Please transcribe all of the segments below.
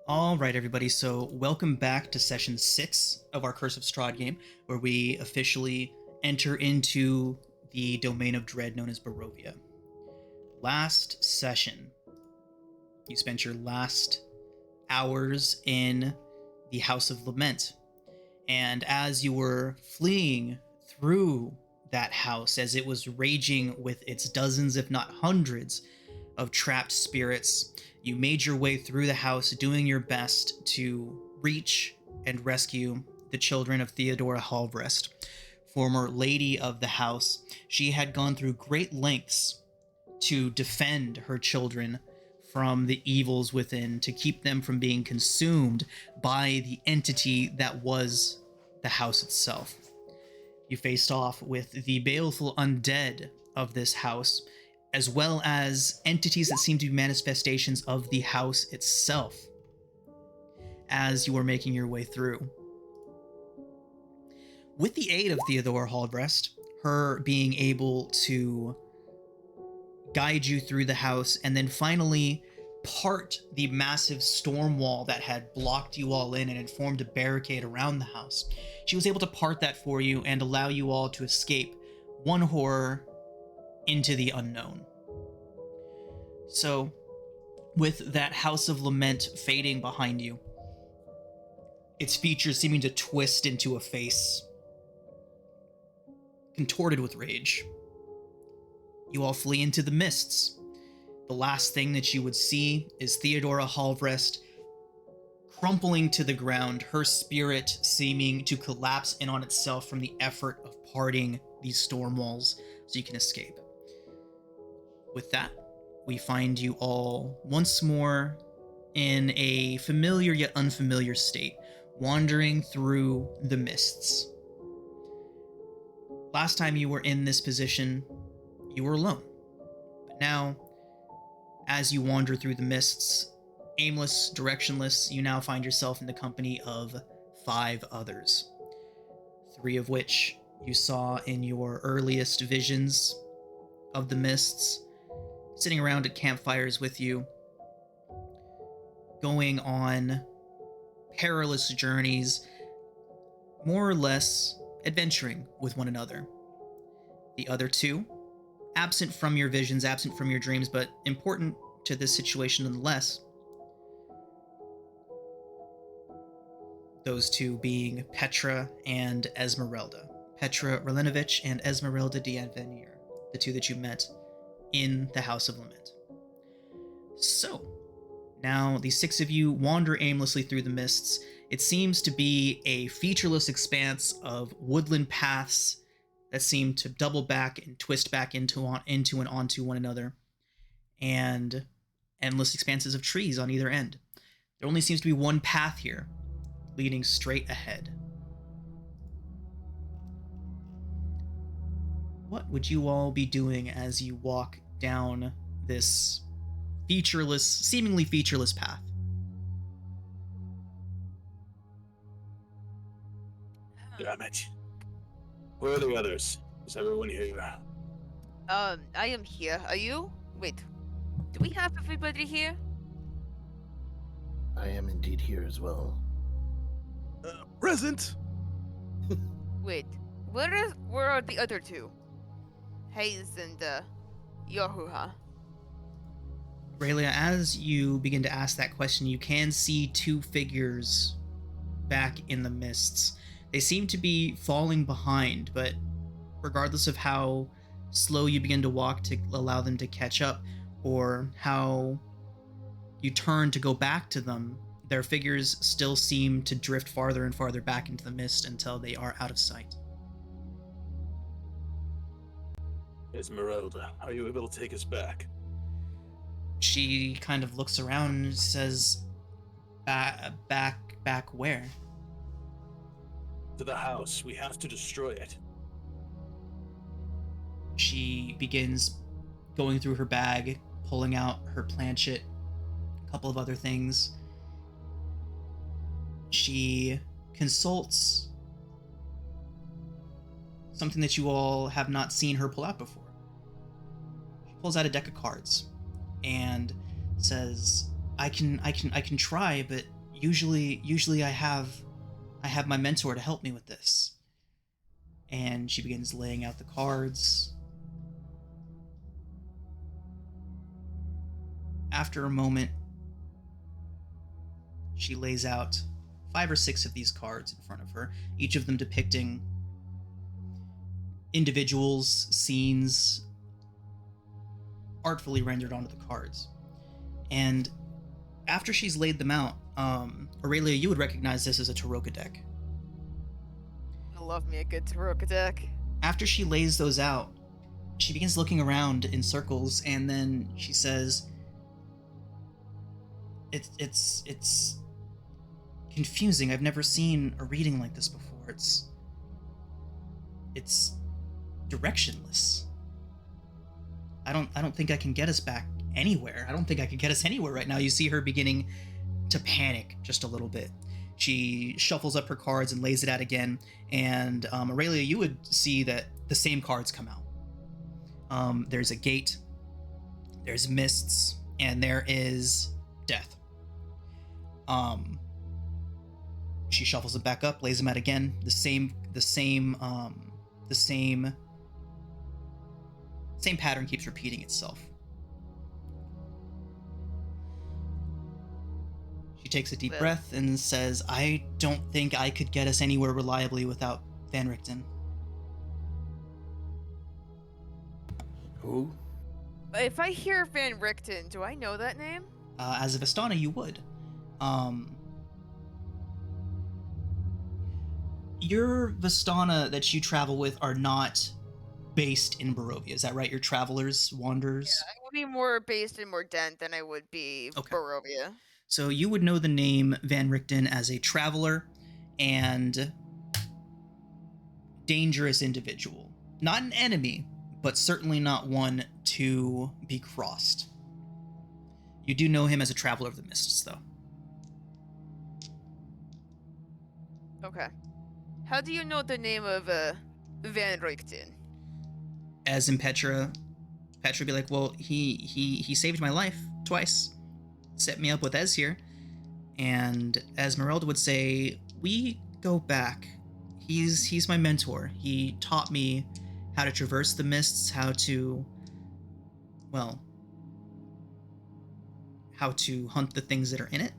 All right, everybody. So, welcome back to session 6 of our Curse of Strahd game, where we officially enter into the domain of dread known as Barovia. Last session, you spent your last hours in the House of Lament, and as you were fleeing through that house, as it was raging with its dozens, if not hundreds, of trapped spirits, you made your way through the house, doing your best to reach and rescue the children of Theodora Halvrest, former lady of the house. She had gone through great lengths to defend her children from the evils within, to keep them from being consumed by the entity that was the house itself. You faced off with the baleful undead of this house, as well as entities that seem to be manifestations of the house itself as you were making your way through. With the aid of Theodora Halvrest, her being able to guide you through the house and then finally part the massive storm wall that had blocked you all in and had formed a barricade around the house, she was able to part that for you and allow you all to escape one horror into the unknown. So, with that House of Lament fading behind you, its features seeming to twist into a face, contorted with rage, you all flee into the mists. The last thing that you would see is Theodora Halvrest crumpling to the ground, her spirit seeming to collapse in on itself from the effort of parting these storm walls so you can escape. With that, we find you all once more in a familiar yet unfamiliar state, wandering through the mists. Last time you were in this position, you were alone. But now, as you wander through the mists, aimless, directionless, you now find yourself in the company of 5 others. 3 of which you saw in your earliest visions of the mists, sitting around at campfires with you, going on perilous journeys, more or less adventuring with one another. The other 2, absent from your visions, absent from your dreams, but important to this situation nonetheless. Those 2 being Petra and Esmeralda. Petra Relenovich and Esmeralda Dianvenir, the 2 that you met in the House of Lament. So, now the 6 of you wander aimlessly through the mists. It seems to be a featureless expanse of woodland paths that seem to double back and twist back into and onto one another, and endless expanses of trees on either end. There only seems to be one path here, leading straight ahead. What would you all be doing as you walk down this seemingly featureless path? Damn it. Where are the others? Is everyone here? I am here. Are you? Wait. Do we have everybody here? I am indeed here as well. Present! Wait. Where are the other 2? Hayes and, Yahuha. Aurelia, as you begin to ask that question, you can see 2 figures back in the mists. They seem to be falling behind, but regardless of how slow you begin to walk to allow them to catch up, or how you turn to go back to them, their figures still seem to drift farther and farther back into the mist until they are out of sight. Esmeralda, are you able to take us back? She kind of looks around and says, back where? To the house. We have to destroy it. She begins going through her bag, pulling out her planchet, a couple of other things. She consults something that you all have not seen her pull out before. She pulls out a deck of cards and says, I can try, but Usually I have my mentor to help me with this. And she begins laying out the cards. After a moment, she lays out 5 or 6 of these cards in front of her, each of them depicting individuals, scenes, artfully rendered onto the cards. And after she's laid them out, Aurelia, you would recognize this as a Taroka deck. I love me a good Taroka deck. After she lays those out, she begins looking around in circles, and then she says, It's confusing. I've never seen a reading like this before. It's directionless. I don't think I can get us back anywhere. I don't think I can get us anywhere right now. You see her beginning to panic just a little bit. She shuffles up her cards and lays it out again, and Aurelia, you would see that the same cards come out. There's a gate, there's mists, and there is death. She shuffles them back up, lays them out again. The same pattern keeps repeating itself. She takes a deep breath and says, I don't think I could get us anywhere reliably without Van Richten. Who? If I hear Van Richten, do I know that name? As a Vistana, you would. Your Vistana that you travel with are not based in Barovia. Is that right? Your travelers, wanderers? Yeah, I would be more based in Mordent than I would be Barovia. So you would know the name Van Richten as a traveler and dangerous individual. Not an enemy, but certainly not one to be crossed. You do know him as a traveler of the mists, though. Okay. How do you know the name of Van Richten? As in Petra would be like, well, he saved my life twice. Set me up with Ez here. And as Merelda would say, we go back. He's my mentor. He taught me how to traverse the mists, how to hunt the things that are in it.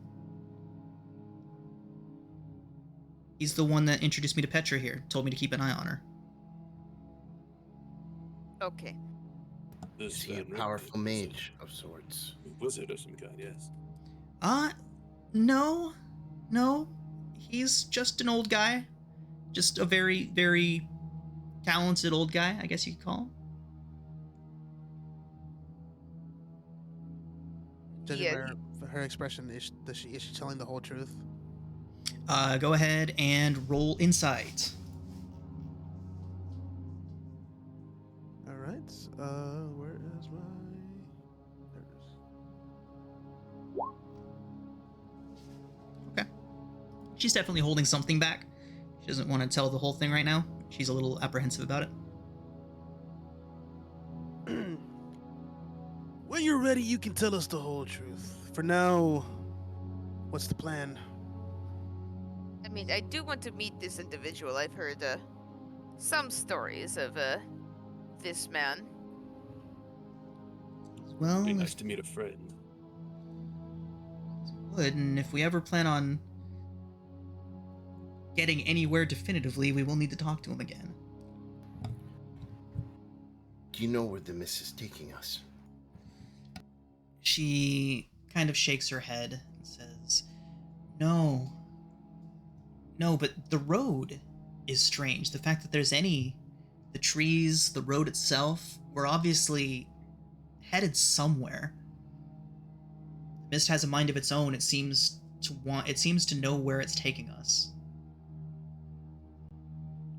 He's the one that introduced me to Petra here, told me to keep an eye on her. Okay. Is he a powerful mage of sorts? Wizard of some kind, yes. No. He's just an old guy. Just a very, very talented old guy, I guess you could call him. Judging by her expression, is she telling the whole truth? Go ahead and roll insight. All right. Where is my? There it is. Okay. She's definitely holding something back. She doesn't want to tell the whole thing right now. She's a little apprehensive about it. When you're ready, you can tell us the whole truth. For now, what's the plan? I mean, I do want to meet this individual. I've heard some stories of this man. Well, Be nice to meet a friend. Would, and if we ever plan on getting anywhere definitively, we will need to talk to him again. Do you know where the mist is taking us? She kind of shakes her head and says, No, but the road is strange. The fact that there's the trees, the road itself, we're obviously headed somewhere. The mist has a mind of its own. It seems to know where it's taking us.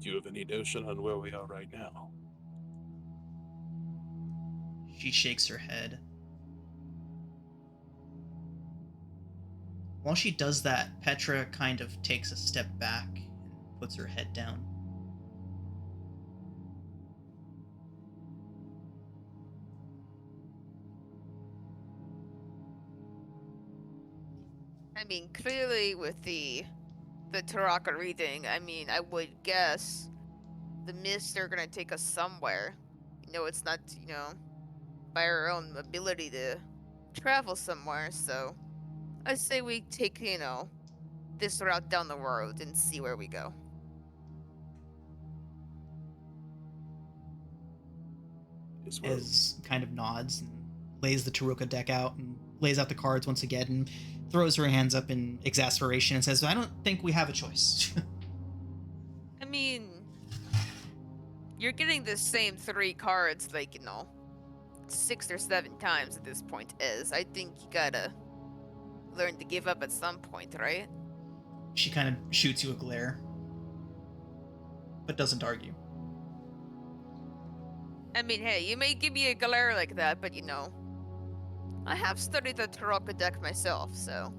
Do you have any notion on where we are right now? She shakes her head. While she does that, Petra kind of takes a step back and puts her head down. I mean, clearly with the Taraka reading, I mean, I would guess the mists are gonna take us somewhere. It's not, by our own ability to travel somewhere, so I say we take, this route down the road and see where we go. As kind of nods and lays the Taruka deck out and lays out the cards once again and throws her hands up in exasperation and says, I don't think we have a choice. I mean, you're getting the same 3 cards, like, 6 or 7 times at this point I think you gotta learn to give up at some point, right? She kind of shoots you a glare, but doesn't argue. I mean, hey, you may give me a glare like that, but I have studied the Taraka deck myself, so.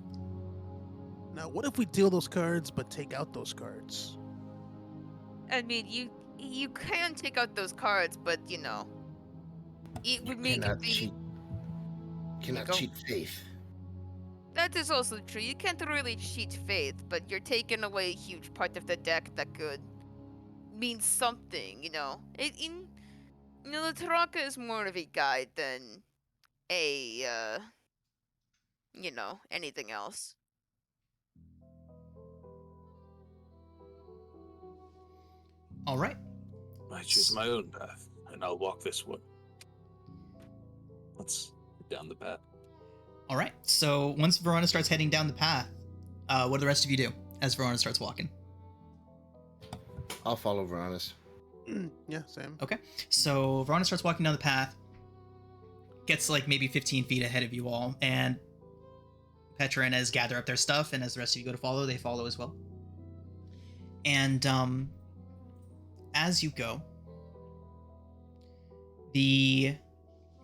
Now, what if we deal those cards but take out those cards? I mean, you can take out those cards, but it would make cannot the cheat. Cannot cheat faith. That is also true. You can't really cheat faith, but you're taking away a huge part of the deck that could mean something. The Taraka is more of a guide than a anything else. All right. I choose my own path, and I'll walk this one. Let's get down the path. All right. So once Verona starts heading down the path, what do the rest of you do as Verona starts walking? I'll follow Veronis. Yeah, same. Okay. So Verona starts walking down the path, gets like maybe 15 feet ahead of you all, and Petra and Ez gather up their stuff, and as the rest of you go to follow, they follow as well. And as you go, the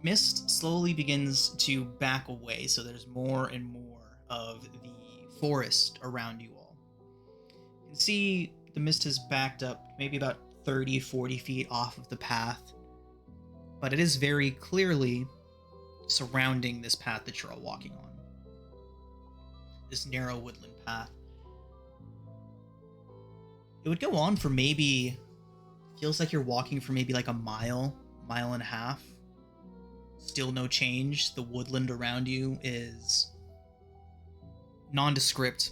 mist slowly begins to back away, so there's more and more of the forest around you all. You can see the mist has backed up maybe about 30, 40 feet off of the path, but it is very clearly surrounding this path that you're all walking on. This narrow woodland path. It would go on for maybe, feels like you're walking for maybe like a mile and a half. Still no change. The woodland around you is nondescript,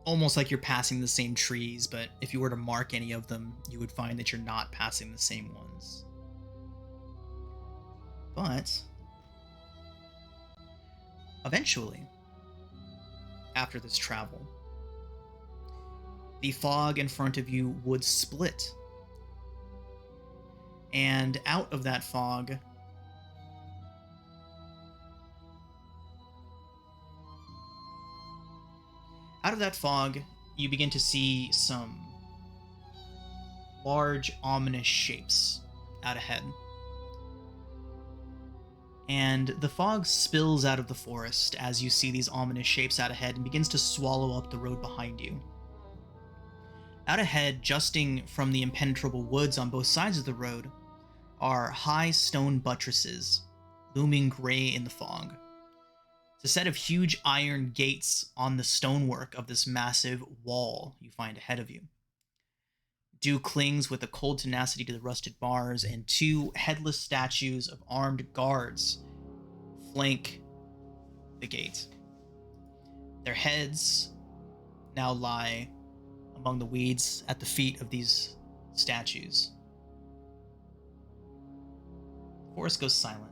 almost like you're passing the same trees, but if you were to mark any of them, you would find that you're not passing the same ones. But eventually, after this travel, the fog in front of you would split. And out of that fog, you begin to see some large, ominous shapes out ahead. And the fog spills out of the forest as you see these ominous shapes out ahead and begins to swallow up the road behind you. Out ahead, justing from the impenetrable woods on both sides of the road, are high stone buttresses, looming gray in the fog. It's a set of huge iron gates on the stonework of this massive wall you find ahead of you. Dew clings with a cold tenacity to the rusted bars, and 2 headless statues of armed guards flank the gate. Their heads now lie among the weeds at the feet of these statues. The forest goes silent.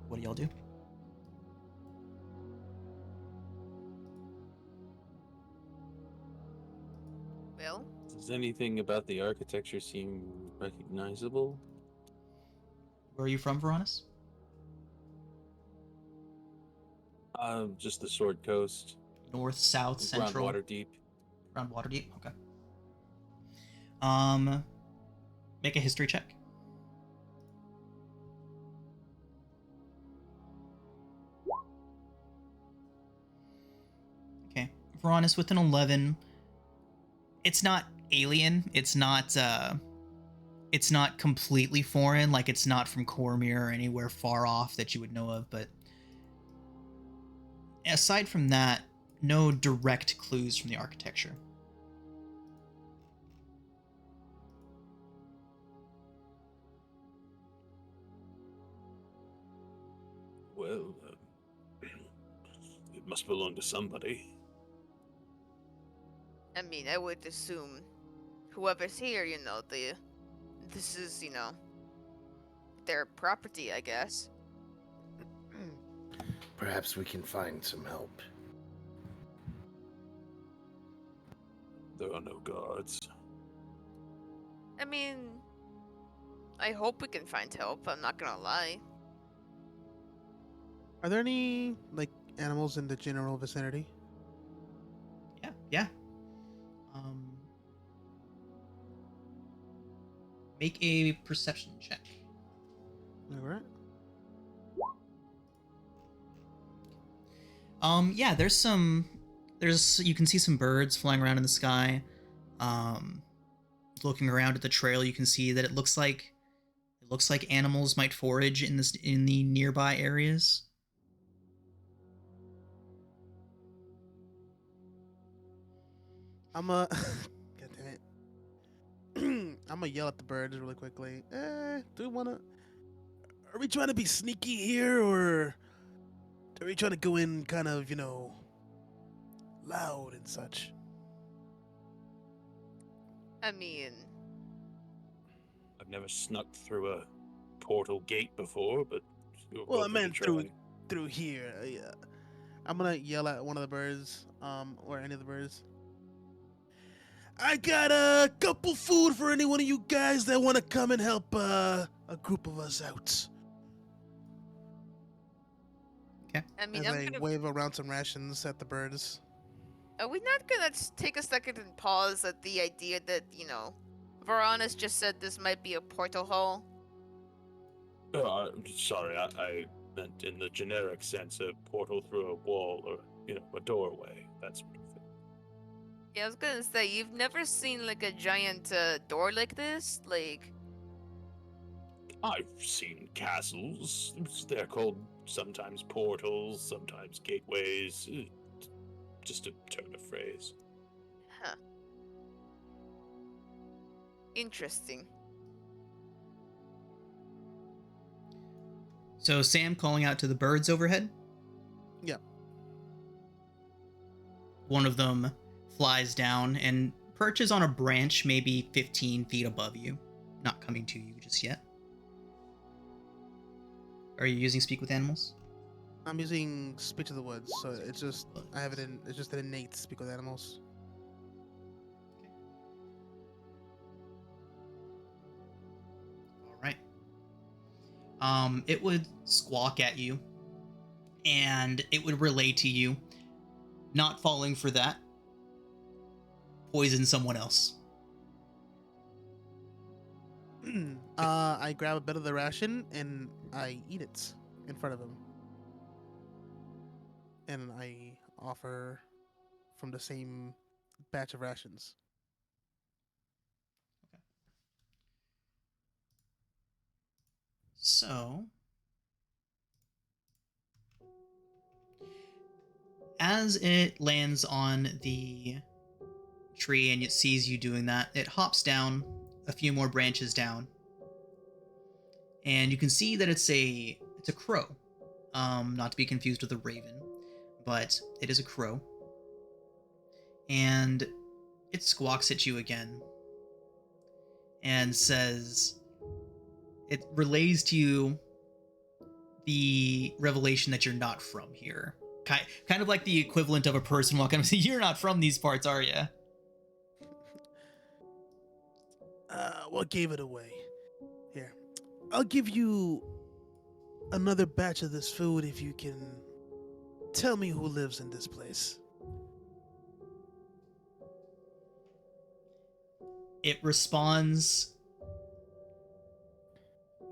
What do y'all do? Well, Does anything about the architecture seem recognizable? Where are you from, Veronis? Just the Sword Coast. North, south, central? Around Waterdeep. Around Waterdeep? Okay. Make a history check. Okay. Veronis with an 11. It's not alien. It's not it's not completely foreign, like it's not from Cormyr or anywhere far off that you would know of, but aside from that, no direct clues from the architecture. Well, it must belong to somebody. I mean, I would assume whoever's here, this is, their property, I guess. Perhaps we can find some help. There are no guards. I mean, I hope we can find help, I'm not gonna lie. Are there any, like, animals in the general vicinity? Yeah. Make a perception check. All right. Yeah, you can see some birds flying around in the sky. Looking around at the trail, you can see that it looks like animals might forage in the nearby areas. I'm a God damn it. I'm gonna yell at the birds really quickly. Do we wanna? Are we trying to be sneaky here, or are we trying to go in kind of, loud and such? I mean, I've never snuck through a portal gate before, but Well, I meant through here. I'm gonna yell at one of the birds, or any of the birds. I got a couple food for any one of you guys that want to come and help a group of us out. I mean, As I'm I gonna. wave around some rations at the birds. Are we not gonna take a second and pause at the idea that, Varanus just said this might be a portal hole? I'm sorry, I meant in the generic sense, a portal through a wall or, a doorway, that sort of thing. Yeah, I was gonna say, you've never seen, like, a giant door like this? Like, I've seen castles. They're called sometimes portals, sometimes gateways. Just a turn of phrase. huh. Interesting. So Sam calling out to the birds overhead. Yeah. One of them flies down and perches on a branch maybe 15 feet above you, not coming to you just yet. Are you using Speak with Animals? I'm using Speak to the Woods, so it's just it's just an innate Speak with Animals. All right. It would squawk at you, and it would relay to you, not falling for that. Poison someone else. I grab a bit of the ration and I eat it in front of him. And I offer from the same batch of rations. Okay. So, as it lands on the tree and it sees you doing that, it hops down a few more branches down, and you can see that it's a crow, not to be confused with a raven, but it is a crow, and it squawks at you again and says, it relays to you the revelation that you're not from here. Kind of like the equivalent of a person walking up and saying, "You're not from these parts, are you?" What gave it away? Here, I'll give you another batch of this food if you can tell me who lives in this place. It responds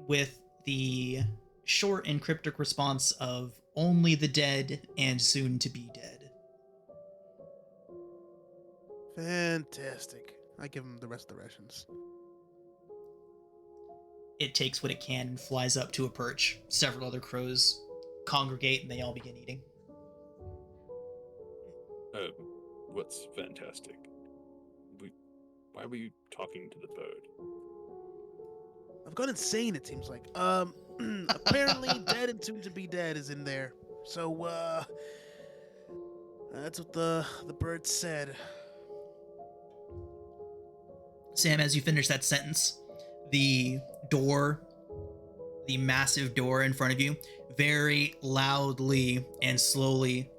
with the short and cryptic response of only the dead and soon to be dead. Fantastic. I give him the rest of the rations. it takes what it can and flies up to a perch. Several other crows congregate and they all begin eating. What's fantastic? Why were you talking to the bird? I've gone insane, it seems like. Apparently dead and soon to be dead is in there. So, that's what the bird said. Sam, as you finish that sentence, the massive door in front of you, very loudly and slowly,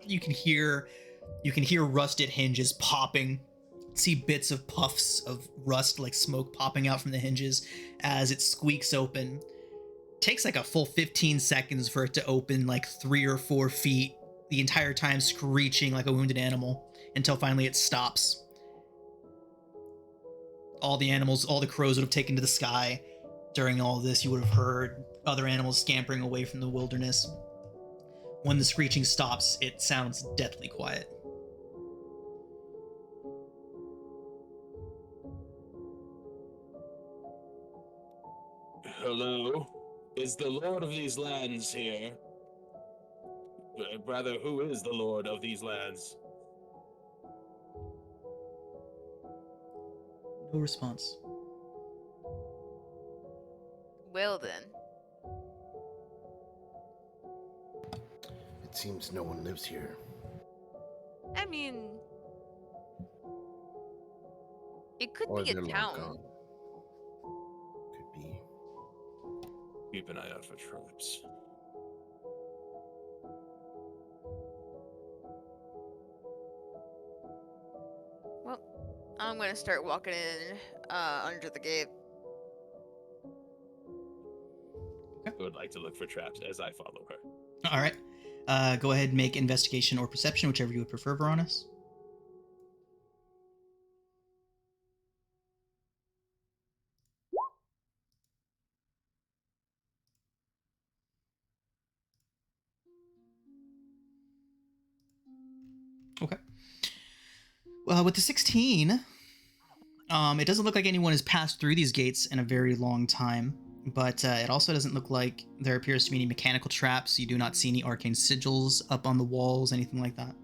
you can hear rusted hinges popping. See bits of puffs of rust, like smoke, popping out from the hinges as it squeaks open. Takes like a full 15 seconds for it to open, like 3 or 4 feet, the entire time screeching like a wounded animal, until finally it stops. All the crows would have taken to the sky. During all this, you would have heard other animals scampering away from the wilderness. When the screeching stops, it sounds deathly quiet. Hello? Is the Lord of these lands here? Rather, who is the Lord of these lands? No response. Well then. It seems no one lives here. I mean, it could Or be a they're long town. gone. Could be. Keep an eye out for traps. Well, I'm gonna start walking in under the gate. I would like to look for traps as I follow her. All right. Go ahead and make investigation or perception, whichever you would prefer, Varonis. Okay. Well, with the 16, it doesn't look like anyone has passed through these gates in a very long time, but it also doesn't look like there appears to be any mechanical traps. You do not see any arcane sigils up on the walls, anything like that.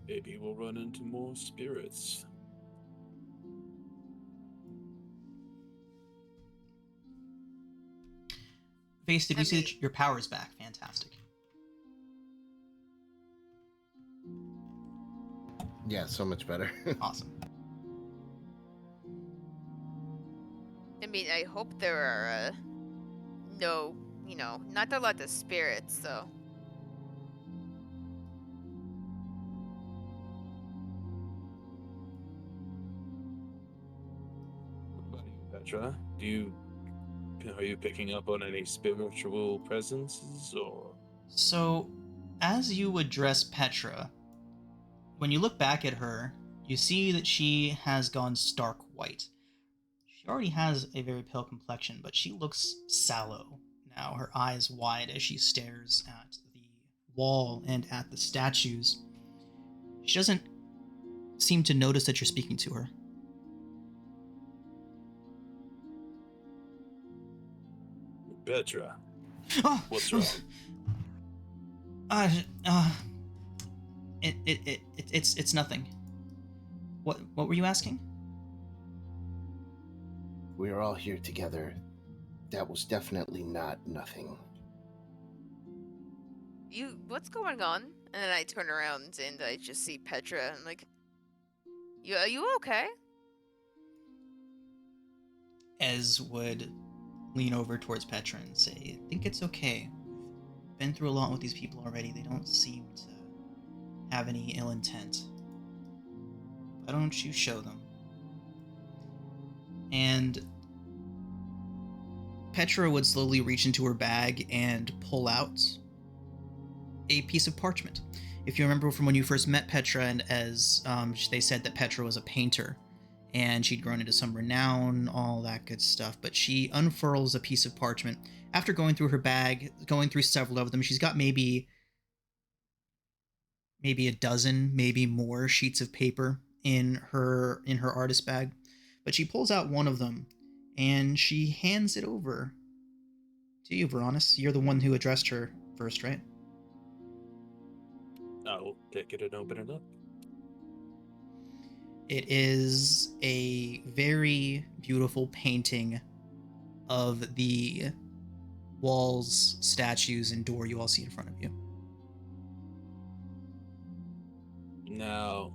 Maybe we'll run into more spirits. Face, did we see that your power is back? Fantastic. Yeah, so much better. Awesome. I mean, I hope there are no, not a lot of spirits, though. What about you, Petra? Are you picking up on any spiritual presences, or? So, as you address Petra, when you look back at her, you see that she has gone stark white. She already has a very pale complexion, but she looks sallow now, her eyes wide as she stares at the wall and at the statues. She doesn't seem to notice that you're speaking to her. Petra, Oh, what's wrong? It's nothing. What were you asking? We are all here together. That was definitely not nothing. What's going on? And then I turn around and I just see Petra. I'm like, are you okay? Ez would lean over towards Petra and say, I think it's okay. We've been through a lot with these people already. They don't seem to have any ill intent. Why don't you show them? And Petra would slowly reach into her bag and pull out a piece of parchment. If you remember from when you first met Petra and Ez, they said that Petra was a painter, and she'd grown into some renown, all that good stuff. But she unfurls a piece of parchment. After going through her bag, going through several of them, she's got maybe a dozen, maybe more sheets of paper in her artist bag. But she pulls out one of them and she hands it over to you, Veronis. You're the one who addressed her first, right? I'll take it and open it up. It is a very beautiful painting of the walls, statues, and door you all see in front of you. Now,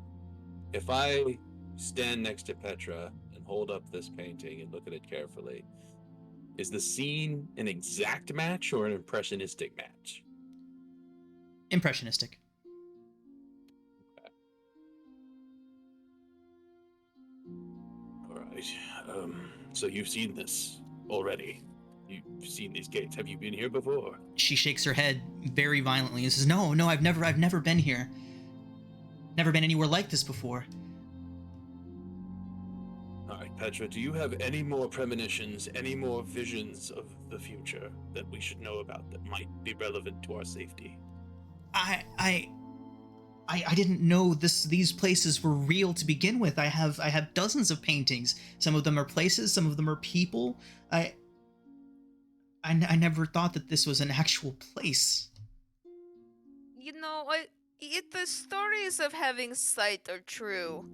if I stand next to Petra and hold up this painting and look at it carefully, is the scene an exact match or an impressionistic match? Impressionistic. All right. So you've seen this already. You've seen these gates. Have you been here before? She shakes her head very violently and says, No, I've never been here. Never been anywhere like this before. All right, Petra, do you have any more premonitions, any more visions of the future that we should know about that might be relevant to our safety? I didn't know these places were real to begin with. I have dozens of paintings. Some of them are places, some of them are people. I never thought that this was an actual place. You know, if the stories of having sight are true,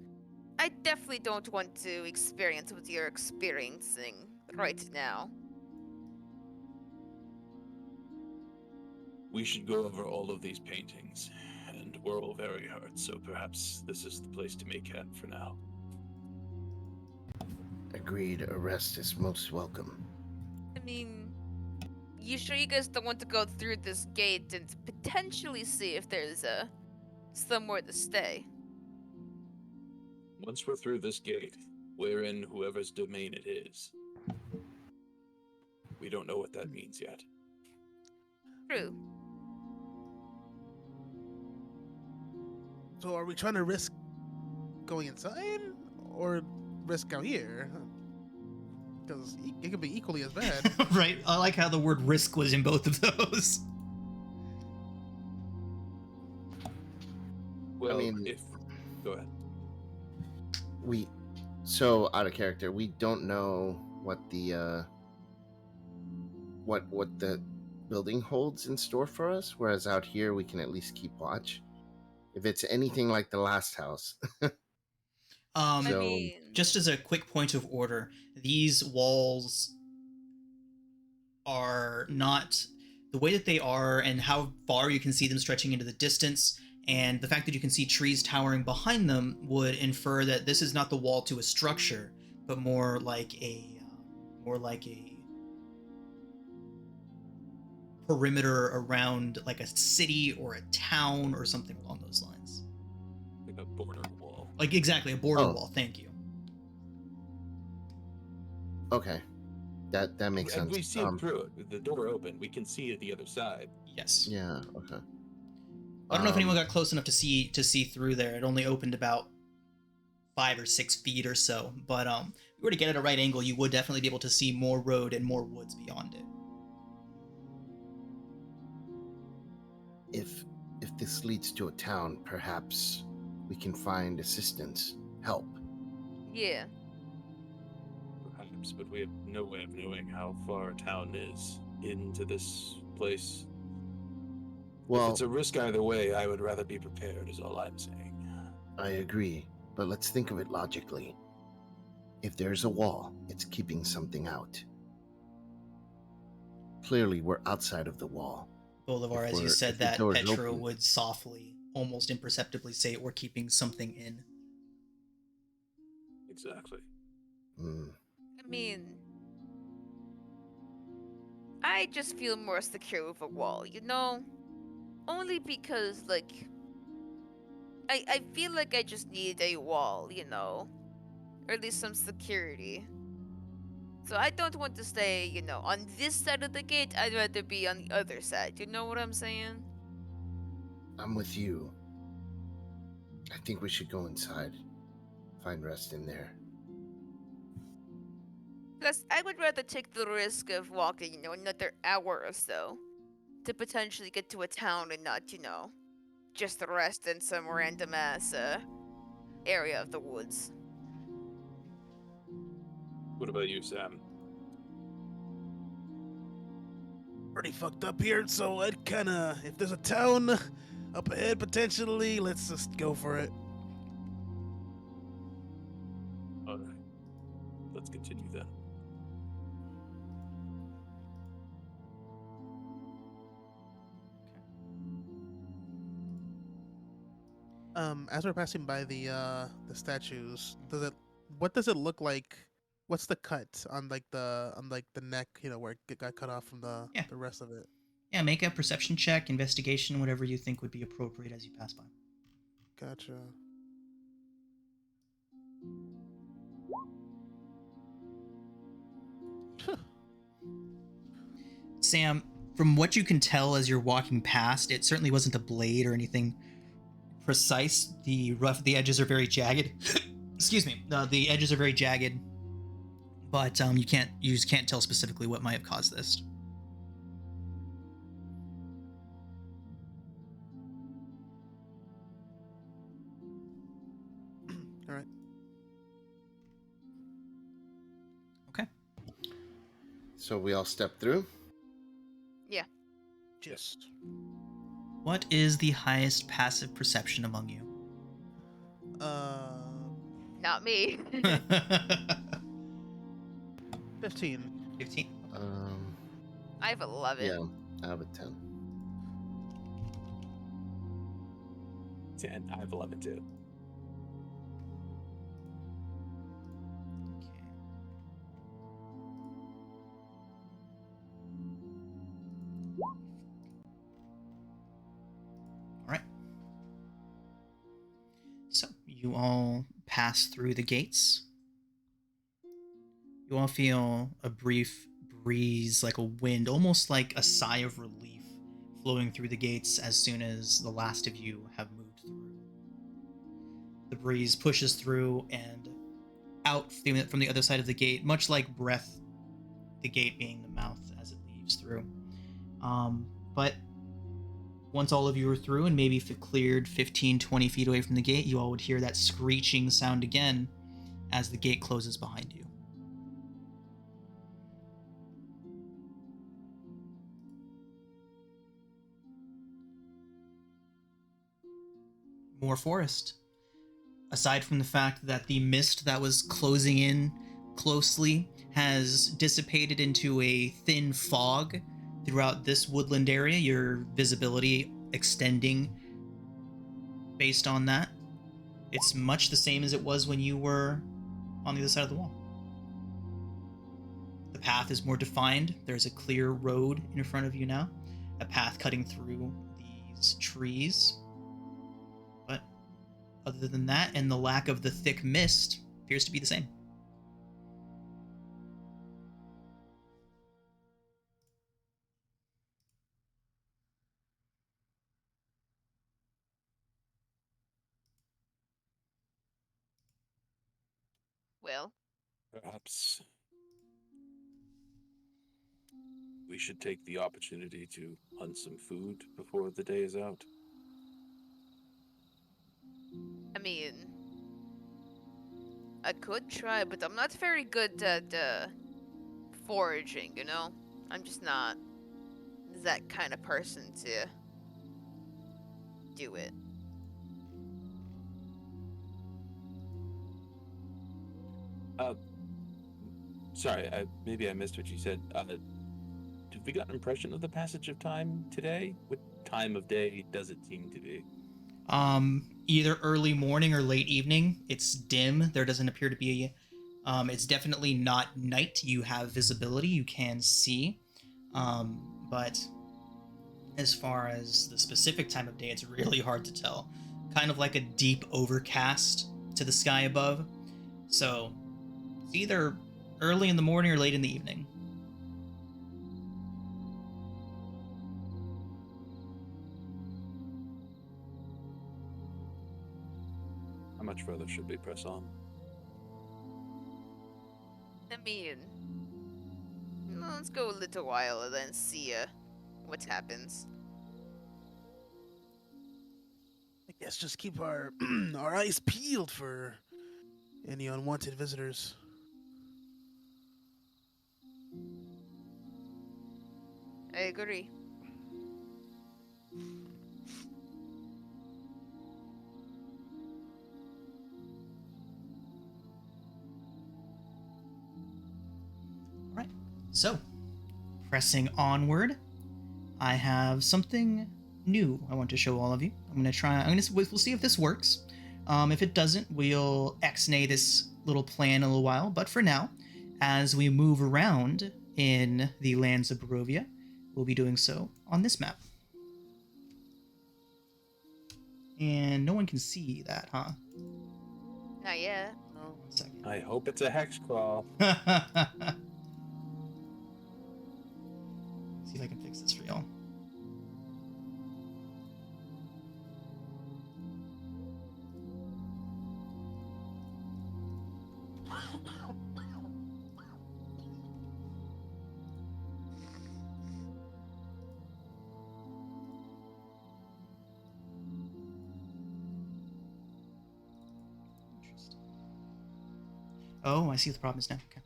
I definitely don't want to experience what you're experiencing right now. We should go over all of these paintings, and we're all very hurt, so perhaps this is the place to make camp for now. Agreed. A rest is most welcome. I mean, you sure you guys don't want to go through this gate and potentially see if there's somewhere to stay? Once we're through this gate, we're in whoever's domain it is. We don't know what that means yet. True. So are we trying to risk going inside or risk out here? Because it could be equally as bad. Right? I like how the word risk was in both of those. Well, mean- Go ahead. So out of character, we don't know what the what the building holds in store for us, whereas out here we can at least keep watch. If it's anything like the last house. I So- mean, Just as a quick point of order, these walls are not the way that they are, and how far you can see them stretching into the distance, and the fact that you can see trees towering behind them would infer that this is not the wall to a structure, but more like a perimeter around like a city or a town or something along those lines. Like a border wall. Like exactly a border Oh. wall. Thank you. Okay, that makes And sense. we see it through it. With the door open, we can see the other side. Yes. Yeah. Okay. I don't know if anyone got close enough to see through there. It only opened about 5 or 6 feet or so. But if you were to get at a right angle, you would definitely be able to see more road and more woods beyond it. If this leads to a town, perhaps we can find assistance, help. yeah. Perhaps, but we have no way of knowing how far a town is into this place. If Well, it's a risk either way, I would rather be prepared, is all I'm saying. I agree, but let's think of it logically. If there's a wall, it's keeping something out. Clearly, we're outside of the wall. Bolivar, If as you we're- said if the that, door's Petra open. would softly, almost imperceptibly say, "We're keeping something in." Exactly. Hmm. I mean, I just feel more secure with a wall, you know? Only because, like, I feel like I just need a wall, you know? Or at least some security. So I don't want to stay, you know, on this side of the gate. I'd rather be on the other side. You know what I'm saying? I'm with you. I think we should go inside. Find rest in there. Plus, I would rather take the risk of walking, another hour or so to potentially get to a town and not, just rest in some random ass area of the woods. What about you, Sam? Pretty fucked up here, so I'd kinda, if there's a town up ahead potentially, let's just go for it. All right. Let's continue then. As we're passing by the statues, what does it look like? What's the cut on the neck, where it got cut off from Yeah. the rest of it? Yeah, make a perception check, investigation, whatever you think would be appropriate as you pass by. Gotcha. Sam, from what you can tell as you're walking past, it certainly wasn't a blade or anything precise. The edges are very jagged. Excuse me. The edges are very jagged, but you just can't tell specifically what might have caused this. All right. Okay. So we all step through. Yeah. Just. What is the highest passive perception among you? Not me. 15. 15. I have 11. Yeah, I have a 10. 10. I have 11 too. Okay. All right. So you all pass through the gates. You all feel a brief breeze, like a wind, almost like a sigh of relief flowing through the gates as soon as the last of you have moved through. The breeze pushes through and out from the other side of the gate, much like breath, the gate being the mouth as it leaves through. But once all of you are through and maybe if it cleared 15, 20 feet away from the gate, you all would hear that screeching sound again as the gate closes behind you. More forest. Aside from the fact that the mist that was closing in closely has dissipated into a thin fog throughout this woodland area, your visibility extending based on that. It's much the same as it was when you were on the other side of the wall. The path is more defined. There's a clear road in front of you now, a path cutting through these trees. But other than that, and the lack of the thick mist, appears to be the same. Well, Perhaps we should take the opportunity to hunt some food before the day is out. I mean, I could try, but I'm not very good at foraging, I'm just not that kind of person to do it. Sorry, maybe I missed what you said. Have we got an impression of the passage of time today? What time of day does it seem to be? Either early morning or late evening. It's dim. There doesn't appear to be it's definitely not night. You have visibility. You can see. But as far as the specific time of day, it's really hard to tell. Kind of like a deep overcast to the sky above. So it's either early in the morning or late in the evening. How much further should we press on? I mean, let's go a little while and then see what happens. I guess just keep our our eyes peeled for any unwanted visitors. I agree. All right. So, pressing onward, I have something new I want to show all of you. We'll see if this works. If it doesn't, we'll ex-nay this little plan in a little while. But for now, as we move around in the lands of Barovia, we'll be doing so on this map. And no one can see that, huh? Not yet. No. 1 second. I hope it's a hex crawl. See if I can fix this for y'all. Interesting. Oh, I see what the problem is now. Okay.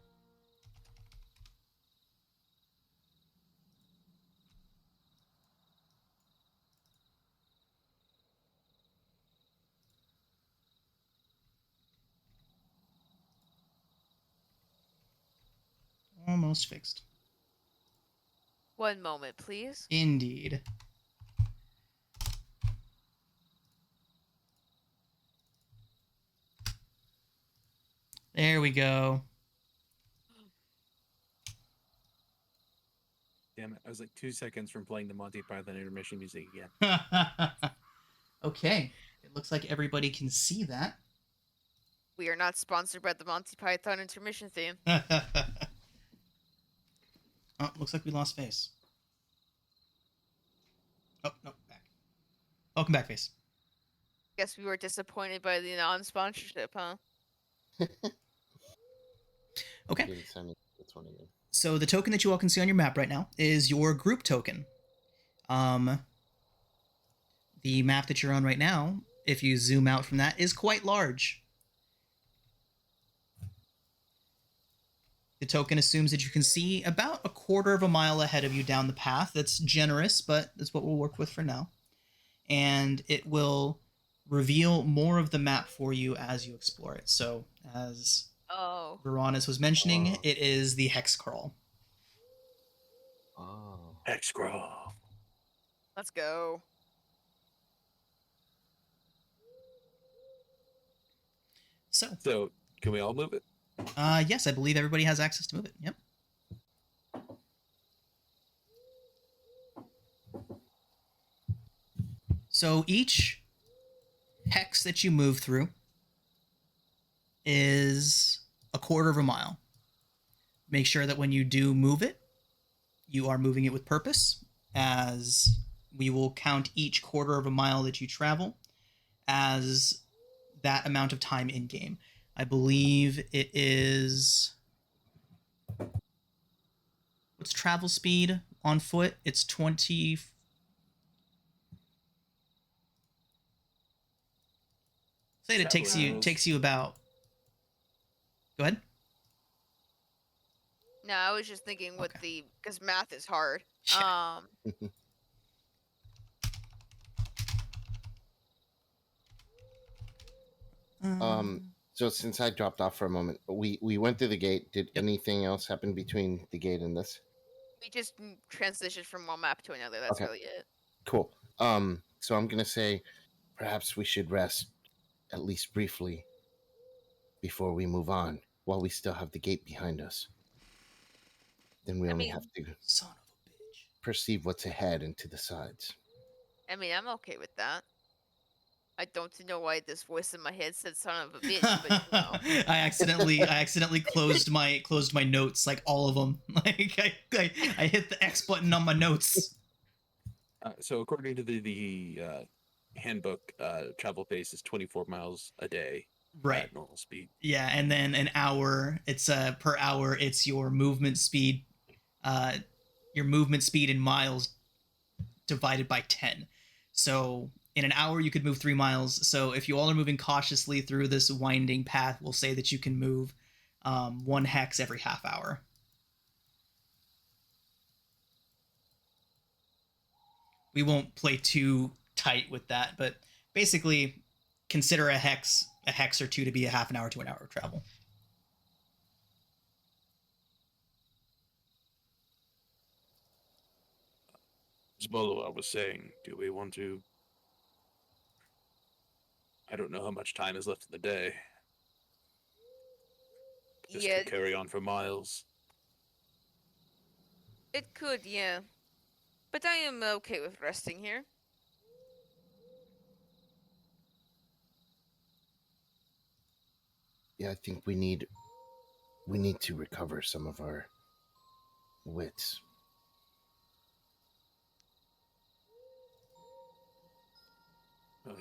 Almost fixed. One moment, please. Indeed. There we go. Damn it! I was like 2 seconds from playing the Monty Python intermission music again. Okay. It looks like everybody can see that. We are not sponsored by the Monty Python intermission theme. Oh, looks like we lost Face. Oh, no, back. Welcome back, Face. Guess we were disappointed by the non-sponsorship, huh? Okay. Didn't send me this one again. So the token that you all can see on your map right now is your group token. The map that you're on right now, if you zoom out from that, is quite large. The token assumes that you can see about a quarter of a mile ahead of you down the path. That's generous, but that's what we'll work with for now. And it will reveal more of the map for you as you explore it. So, as Oh. Veronis was mentioning, Oh. it is the hex crawl. Oh. Hex crawl. Let's go. So, can we all move it? Yes, I believe everybody has access to move it. Yep. So each hex that you move through is a quarter of a mile. Make sure that when you do move it, you are moving it with purpose, as we will count each quarter of a mile that you travel as that amount of time in game. I believe it is... What's travel speed on foot? It's 20... Say it takes you about... Go ahead. No, I was just thinking with Okay. because math is hard. Yeah. So since I dropped off for a moment, we went through the gate. Did Yep. anything else happen between the gate and this? We just transitioned from one map to another. That's Okay. really it. Cool. So I'm gonna say perhaps we should rest at least briefly before we move on, while we still have the gate behind us. Then we only have to Son of a bitch. perceive what's ahead and to the sides. I mean, I'm okay with that. I don't know why this voice in my head said "son of a bitch," but you know. I accidentally closed my notes, like all of them. Like I hit the X button on my notes. So according to the handbook, travel pace is 24 miles a day. Right. at normal speed. Yeah, and then an hour. It's per hour. It's your movement speed. Your movement speed in miles divided by 10. So in an hour you could move 3 miles. So if you all are moving cautiously through this winding path, we'll say that you can move 1 hex every half hour. We won't play too tight with that, but basically consider a hex or two to be a half an hour to an hour of travel. Zbolo, I was saying, do we want to... I don't know how much time is left in the day. This Yeah, could carry on for miles. it could, yeah. But I am okay with resting here. Yeah, I think we need to recover some of our wits.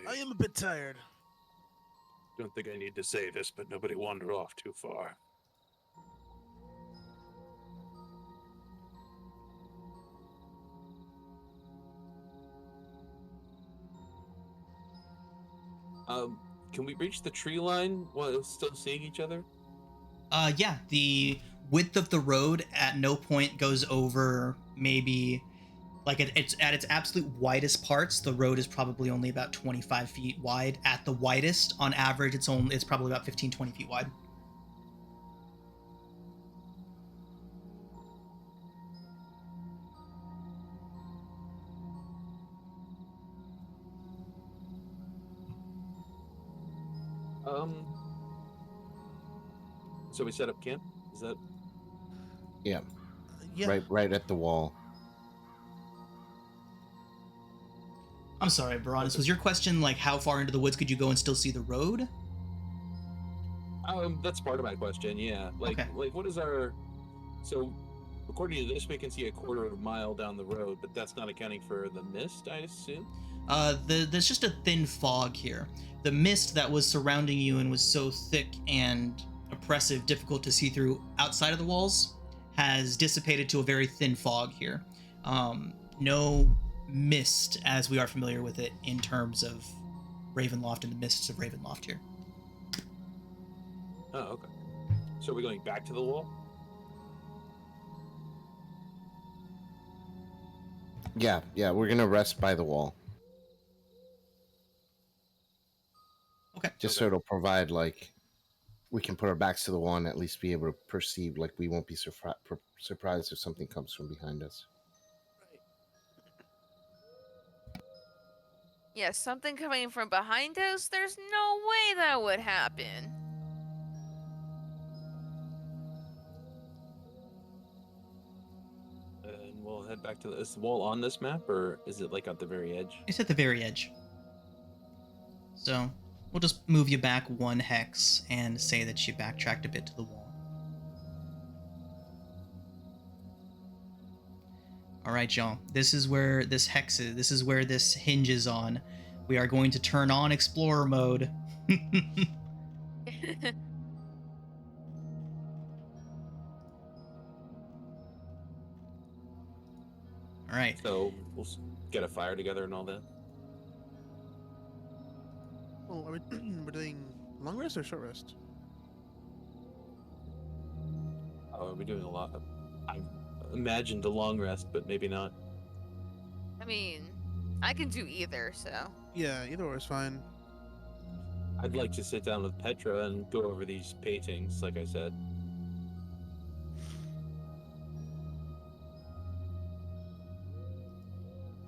I am a bit tired. Don't think I need to say this, but nobody wander off too far. Can we reach the tree line while still seeing each other? Yeah, the width of the road at no point goes over maybe like it's at its absolute widest parts. The road is probably only about 25 feet wide at the widest. On average, it's probably about 15-20 feet wide. So we set up camp? Is that... Yeah, Yeah. right at the wall. I'm sorry, Baronis. Was your question like how far into the woods could you go and still see the road? That's part of my question, yeah. Like, Okay. like what is our... So, according to this, we can see a quarter of a mile down the road, but that's not accounting for the mist, I assume? There's just a thin fog here. The mist that was surrounding you and was so thick and oppressive, difficult to see through outside of the walls, has dissipated to a very thin fog here. No mist as we are familiar with it in terms of Ravenloft and the mists of Ravenloft here. Oh, okay. So are we going back to the wall? Yeah, we're gonna rest by the wall. Okay. Just so it'll provide, like, we can put our backs to the wall and at least be able to perceive, like, we won't be surprised if something comes from behind us. Yeah, something coming from behind us? There's no way that would happen. And we'll head back to the... Is the wall on this map, or is it, like, at the very edge? It's at the very edge. So we'll just move you back 1 hex and say that you backtracked a bit to the wall. All right, y'all. This is where this hex is. This is where this hinges on. We are going to turn on Explorer mode. All right. So we'll get a fire together and all that. Well, are we're doing long rest or short rest? Oh, we're doing a lot. I imagined a long rest, but maybe not. I mean, I can do either, so. Yeah, either or is fine. I'd like to sit down with Petra and go over these paintings, like I said.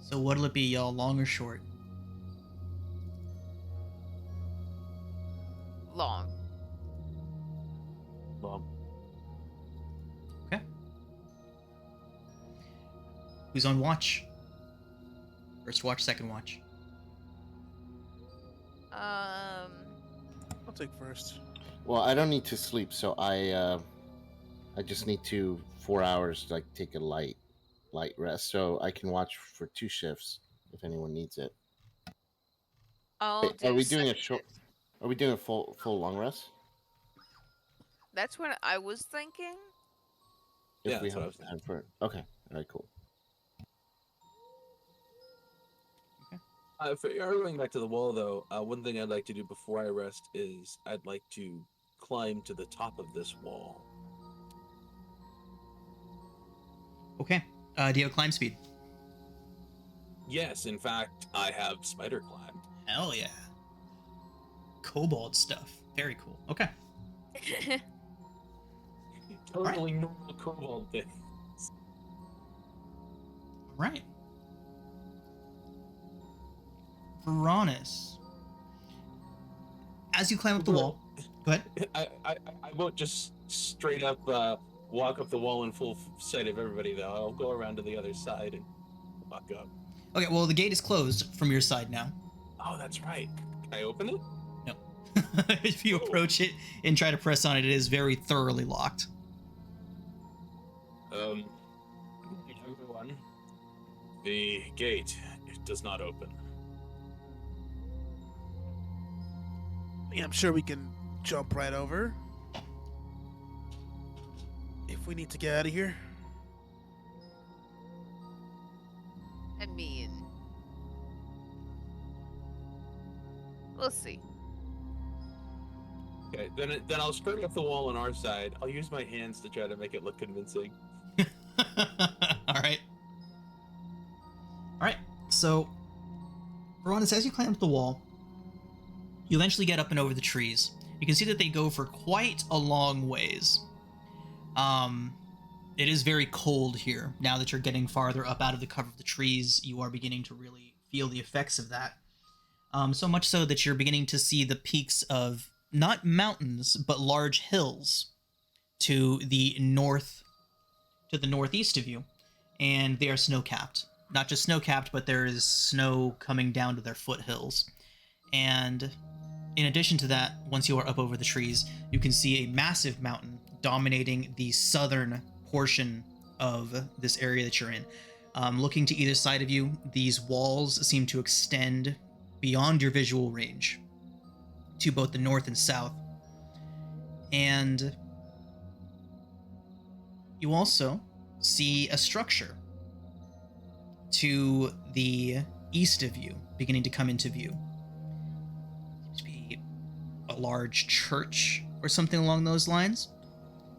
So what'll it be, y'all? Long or short? Long. Long. Okay. Who's on watch? First watch, second watch. I'll take first. Well, I don't need to sleep, so I just need to 4 hours, like, take a light rest, so I can watch for 2 shifts if anyone needs it. I'll do Are we doing a second short? shift. Are we doing a full long rest? That's what I was thinking. If Yeah, we that's what I have was time for it. Okay. All right. Cool. If we are going back to the wall, though, one thing I'd like to do before I rest is I'd like to climb to the top of this wall. Okay. Do you have climb speed? Yes, in fact, I have spider climb. Hell yeah. Kobold stuff. Very cool. Okay. Totally normal kobold thing. All right. Veronis. As you climb up the wall. Go ahead. I won't just straight up walk up the wall in full sight of everybody, though. I'll go around to the other side and walk up. Okay, well, the gate is closed from your side now. Oh, that's right. Can I open it? No. If you approach it and try to press on it, it is very thoroughly locked. Everyone, the gate, it does not open. Yeah, I'm sure we can jump right over. If we need to get out of here. I mean, we'll see. Okay, then I'll straight up the wall on our side. I'll use my hands to try to make it look convincing. All right. All right. So, Veronis, as you climb up the wall, you eventually get up and over the trees. You can see that they go for quite a long ways. It is very cold here. Now that you're getting farther up out of the cover of the trees, you are beginning to really feel the effects of that. So much so that you're beginning to see the peaks of not mountains, but large hills to the northeast of you, and they are snow-capped. Not just snow-capped, but there is snow coming down to their foothills. And in addition to that, once you are up over the trees, you can see a massive mountain dominating the southern portion of this area that you're in. Looking to either side of you, these walls seem to extend beyond your visual range to both the north and south. And you also see a structure to the east of you beginning to come into view. Seems to be a large church or something along those lines.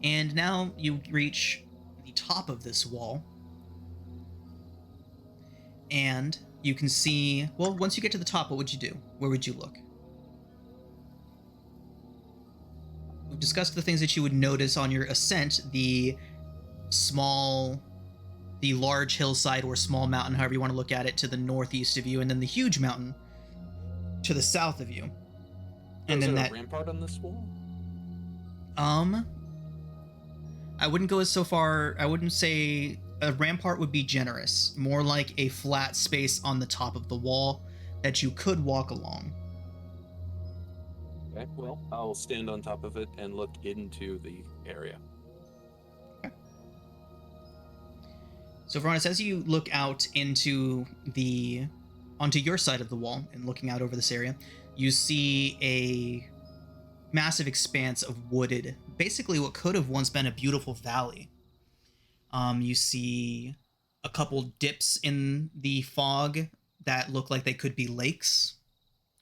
And now you reach the top of this wall. And you can see, well, once you get to the top, what would you do? Where would you look? We've discussed the things that you would notice on your ascent, the large hillside or small mountain, however you want to look at it, to the northeast of you, and then the huge mountain to the south of you. And Is then there that a rampart on this wall? I wouldn't go so far. I wouldn't say a rampart would be generous. More like a flat space on the top of the wall that you could walk along. Okay, well, I'll stand on top of it and look into the area. So, Veronis, as you look out onto your side of the wall and looking out over this area, you see a massive expanse of wooded, basically what could have once been a beautiful valley. You see a couple dips in the fog that look like they could be lakes,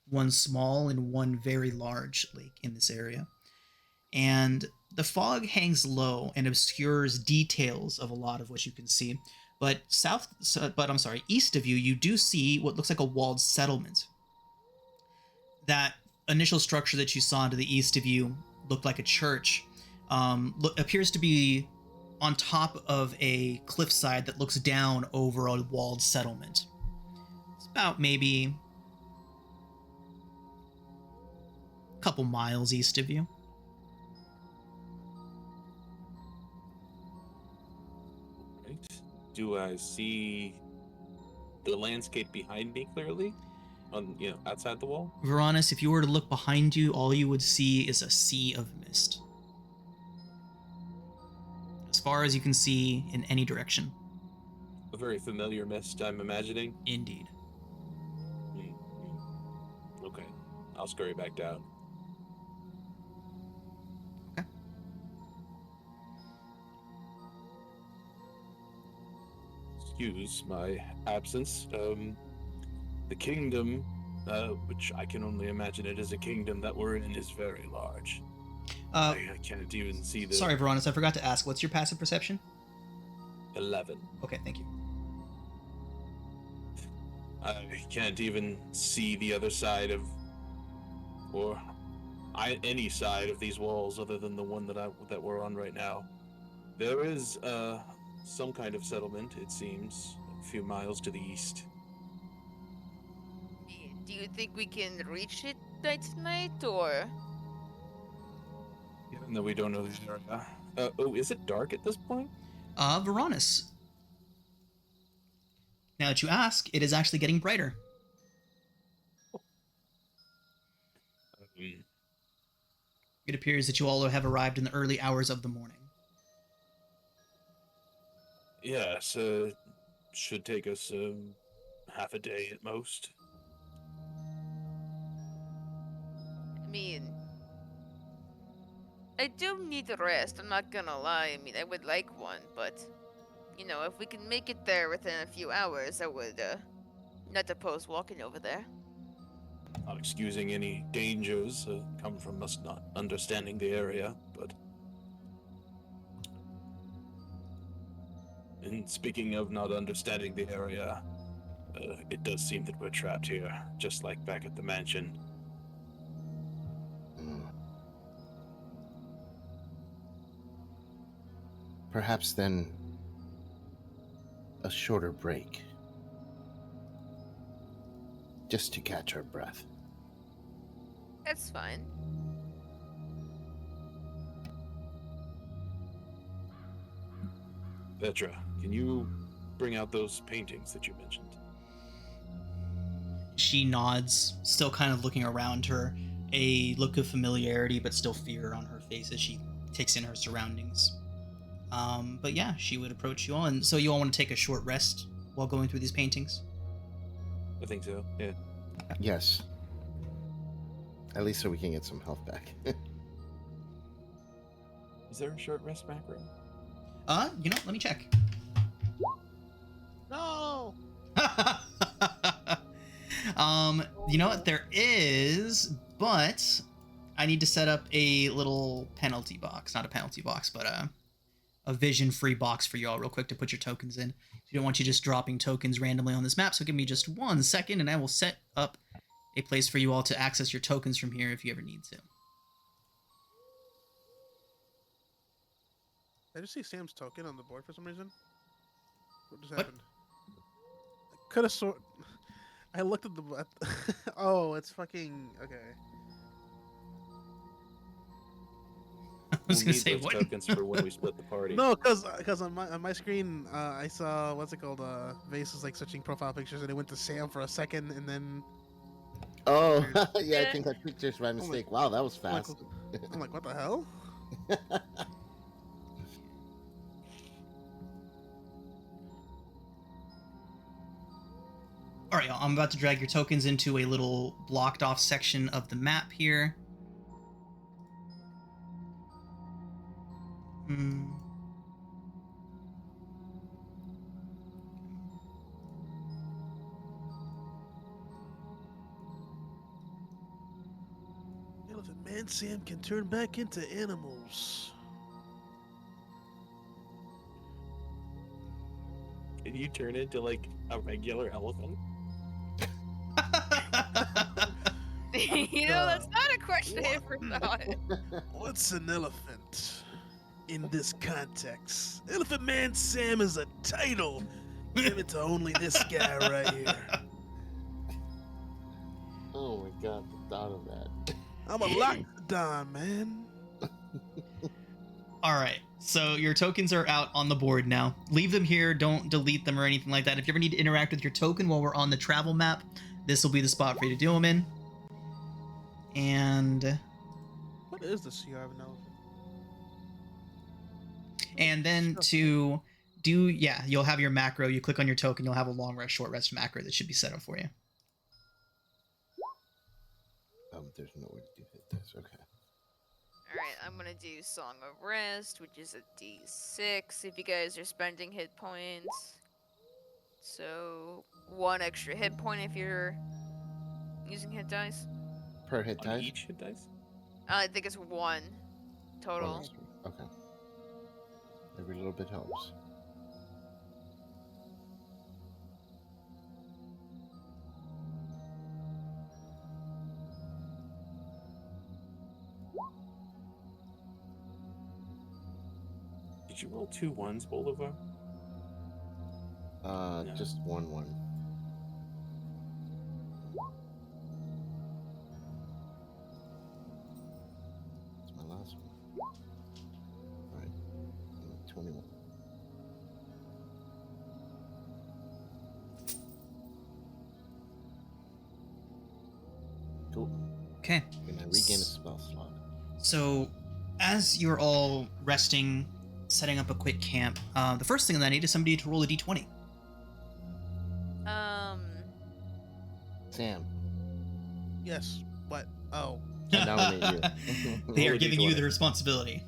one small and one very large lake in this area. And the fog hangs low and obscures details of a lot of what you can see. But east of you, you do see what looks like a walled settlement. That initial structure that you saw to the east of you looked like a church. Appears to be on top of a cliffside that looks down over a walled settlement. It's about maybe a couple miles east of you. Right. Do I see the landscape behind me clearly? Outside the wall? Veronis, if you were to look behind you, all you would see is a sea of mist. As far as you can see in any direction. A very familiar mist, I'm imagining. Indeed. Okay, I'll scurry back down. excuse my absence. The kingdom, which I can only imagine it is a kingdom that we're in, is very large. I can't even see the Sorry, Veronis, I forgot to ask. What's your passive perception? 11. Okay, thank you. I can't even see the other side of, or any side of these walls other than the one that we're on right now. There is some kind of settlement, it seems, a few miles to the east. Do you think we can reach it by tonight, or? Even though we don't know the area. Is it dark at this point? Veronis. Now that you ask, it is actually getting brighter. It appears that you all have arrived in the early hours of the morning. Yes, should take us half a day at most. I mean, I do need a rest, I'm not gonna lie. I mean, I would like one, but, you know, if we can make it there within a few hours, I would, not oppose walking over there. Not excusing any dangers come from us not understanding the area, but... And speaking of not understanding the area, it does seem that we're trapped here, just like back at the mansion. Perhaps then a shorter break. Just to catch our breath. That's fine. Petra, can you bring out those paintings that you mentioned? She nods, still kind of looking around her, a look of familiarity but still fear on her face as she takes in her surroundings. But yeah, she would approach you all, and so you all want to take a short rest while going through these paintings? I think so, yeah. Yes. At least so we can get some health back. Is there a short rest macro? Let me check. No. You know what? There is, but I need to set up a little penalty box. Not a penalty box, but a vision-free box for y'all real quick to put your tokens in. We don't want you just dropping tokens randomly on this map, so give me just 1 second, and I will set up a place for you all to access your tokens from here if you ever need to. I just see Sam's token on the board for some reason. What just What? happened? I could have sort. I looked at the. Oh, it's fucking okay. I was We'll gonna need say, those what? tokens for when we split the party. No, because on my screen I saw what's it called? Vase was like searching profile pictures and it went to Sam for a second and then. Oh, yeah, I Yeah. think I clicked yours by my- mistake. Wow, that was I'm like, fast. I'm like, what the hell? All right, y'all, I'm about to drag your tokens into a little blocked off section of the map here. Elephant Man Sam can turn back into animals. Can you turn into like a regular elephant? You know, that's not a question I ever thought. What's an elephant in this context? Elephant Man Sam is a title. Give it to only this guy right here. Oh my god, the thought of that. I'm a lockdown, man. All right, so your tokens are out on the board now. Leave them here. Don't delete them or anything like that. If you ever need to interact with your token while we're on the travel map, this will be the spot for you to do them in. And What is the CR of an elephant? then to do, yeah, you'll have your macro. You click on your token, you'll have a long rest, short rest macro that should be set up for you. There's nowhere to do this. Okay. Alright, I'm gonna do Song of Rest, which is a D6 if you guys are spending hit points. So 1 extra hit point if you're using hit dice. Per hit On dice? each hit dice? I think it's 1 One total. extra. Okay. Every little bit helps. Did you roll 2 1s, Bolivar? No. Just 1. That's my last one. All right. 21. Cool. Okay. Can I regain a spell slot? So, as you're all resting, setting up a quick camp, the first thing that I need is somebody to roll a d20. Sam, Yes. What? Oh. I nominate you. They Roll are a giving you d20. the responsibility.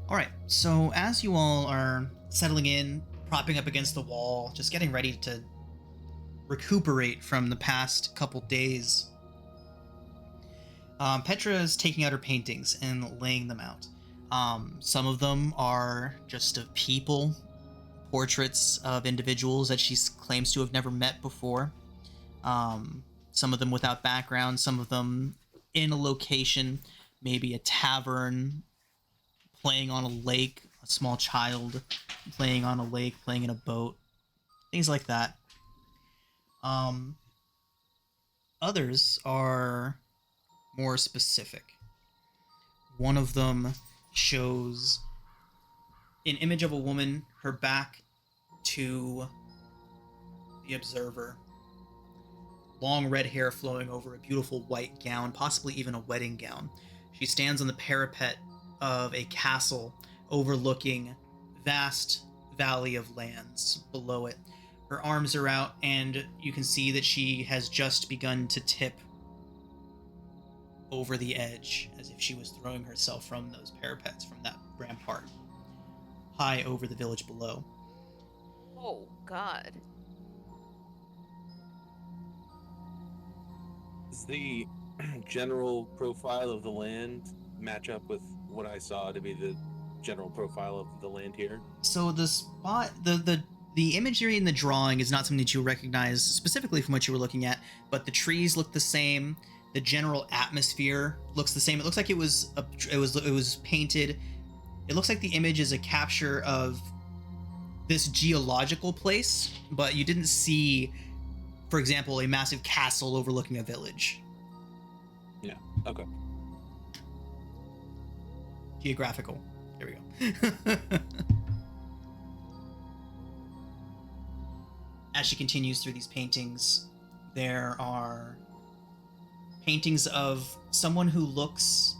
All right. So, as you all are settling in, propping up against the wall, just getting ready to recuperate from the past couple days, Petra is taking out her paintings and laying them out. Some of them are just of people, portraits of individuals that she claims to have never met before. Some of them without background, some of them in a location, maybe a tavern, playing on a lake, a small child playing on a lake, playing in a boat, things like that. Others are more specific. One of them shows an image of a woman, her back to the observer. Long red hair flowing over a beautiful white gown, possibly even a wedding gown. She stands on the parapet of a castle overlooking vast valley of lands below it. Her arms are out, and you can see that she has just begun to tip over the edge, as if she was throwing herself from those parapets, from that rampart, high over the village below. Oh, God. Does the general profile of the land match up with what I saw to be the general profile of the land here? So the spot, the imagery in the drawing is not something that you recognize specifically from what you were looking at, but the trees look the same. The general atmosphere looks the same. It looks like it was painted. It looks like the image is a capture of this geological place, but you didn't see, for example, a massive castle overlooking a village. Yeah. Okay. Geographical. There we go. As she continues through these paintings, there are paintings of someone who looks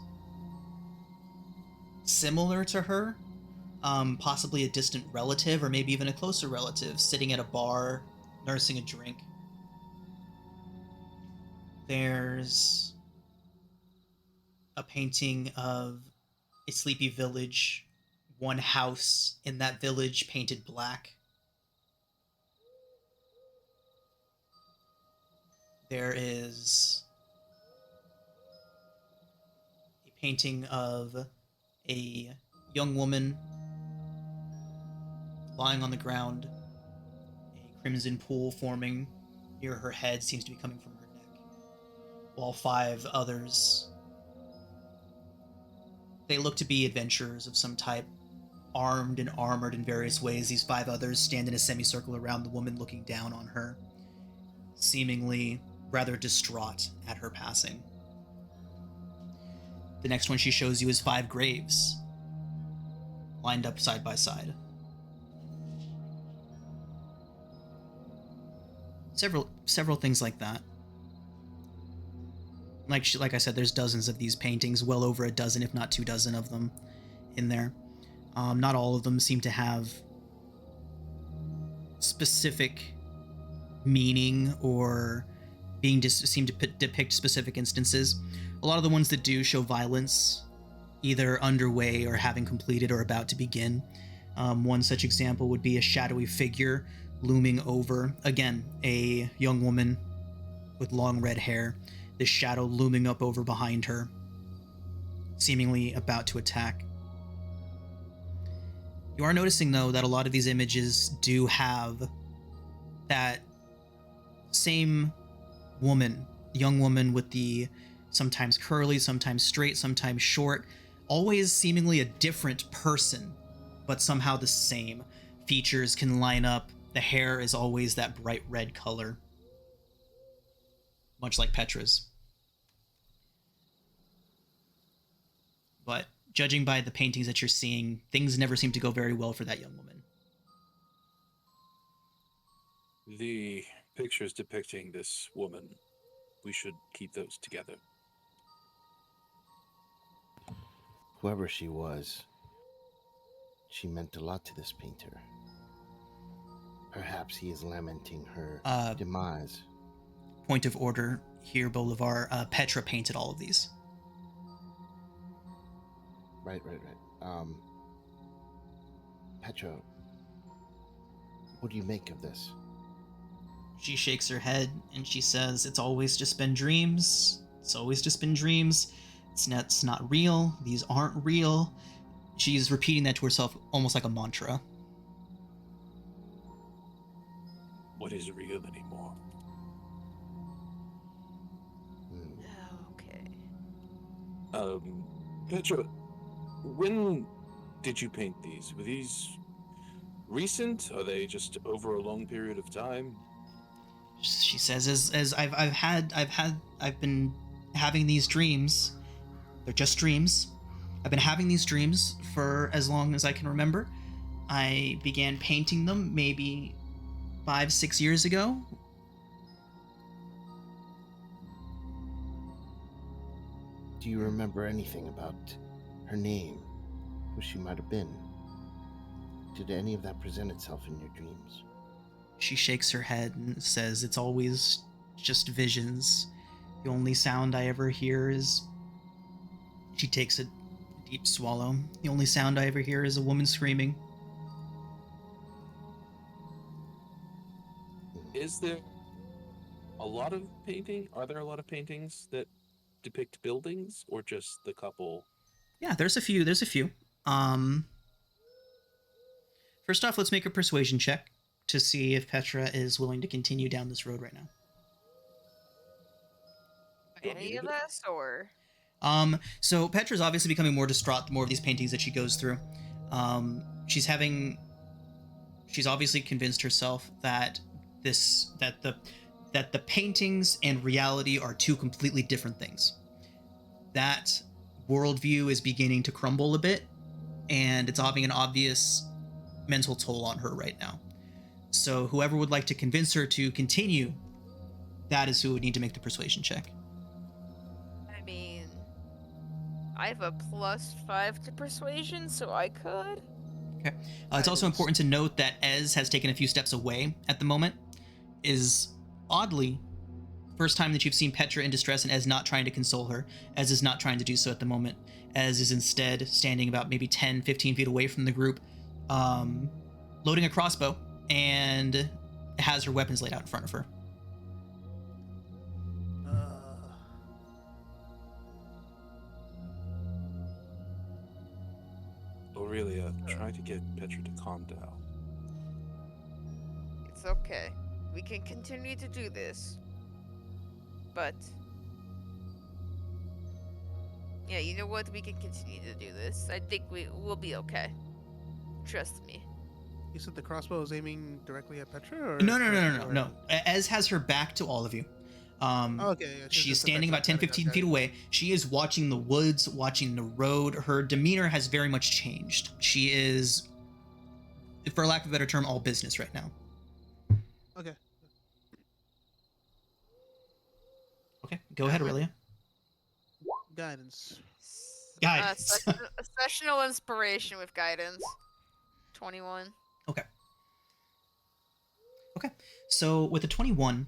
similar to her, possibly a distant relative or maybe even a closer relative, sitting at a bar, nursing a drink. There's a painting of a sleepy village, one house in that village painted black. There is a painting of a young woman lying on the ground. A crimson pool forming near her head seems to be coming from her neck. While 5 others, they look to be adventurers of some type, armed and armored in various ways. These 5 others stand in a semicircle around the woman, looking down on her, seemingly rather distraught at her passing. The next one she shows you is 5 graves, lined up side by side. Several things like that. Like I said, there's dozens of these paintings, well over a dozen, if not 2 dozen of them in there. Not all of them seem to have specific meaning or seem to depict specific instances. A lot of the ones that do show violence either underway or having completed or about to begin. One such example would be a shadowy figure looming over, again, a young woman with long red hair, this shadow looming up over behind her, seemingly about to attack. You are noticing, though, that a lot of these images do have that same woman, young woman with the sometimes curly, sometimes straight, sometimes short, always seemingly a different person, but somehow the same. Features can line up. The hair is always that bright red color, much like Petra's. But judging by the paintings that you're seeing, things never seem to go very well for that young woman. The pictures depicting this woman, we should keep those together. Whoever she was, she meant a lot to this painter. Perhaps he is lamenting her demise. Point of order here, Bolivar. Petra painted all of these. Right. Petra, what do you make of this? She shakes her head and she says, "It's always just been dreams. It's always just been dreams. It's not real. These aren't real." She's repeating that to herself almost like a mantra. What is real anymore? Okay. Petra, when did you paint these? Were these recent? Are they just over a long period of time? She says, "As I've been having these dreams. They're just dreams. I've been having these dreams for as long as I can remember. I began painting them maybe 5-6 years ago." Do you remember anything about her name? Who she might have been? Did any of that present itself in your dreams? She shakes her head and says, "It's always just visions. The only sound I ever hear is..." She takes a deep swallow. "The only sound I ever hear is a woman screaming." Is there a lot of painting? Are there a lot of paintings that depict buildings, or just the couple? Yeah, there's a few. First off, let's make a persuasion check to see if Petra is willing to continue down this road right now. Any of us, or? So Petra's obviously becoming more distraught the more of these paintings that she goes through. She's obviously convinced herself that the paintings and reality are two completely different things. That worldview is beginning to crumble a bit, and it's having an obvious mental toll on her right now. So whoever would like to convince her to continue, that is who would need to make the persuasion check. I mean, I have a +5 to persuasion, so I could. Okay. It's also important to note that Ez has taken a few steps away at the moment. Is oddly first time that you've seen Petra in distress and Ez not trying to console her. Ez is not trying to do so at the moment. Ez is instead standing about maybe 10-15 feet away from the group, loading a crossbow, and has her weapons laid out in front of her. Aurelia, try to get Petra to calm down. It's okay. We can continue to do this. But... yeah, you know what? We can continue to do this. I think we'll be okay. Trust me. You said the crossbow is aiming directly at Petra? Or No. Ez has her back to all of you. Okay, yeah, she's standing about 10-15 feet away. She is watching the woods, watching the road. Her demeanor has very much changed. She is, for lack of a better term, all business right now. Okay. Okay, go ahead, Aurelia. Guidance. Guidance. Sessional inspiration with guidance. 21. Okay. So with a 21,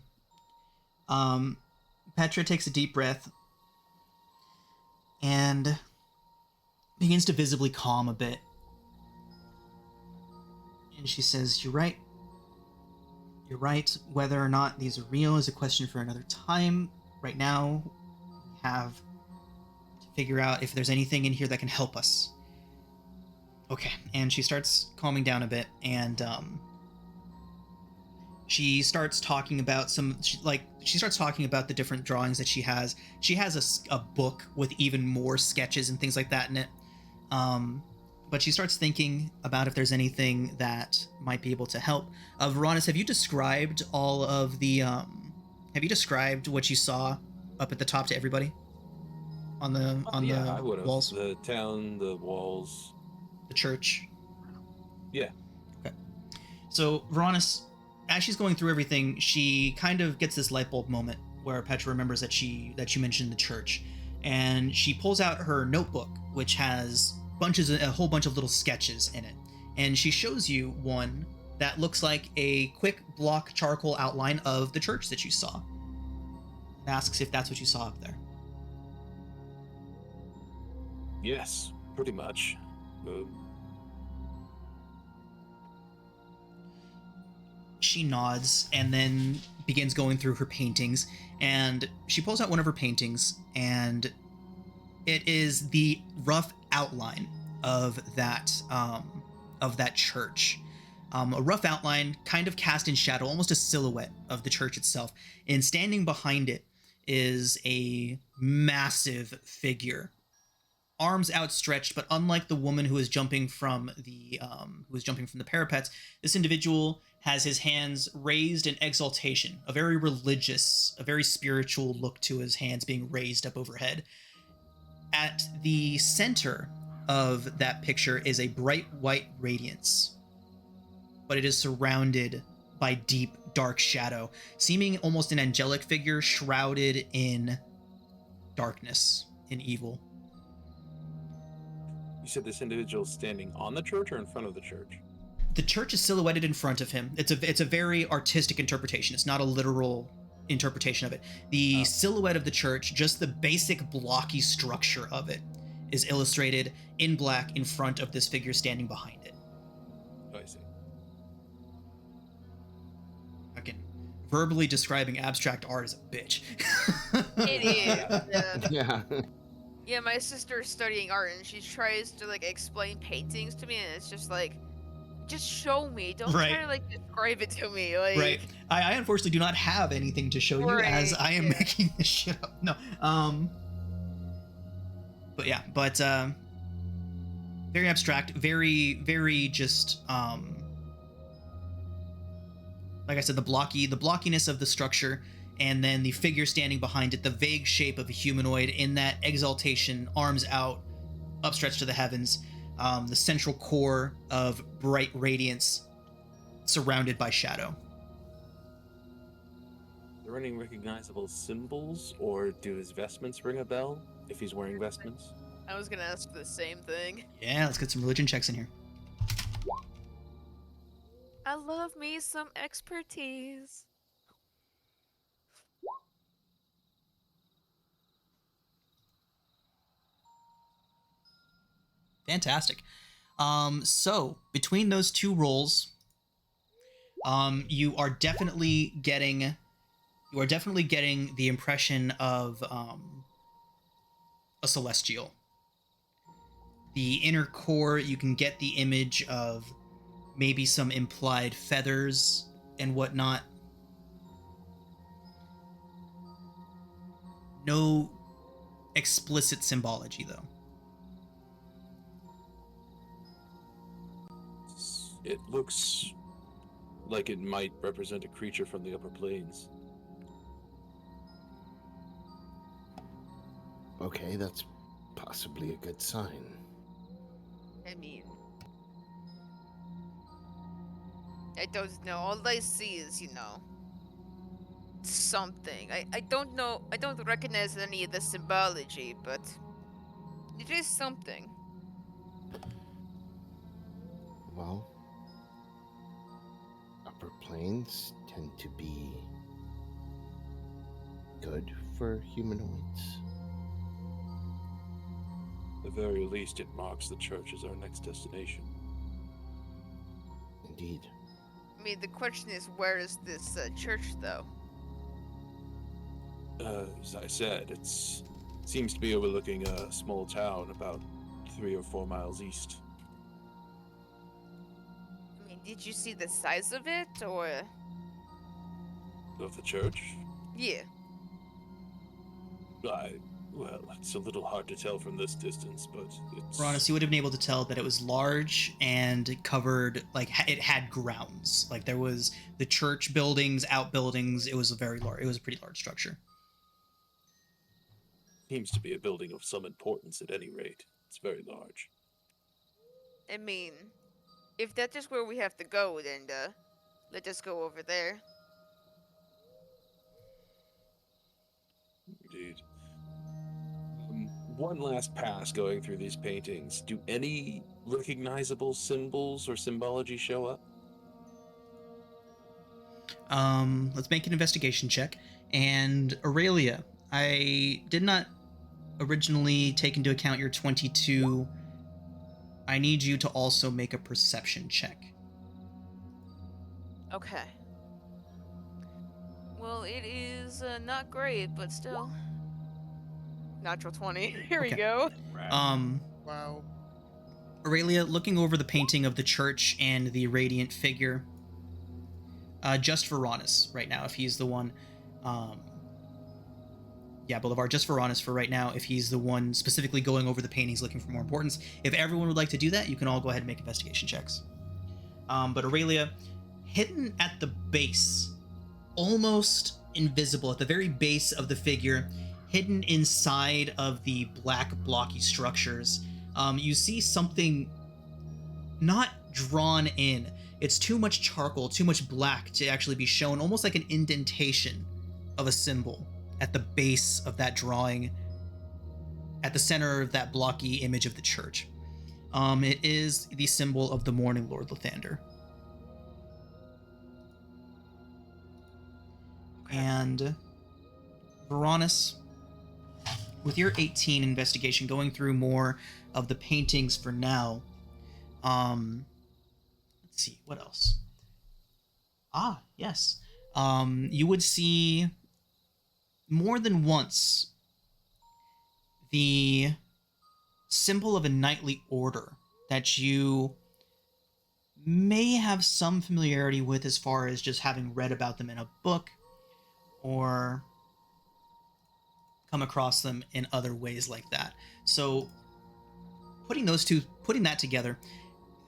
Petra takes a deep breath, and begins to visibly calm a bit. And she says, "You're right. You're right. Whether or not these are real is a question for another time. Right now, we have to figure out if there's anything in here that can help us." Okay. And she starts calming down a bit, and she starts talking about she starts talking about the different drawings that she has. She has a book with even more sketches and things like that in it. But she starts thinking about if there's anything that might be able to help. Veronis, have you described all of the have you described what you saw up at the top to everybody on the I would have. walls? The town, the walls, The church. yeah. Okay. So Veronis, as she's going through everything, she kind of gets this light bulb moment where Petra remembers that you mentioned the church, and she pulls out her notebook, which has a whole bunch of little sketches in it, and she shows you one that looks like a quick block charcoal outline of the church that you saw. And asks if that's what you saw up there. Yes, pretty much. She nods and then begins going through her paintings, and she pulls out one of her paintings, and it is the rough outline of that church. A rough outline, kind of cast in shadow, almost a silhouette of the church itself. And standing behind it is a massive figure, arms outstretched. But unlike the woman who is jumping from the parapets, this individual has his hands raised in exaltation, a very religious, a very spiritual look to his hands being raised up overhead. At the center of that picture is a bright white radiance, but it is surrounded by deep, dark shadow, seeming almost an angelic figure shrouded in darkness and evil. You said this individual standing on the church or in front of the church? The church is silhouetted in front of him. It's a very artistic interpretation. It's not a literal interpretation of it. The silhouette of the church, just the basic blocky structure of it, is illustrated in black in front of this figure standing behind it. Oh, I see. Again, verbally describing abstract art is a bitch. It is. Yeah. Yeah, my sister's studying art and she tries to like explain paintings to me, and it's just like, just show me. Don't Right. try to like describe it to me. Like, Right. I unfortunately do not have anything to show you as Right, I am yeah. making this shit up. No. But very abstract, very, very just like I said, the blockiness of the structure, and then the figure standing behind it, the vague shape of a humanoid in that exaltation, arms out, upstretched to the heavens, the central core of bright radiance surrounded by shadow. Are there any recognizable symbols, or do his vestments ring a bell if he's wearing vestments? I was gonna ask the same thing. Yeah, let's get some religion checks in here. I love me some expertise. Fantastic. So between those two rolls, you are definitely getting the impression of a celestial. The inner core, you can get the image of maybe some implied feathers and whatnot. No explicit symbology, though. It looks like it might represent a creature from the upper planes. Okay, that's possibly a good sign. I mean, I don't know. All I see is, something. I don't know. I don't recognize any of the symbology, but it is something. Well, upper planes tend to be good for humanoids. The very least, it marks the church as our next destination. Indeed. I mean, the question is, where is this church, though? As I said, it seems to be overlooking a small town about 3 or 4 miles east. I mean, did you see the size of it, or? Of the church? Yeah. Well, it's a little hard to tell from this distance, but it's... Veronis, you would have been able to tell that it was large and covered, like, it had grounds. Like, there was the church buildings, outbuildings. It was a very large, it was a pretty large structure. Seems to be a building of some importance at any rate. It's very large. I mean, if that is where we have to go, then let us go over there. Indeed. One last pass going through these paintings. Do any recognizable symbols or symbology show up? Let's make an investigation check. And Aurelia, I did not originally take into account your 22. I need you to also make a perception check. Okay. Well, it is not great, but still. Natural 20. Here we Okay. go. Wow. Aurelia, looking over the painting of the church and the radiant figure, just Veronis right now, if he's the one. Boulevard, just Veronis for right now, if he's the one specifically going over the paintings looking for more importance. If everyone would like to do that, you can all go ahead and make investigation checks. But Aurelia, hidden at the base, almost invisible, at the very base of the figure, hidden inside of the black blocky structures, you see something not drawn in. It's too much charcoal, too much black to actually be shown, almost like an indentation of a symbol at the base of that drawing, at the center of that blocky image of the church. It is the symbol of the Morning Lord Lathander. Okay. And Veronis, with your 18 investigation, going through more of the paintings for now, let's see, what else? Yes. You would see more than once the symbol of a knightly order that you may have some familiarity with as far as just having read about them in a book or come across them in other ways like that. So putting that together,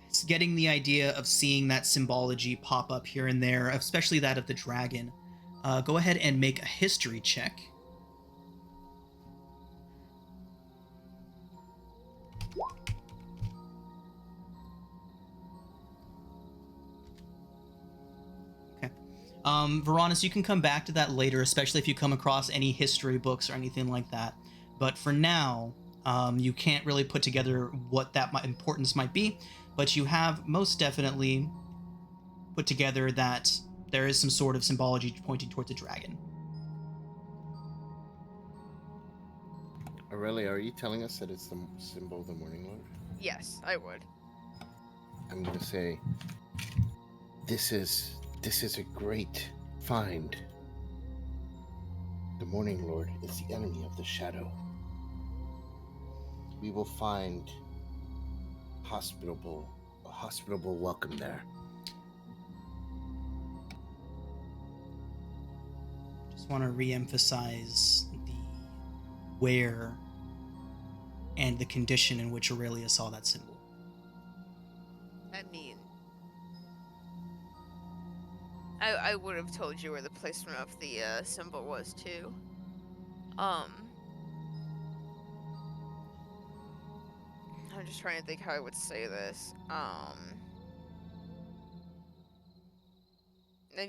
it's getting the idea of seeing that symbology pop up here and there, especially that of the dragon. Go ahead and make a history check. Okay. Veronis, you can come back to that later, especially if you come across any history books or anything like that. But for now, you can't really put together what that importance might be, but you have most definitely put together that there is some sort of symbology pointing towards a dragon. Aurelia, are you telling us that it's the symbol of the Morning Lord? Yes, I would. I'm going to say this is a great find. The Morning Lord is the enemy of the shadow. We will find a hospitable welcome there. Just want to re-emphasize the where and the condition in which Aurelia saw that symbol. I mean, I would have told you where the placement of the symbol was too. I'm just trying to think how I would say this. I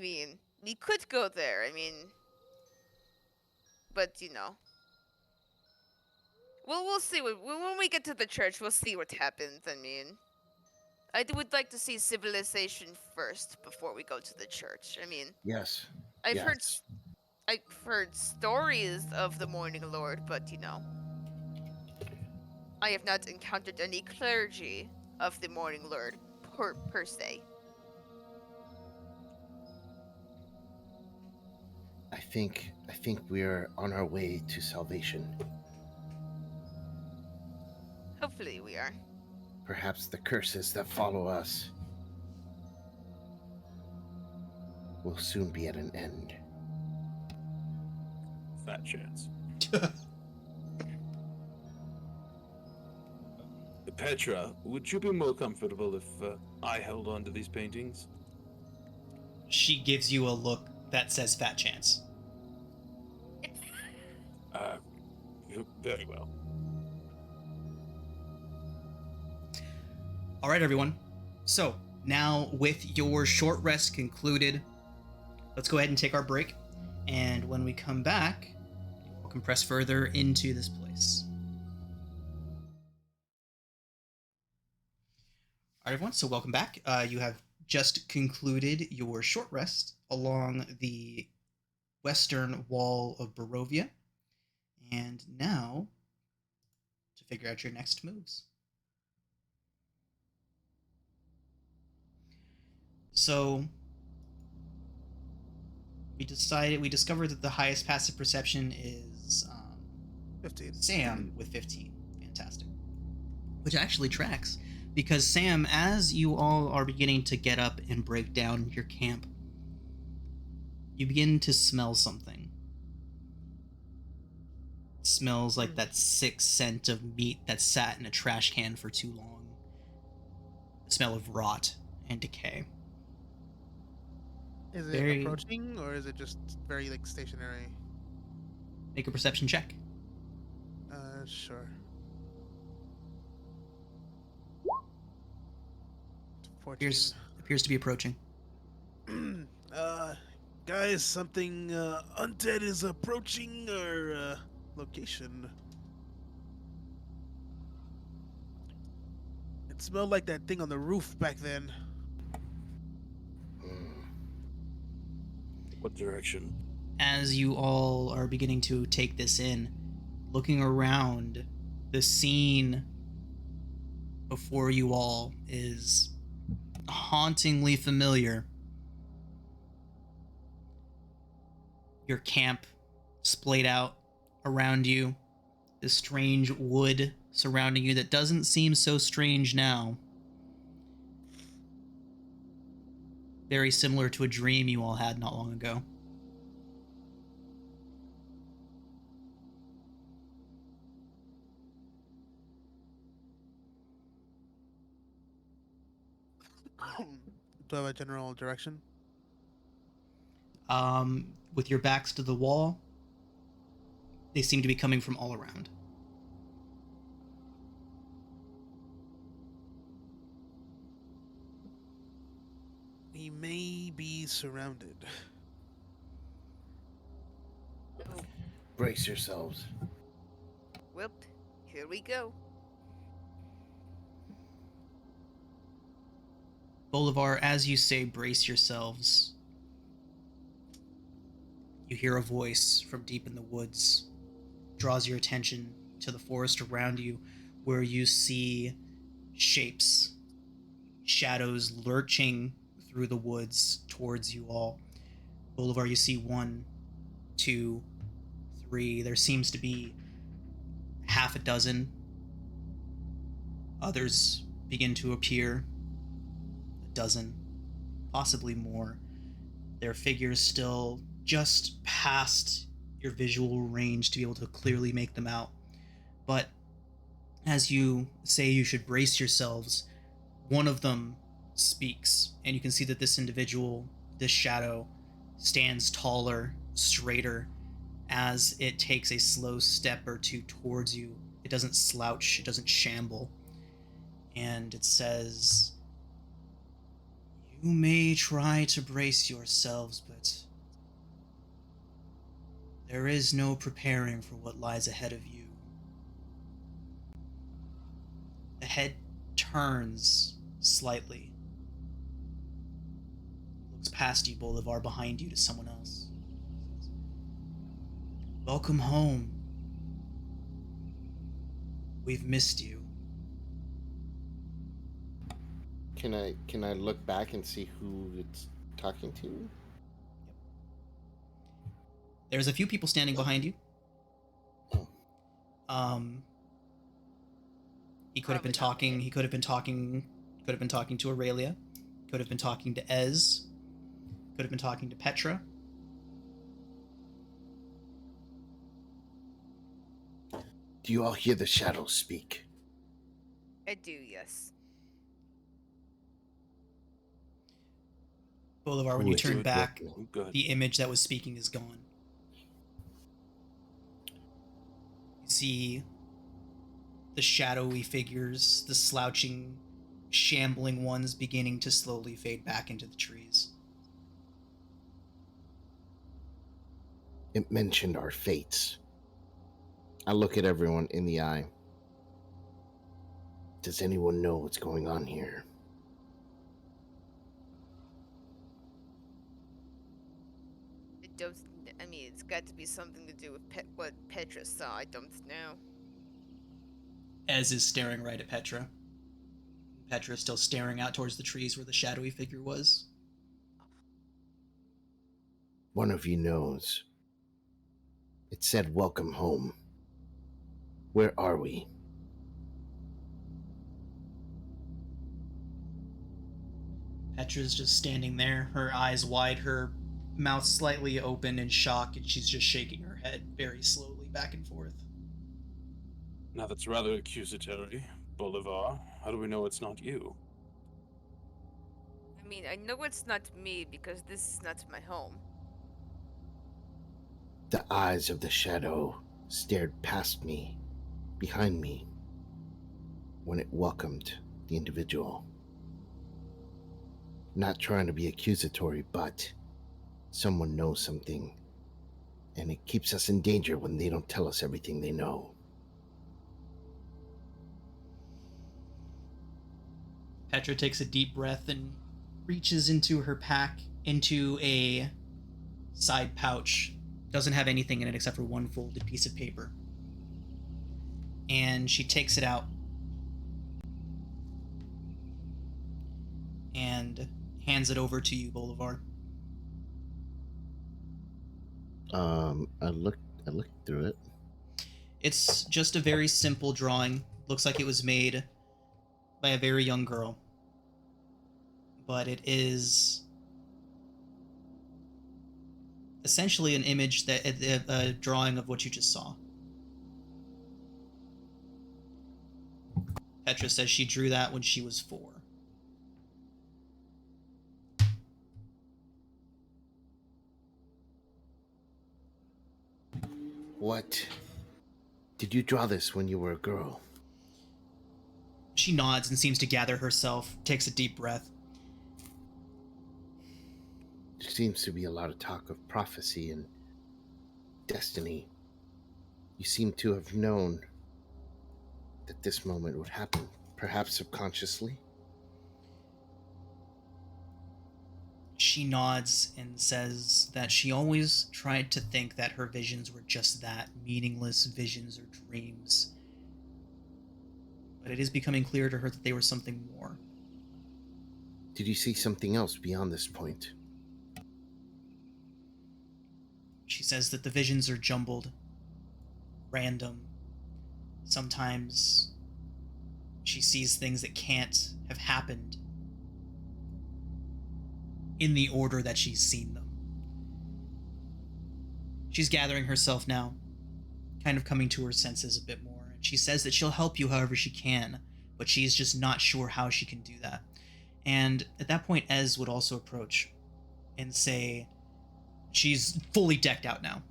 mean, we could go there. I mean, but you know, we'll see when we get to the church. We'll see what happens. I mean, I would like to see civilization first before we go to the church. I mean, Yes. I've yes. heard stories of the Morning Lord, but you know. I have not encountered any clergy of the Morning Lord per se. I think we're on our way to salvation. Hopefully we are. Perhaps the curses that follow us will soon be at an end. Fat chance. Petra, would you be more comfortable if I held on to these paintings? She gives you a look that says fat chance. Very well. All right, everyone. So now with your short rest concluded, let's go ahead and take our break. And when we come back, we'll compress further into this place. All right, everyone. So welcome back. You have just concluded your short rest along the western wall of Barovia. And now to figure out your next moves. So we discovered that the highest passive perception is 15. Sam with 15. Fantastic. Which actually tracks, because Sam, as you all are beginning to get up and break down your camp, you begin to smell something. It smells like that sick scent of meat that sat in a trash can for too long. The smell of rot and decay. Is it Very- approaching, or is it just very like stationary? Make a perception check. Sure. 14. Appears to be approaching. Guys, something undead is approaching our location. It smelled like that thing on the roof back then. What direction? As you all are beginning to take this in, looking around, the scene before you all is hauntingly familiar. Your camp splayed out around you, this strange wood surrounding you that doesn't seem so strange now. Very similar to a dream you all had not long ago. Do I have a general direction? With your backs to the wall, they seem to be coming from all around. We may be surrounded. Brace yourselves. Well, here we go. Bolivar, as you say, brace yourselves, you hear a voice from deep in the woods, draws your attention to the forest around you, where you see shapes, shadows lurching through the woods towards you all. Bolivar, you see 1, 2, 3. There seems to be half a dozen. Others begin to appear. A dozen, possibly more. Their figures still just past your visual range to be able to clearly make them out. But as you say you should brace yourselves, one of them speaks, and you can see that this individual, this shadow, stands taller, straighter, as it takes a slow step or two towards you. It doesn't slouch, it doesn't shamble. And it says, "You may try to brace yourselves, but there is no preparing for what lies ahead of you." The head turns slightly. Looks past you, Bolivar, behind you to someone else. "Welcome home. We've missed you. Can I look back and see who it's talking to? There's a few people standing behind you. Oh. He could have been Probably not talking. me. He could have been talking. Could have been talking to Aurelia. Could have been talking to Ez. Could have been talking to Petra. Do you all hear the shadows speak? I do, yes. Bolivar, when Who you is turn it? back, Good. the image that was speaking is gone. You see the shadowy figures, the slouching, shambling ones beginning to slowly fade back into the trees. It mentioned our fates. I look at everyone in the eye. Does anyone know what's going on here? I mean, it's got to be something to do with what Petra saw. I don't know. Ez is staring right at Petra. Petra is still staring out towards the trees where the shadowy figure was. One of you knows. It said welcome home. Where are we? Petra's just standing there, her eyes wide, her mouth slightly open in shock, and she's just shaking her head very slowly back and forth. Now that's rather accusatory, Bolivar. How do we know it's not you? I mean, I know it's not me because this is not my home. The eyes of the shadow stared past me, behind me, when it welcomed the individual. Not trying to be accusatory, but someone knows something, and it keeps us in danger when they don't tell us everything they know. Petra takes a deep breath and reaches into her pack, into a side pouch. Doesn't have anything in it except for one folded piece of paper. And she takes it out and hands it over to you, Bolivar. I looked through it. It's just a very simple drawing. Looks like it was made by a very young girl. But it is essentially an image, that a drawing of what you just saw. Petra says she drew that when she was 4. What? Did you draw this when you were a girl? She nods and seems to gather herself, takes a deep breath. There seems to be a lot of talk of prophecy and destiny. You seem to have known that this moment would happen, perhaps subconsciously. She nods and says that she always tried to think that her visions were just that, meaningless visions or dreams. But it is becoming clear to her that they were something more. Did you see something else beyond this point? She says that the visions are jumbled, random. Sometimes she sees things that can't have happened in the order that she's seen them. She's gathering herself now, kind of coming to her senses a bit more, and she says that she'll help you however she can, but she's just not sure how she can do that. And at that point, Ez would also approach and say, she's fully decked out now.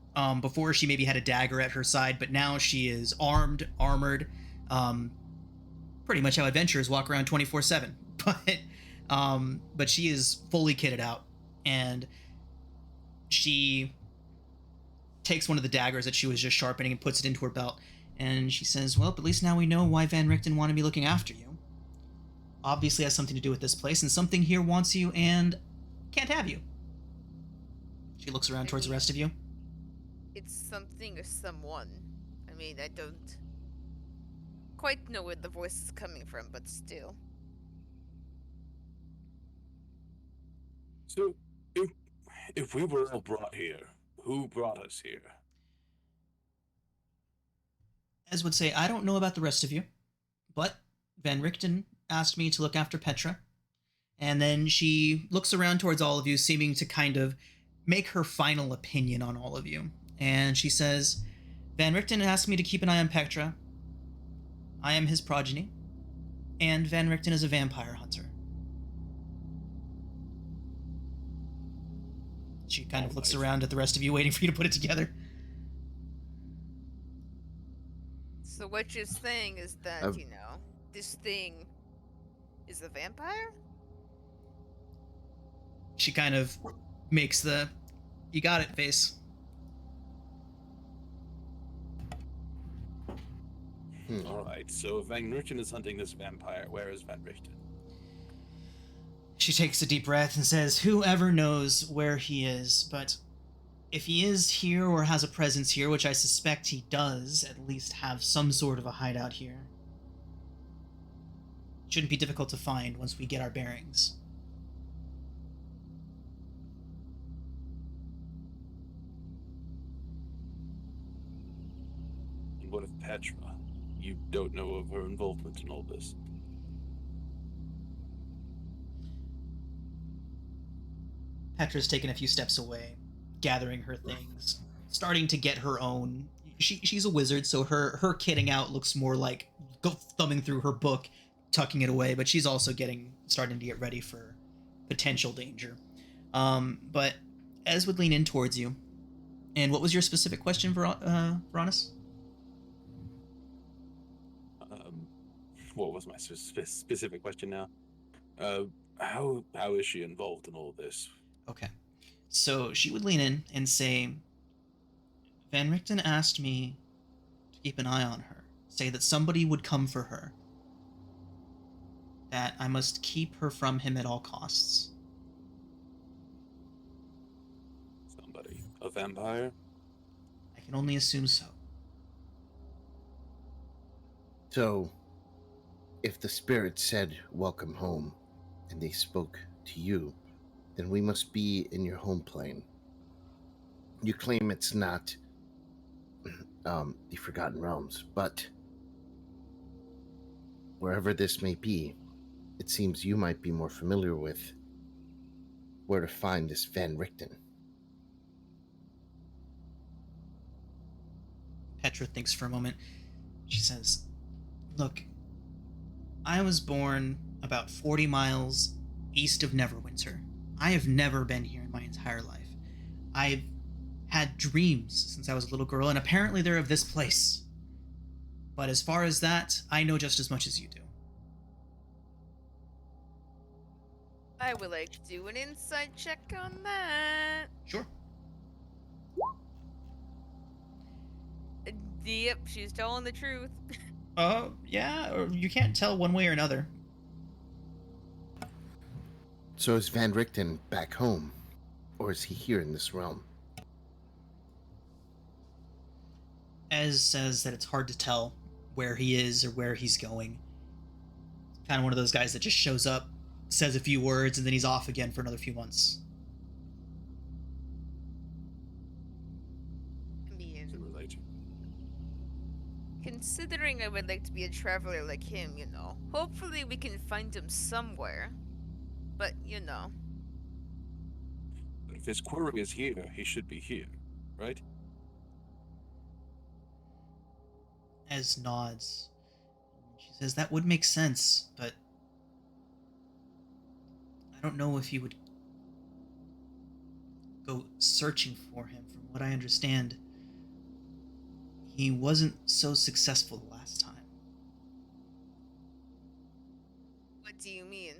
Before she maybe had a dagger at her side, but now she is armed, armored, pretty much how adventurers walk around 24/7. But she is fully kitted out, and she takes one of the daggers that she was just sharpening and puts it into her belt, and she says, well, at least now we know why Van Richten wanted me looking after you. Obviously has something to do with this place, and something here wants you and can't have you. She looks around towards the rest of you. It's something or someone. I mean, I don't quite know where the voice is coming from, but still. So, if we were all brought here, who brought us here? As would say, I don't know about the rest of you, but Van Richten asked me to look after Petra. And then she looks around towards all of you, seeming to kind of make her final opinion on all of you. And she says, Van Richten asked me to keep an eye on Petra. I am his progeny. And Van Richten is a vampire hunter. She kind of looks around at the rest of you, waiting for you to put it together. So what you're saying is that, this thing is a vampire? She kind of makes the "you got it" face. All right, so if Van Richten is hunting this vampire, where is Van Richten? She takes a deep breath and says, whoever knows where he is, but if he is here or has a presence here, which I suspect he does at least have some sort of a hideout here, it shouldn't be difficult to find once we get our bearings. And what of Petra? You don't know of her involvement in all this. Petra's taken a few steps away, gathering her things, starting to get her own. She's a wizard, so her kitting out looks more like thumbing through her book, tucking it away, but she's also starting to get ready for potential danger. But Ez would lean in towards you. And what was your specific question, Veronis? What was my specific question now? How is she involved in all this? Okay. So she would lean in and say, Van Richten asked me to keep an eye on her, say that somebody would come for her, that I must keep her from him at all costs. Somebody? A vampire? I can only assume so. So, if the spirit said, welcome home, and they spoke to you, then we must be in your home plane. You claim it's not the Forgotten Realms, but wherever this may be, it seems you might be more familiar with where to find this Van Richten. Petra thinks for a moment. She says, look, I was born about 40 miles east of Neverwinter. I have never been here in my entire life. I've had dreams since I was a little girl, and apparently they're of this place. But as far as that, I know just as much as you do. I would like to do an insight check on that. Sure. Yep, she's telling the truth. Yeah, or you can't tell one way or another. So is Van Richten back home, or is he here in this realm? Ez says that it's hard to tell where he is or where he's going. Kind of one of those guys that just shows up, says a few words, and then he's off again for another few months. I mean, Can relate. considering I would like to be a traveler like him, hopefully we can find him somewhere. But, But if his quarry is here, he should be here, right? Ez nods. She says that would make sense, but I don't know if you would go searching for him. From what I understand, he wasn't so successful the last time. what do you mean?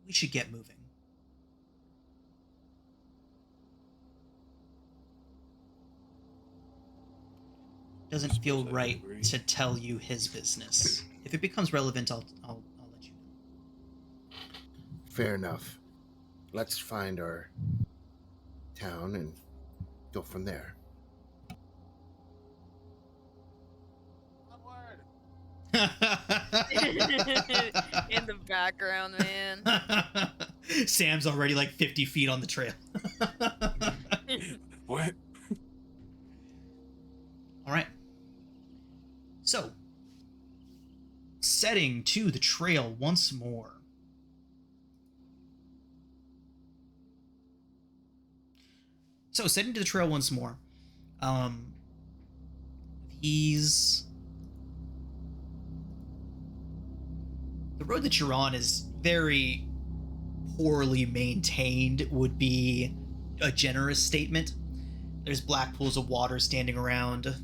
We should get moving. Doesn't feel Suppose I right agree. to tell you his business. If it becomes relevant, I'll let you know. Fair enough. Let's find our town and go from there. In the background, man. Sam's already like 50 feet on the trail. What? All right. So, setting to the trail once more. So, setting to the trail once more. These... The road that you're on is very poorly maintained, would be a generous statement. There's black pools of water standing around,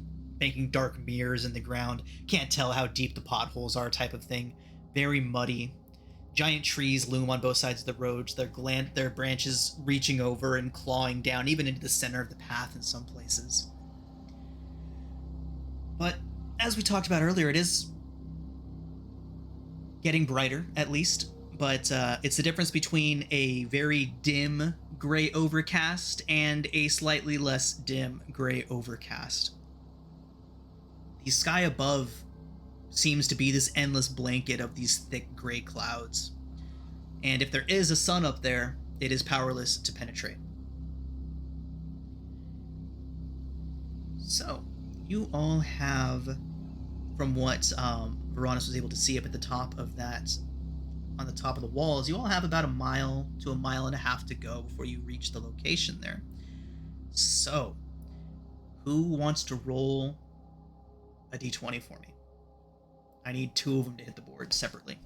making dark mirrors in the ground. Can't tell how deep the potholes are, type of thing. Very muddy. Giant trees loom on both sides of the road, their branches reaching over and clawing down, even into the center of the path in some places. But, as we talked about earlier, it is getting brighter, at least. But it's the difference between a very dim gray overcast and a slightly less dim gray overcast. The sky above seems to be this endless blanket of these thick gray clouds. And if there is a sun up there, it is powerless to penetrate. So, you all have, from what Veronis was able to see up at the top of that, on the top of the walls, you all have about a mile to a mile and a half to go before you reach the location there. So, who wants to roll a d20 for me? I need 2 of them to hit the board separately.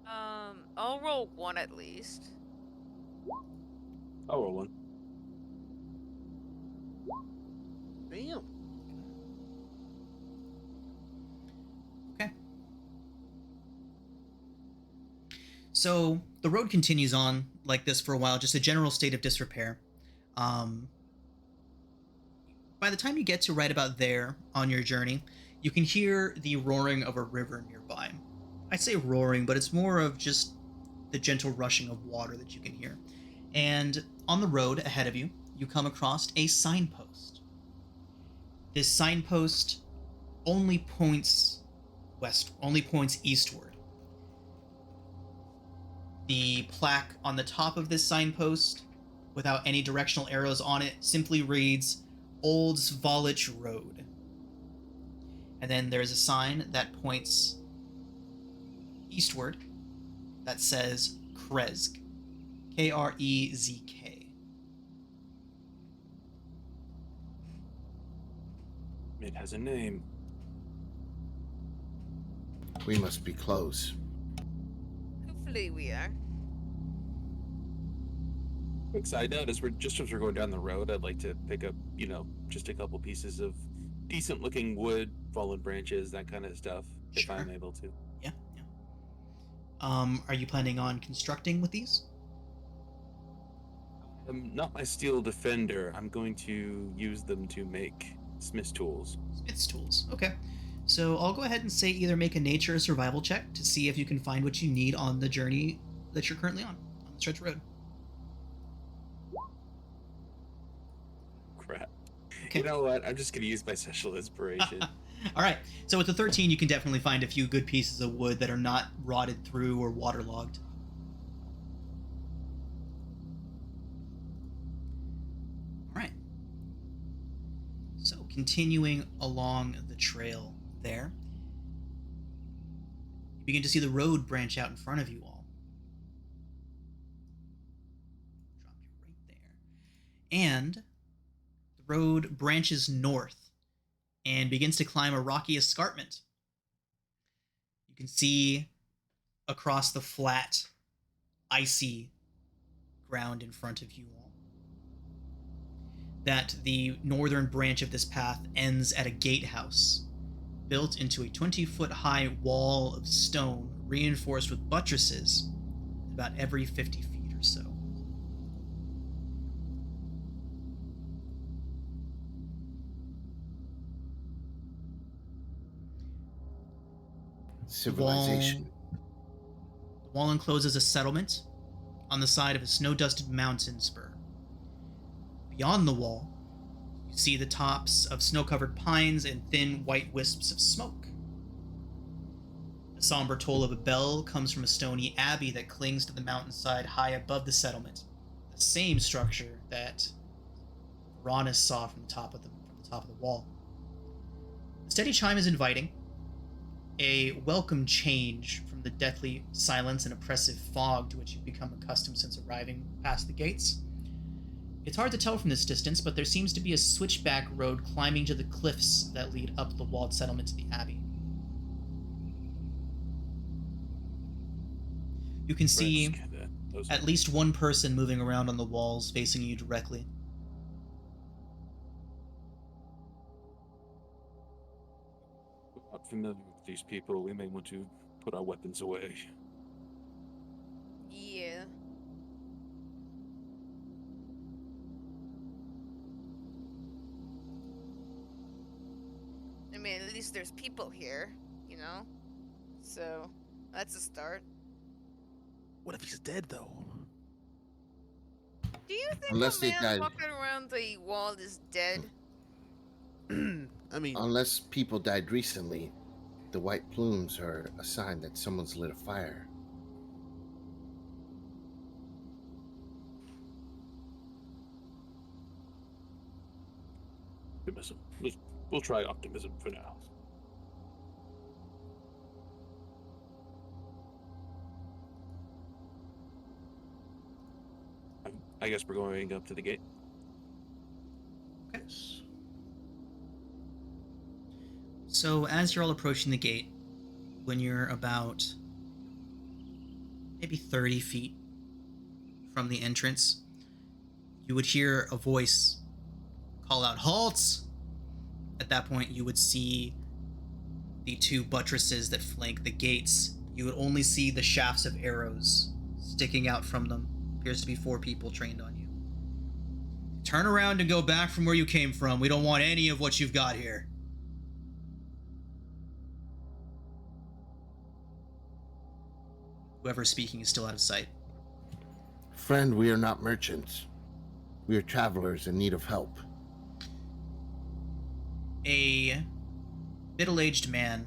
I'll roll 1 at least. I'll roll 1. Damn. Okay. So the road continues on like this for a while, just a general state of disrepair. By the time you get to right about there on your journey, you can hear the roaring of a river nearby. I'd say roaring, but it's more of just the gentle rushing of water that you can hear. And on the road ahead of you, you come across a signpost. This signpost only points eastward. The plaque on the top of this signpost, without any directional arrows on it, simply reads Old Svalich Road. And then there's a sign that points eastward that says Krezk. Krezk. It has a name. We must be close. Hopefully we are. Quick side note, as we're going down the road, I'd like to pick up, just a couple pieces of decent looking wood, fallen branches, that kind of stuff, if Sure. I'm able to. Yeah. Are you planning on constructing with these? Not my steel defender. I'm going to use them to make smith's tools. Smith's tools. Okay. So I'll go ahead and say either make a nature or survival check to see if you can find what you need on the journey that you're currently on the stretch road. Crap. Okay. You know what? I'm just going to use my special inspiration. All right. So with the 13, you can definitely find a few good pieces of wood that are not rotted through or waterlogged. All right. So continuing along the trail there, you begin to see the road branch out in front of you all. Drop you right there. And the road branches north and begins to climb a rocky escarpment. You can see across the flat, icy ground in front of you all that the northern branch of this path ends at a gatehouse built into a 20-foot-high wall of stone reinforced with buttresses about every 50 feet or so. Civilization. The wall encloses a settlement on the side of a snow-dusted mountain spur. Beyond the wall, you see the tops of snow-covered pines and thin white wisps of smoke. The somber toll of a bell comes from a stony abbey that clings to the mountainside high above the settlement. The same structure that Uranus saw from the top of the wall. The steady chime is inviting, a welcome change from the deathly silence and oppressive fog to which you've become accustomed since arriving past the gates. It's hard to tell from this distance, but there seems to be a switchback road climbing to the cliffs that lead up the walled settlement to the abbey. You can see at least one person moving around on the walls facing you directly. We're not familiar with these people. We may want to put our weapons away. Yeah. I mean, at least there's people here, you know? So, that's a start. What if he's dead though? Do you think Unless a they man died. walking around the wall is dead? I mean, Unless people died recently, the white plumes are a sign that someone's lit a fire. Optimism. We'll try optimism for now. I guess we're going up to the gate. yes. So as you're all approaching the gate, when you're about maybe 30 feet from the entrance, you would hear a voice call out, "Halt!" At that point, you would see the two buttresses that flank the gates. You would only see the shafts of arrows sticking out from them. Appears to be 4 people trained on you. Turn around and go back from where you came from. We don't want any of what you've got here. Whoever's speaking is still out of sight. Friend, we are not merchants. We are travelers in need of help. A middle-aged man,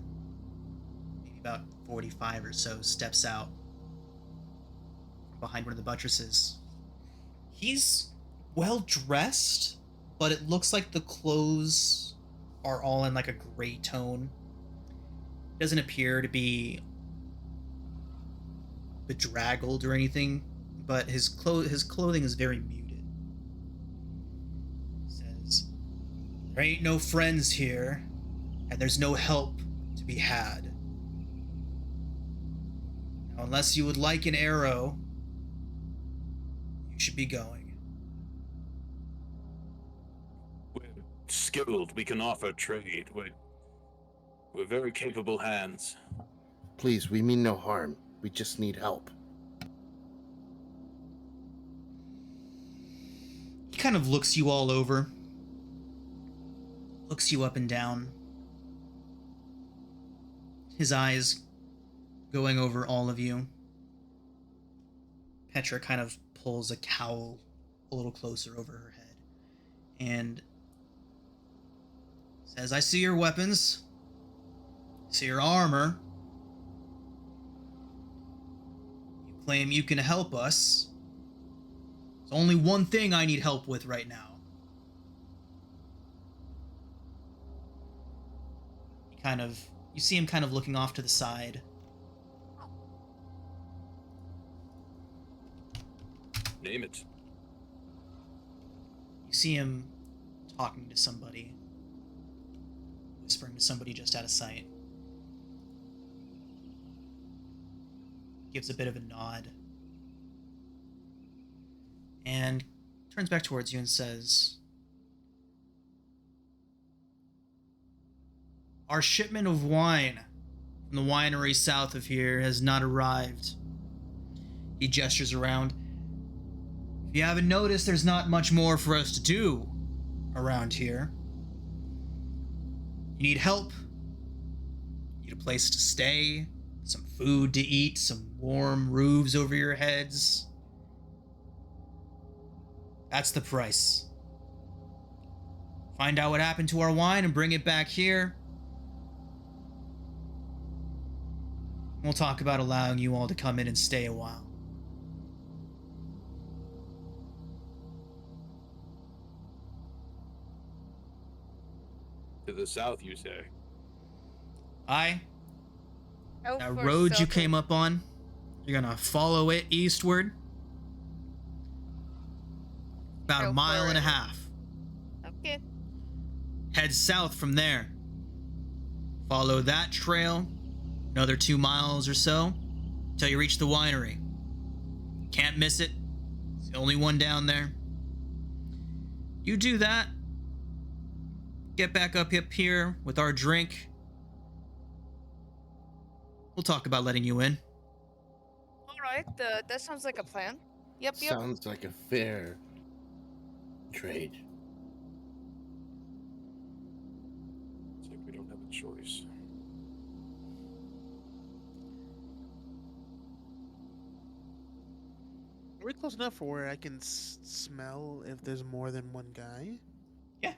maybe about 45 or so, steps out from behind one of the buttresses. He's well dressed, but it looks like the clothes are all in like a gray tone. He doesn't appear to be bedraggled or anything, but his clothing is very muted. He says, "There ain't no friends here, and there's no help to be had. Now, unless you would like an arrow, you should be going." We're skilled. We can offer trade. We're very capable hands. Please, we mean no harm. We just need help. He kind of looks you all over, looks you up and down, his eyes going over all of you. Petra kind of pulls a cowl a little closer over her head and says, "I see your weapons. I see your armor. You claim you can help us. There's only one thing I need help with right now." You see him kind of looking off to the side. Name it. You see him talking to somebody, whispering to somebody just out of sight. Gives a bit of a nod. And turns back towards you and says, "Our shipment of wine from the winery south of here has not arrived." He gestures around. "If you haven't noticed, there's not much more for us to do around here. You need help. You need a place to stay, some food to eat, some warm roofs over your heads. That's the price. Find out what happened to our wine and bring it back here. We'll talk about allowing you all to come in and stay a while. To the south, you say? Aye. Oh, That for road you southern- came up on, you're gonna follow it eastward. About Go a mile for and a it. half. Okay. Head south from there. Follow that trail, another 2 miles or so, till you reach the winery. Can't miss it. It's the only one down there. You do that. Get back up here with our drink. We'll talk about letting you in. All right. That sounds like a plan. Yep. Sounds like a fair trade. It's like we don't have a choice. Are we close enough for where I can smell if there's more than one guy? Yeah.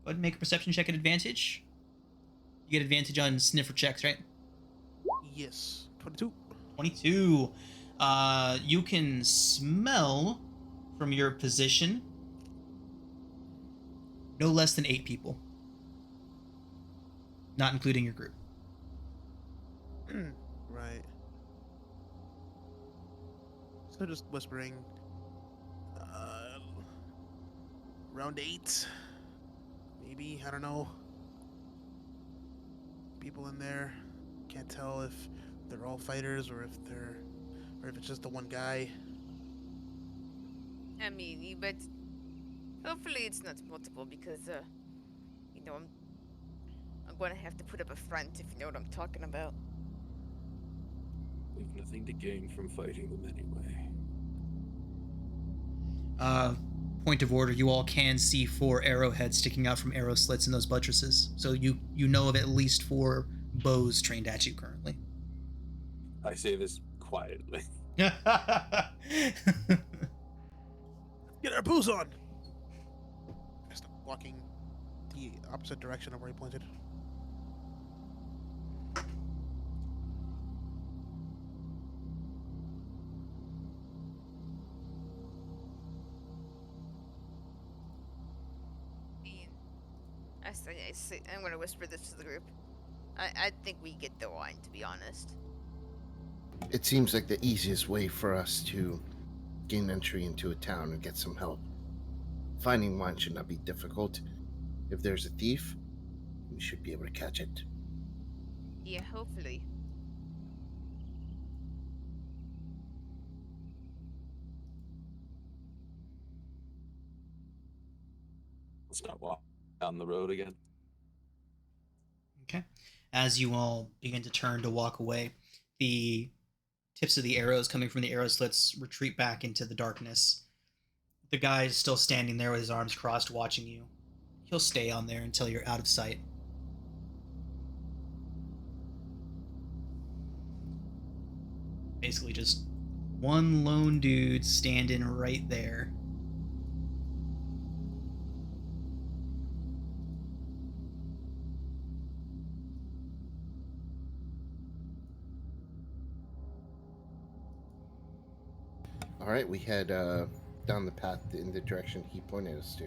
Go ahead and make a perception check at advantage. You get advantage on sniffer checks, right? Yes. 22. 22. You can smell from your position no less than 8 people. Not including your group. Right. So just whispering. Round 8. Maybe, I don't know. People in there. Can't tell if they're all fighters or if it's just the one guy. I mean, but hopefully it's not multiple because I'm going to have to put up a front if you know what I'm talking about. We've nothing to gain from fighting them anyway. Point of order, you all can see 4 arrowheads sticking out from arrow slits in those buttresses. So you know of at least 4 bows trained at you currently. I say this quietly. Get our booze on! I start walking the opposite direction of where he pointed. I'm going to whisper this to the group. I think we get the wine, to be honest. It seems like the easiest way for us to gain entry into a town and get some help. Finding wine should not be difficult. If there's a thief, we should be able to catch it. Yeah, hopefully. Let's not walk down the road again. Okay. As you all begin to turn to walk away, the tips of the arrows coming from the arrow slits retreat back into the darkness. The guy is still standing there with his arms crossed watching you. He'll stay on there until you're out of sight. Basically just one lone dude standing right there. All right, we head down the path in the direction he pointed us to.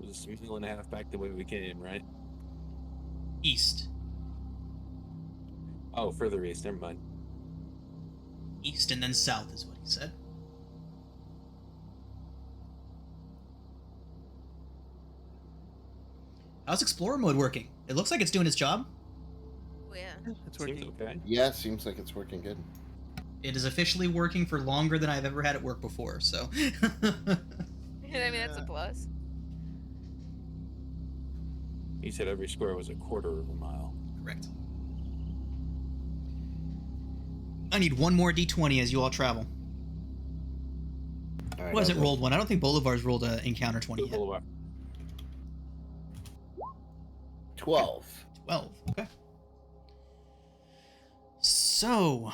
It was a mile and a half back the way we came, right? East. Oh, further east. Never mind. East and then south is what he said. How's Explorer mode working? It looks like it's doing its job. Oh, yeah. It's Seems working. okay. Yeah, seems like it's working good. It is officially working for longer than I've ever had it work before, so. I mean, that's a Yeah. plus. He said every square was a quarter of a mile. Correct. I need one more d20 as you all travel. All right, Who hasn't I'll go. rolled one? I don't think Bolivar's rolled an encounter 20 yet. Boulevard. 12. 12. Okay. So,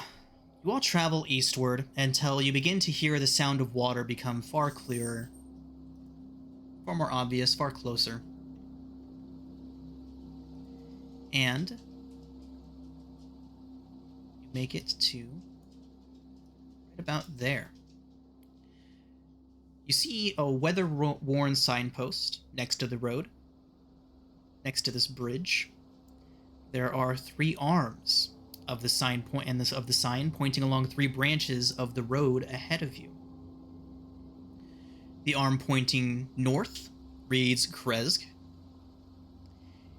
you all travel eastward until you begin to hear the sound of water become far clearer, far more obvious, far closer. And make it to right about there. You see a weather-worn signpost next to the road, next to this bridge. There are 3 arms of the sign of the sign pointing along 3 branches of the road ahead of you. The arm pointing north reads Krezg,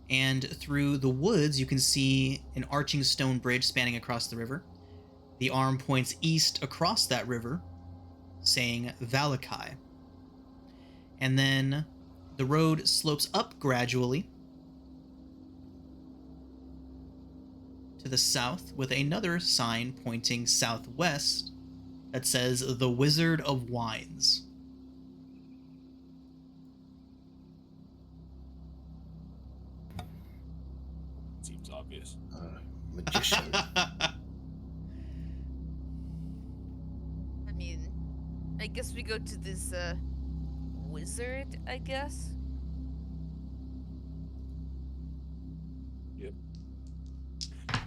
and through the woods you can see an arching stone bridge spanning across the river. The arm points east across that river, saying Valakai. And then the road slopes up gradually to the south with another sign pointing southwest that says The Wizard of Wines. Seems obvious. Magician. I mean, I guess we go to this wizard, I guess. Yep.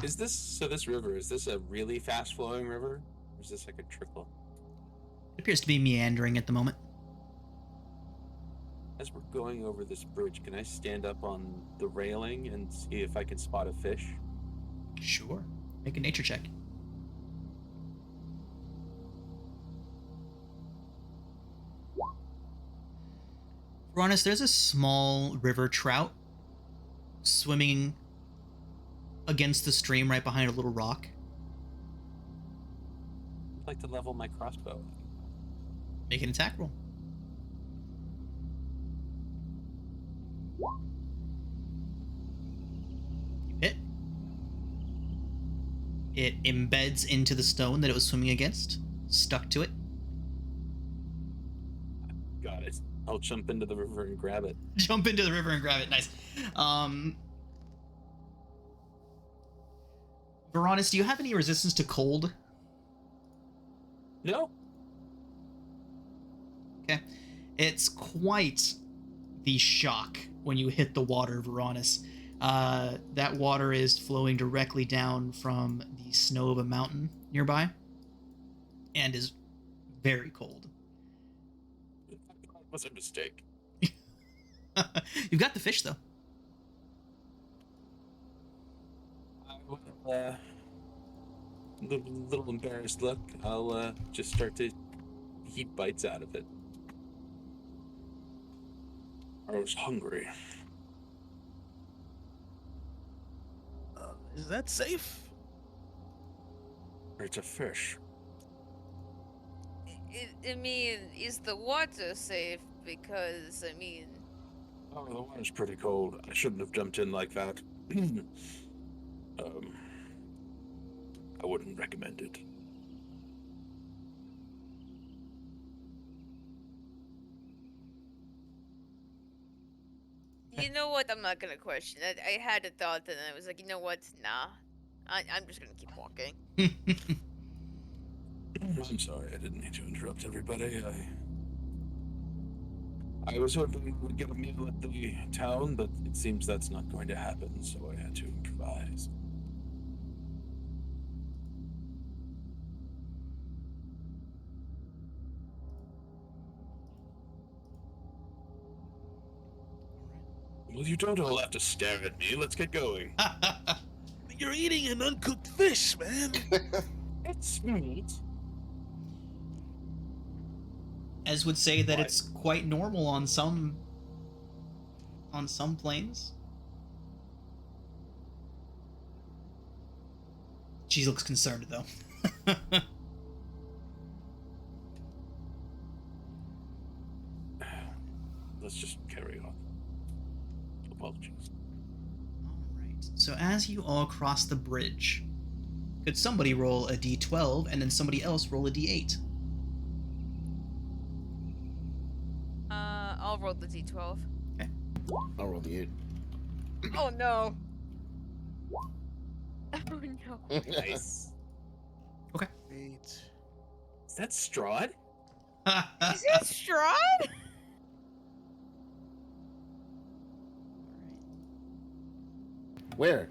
Is this this river? Is this a really fast flowing river, or is this like a trickle? It appears to be meandering at the moment. As we're going over this bridge, can I stand up on the railing and see if I can spot a fish? Sure. Make a nature check. Ronus, there's a small river trout swimming against the stream right behind a little rock. I'd like to level my crossbow. Make an attack roll. You hit. It embeds into the stone that it was swimming against, stuck to it. Got it. I'll jump into the river and grab it. Jump into the river and grab it. Nice. Veronis, do you have any resistance to cold? No. Okay. It's quite the shock when you hit the water, Veronis. That water is flowing directly down from the snow of a mountain nearby and is very cold. It was a mistake. You've got the fish, though. Little embarrassed look. I'll just start to heat bites out of it. I was hungry. Is that safe? It's a fish. I mean, is the water safe? Because, I mean... Oh, the water's pretty cold. I shouldn't have jumped in like that. I wouldn't recommend it. You know what? I'm not gonna question it. I had a thought and I was like, you know what? Nah. I'm just gonna keep walking. I'm sorry, I didn't mean to interrupt everybody. I was hoping we would get a meal at the town, but it seems that's not going to happen, so I had to improvise. Well, you don't all have to stare at me. Let's get going. You're eating an uncooked fish, man. It's meat. Ez would say that Why? it's quite normal on some planes. She looks concerned, though. Let's just carry on. Apologies. Alright, so as you all cross the bridge, could somebody roll a d12 and then somebody else roll a d8? I'll roll the d12. I'll roll the 8. Oh no! Oh no. Nice. Wait. Is that Strahd? Is it Strahd? Where?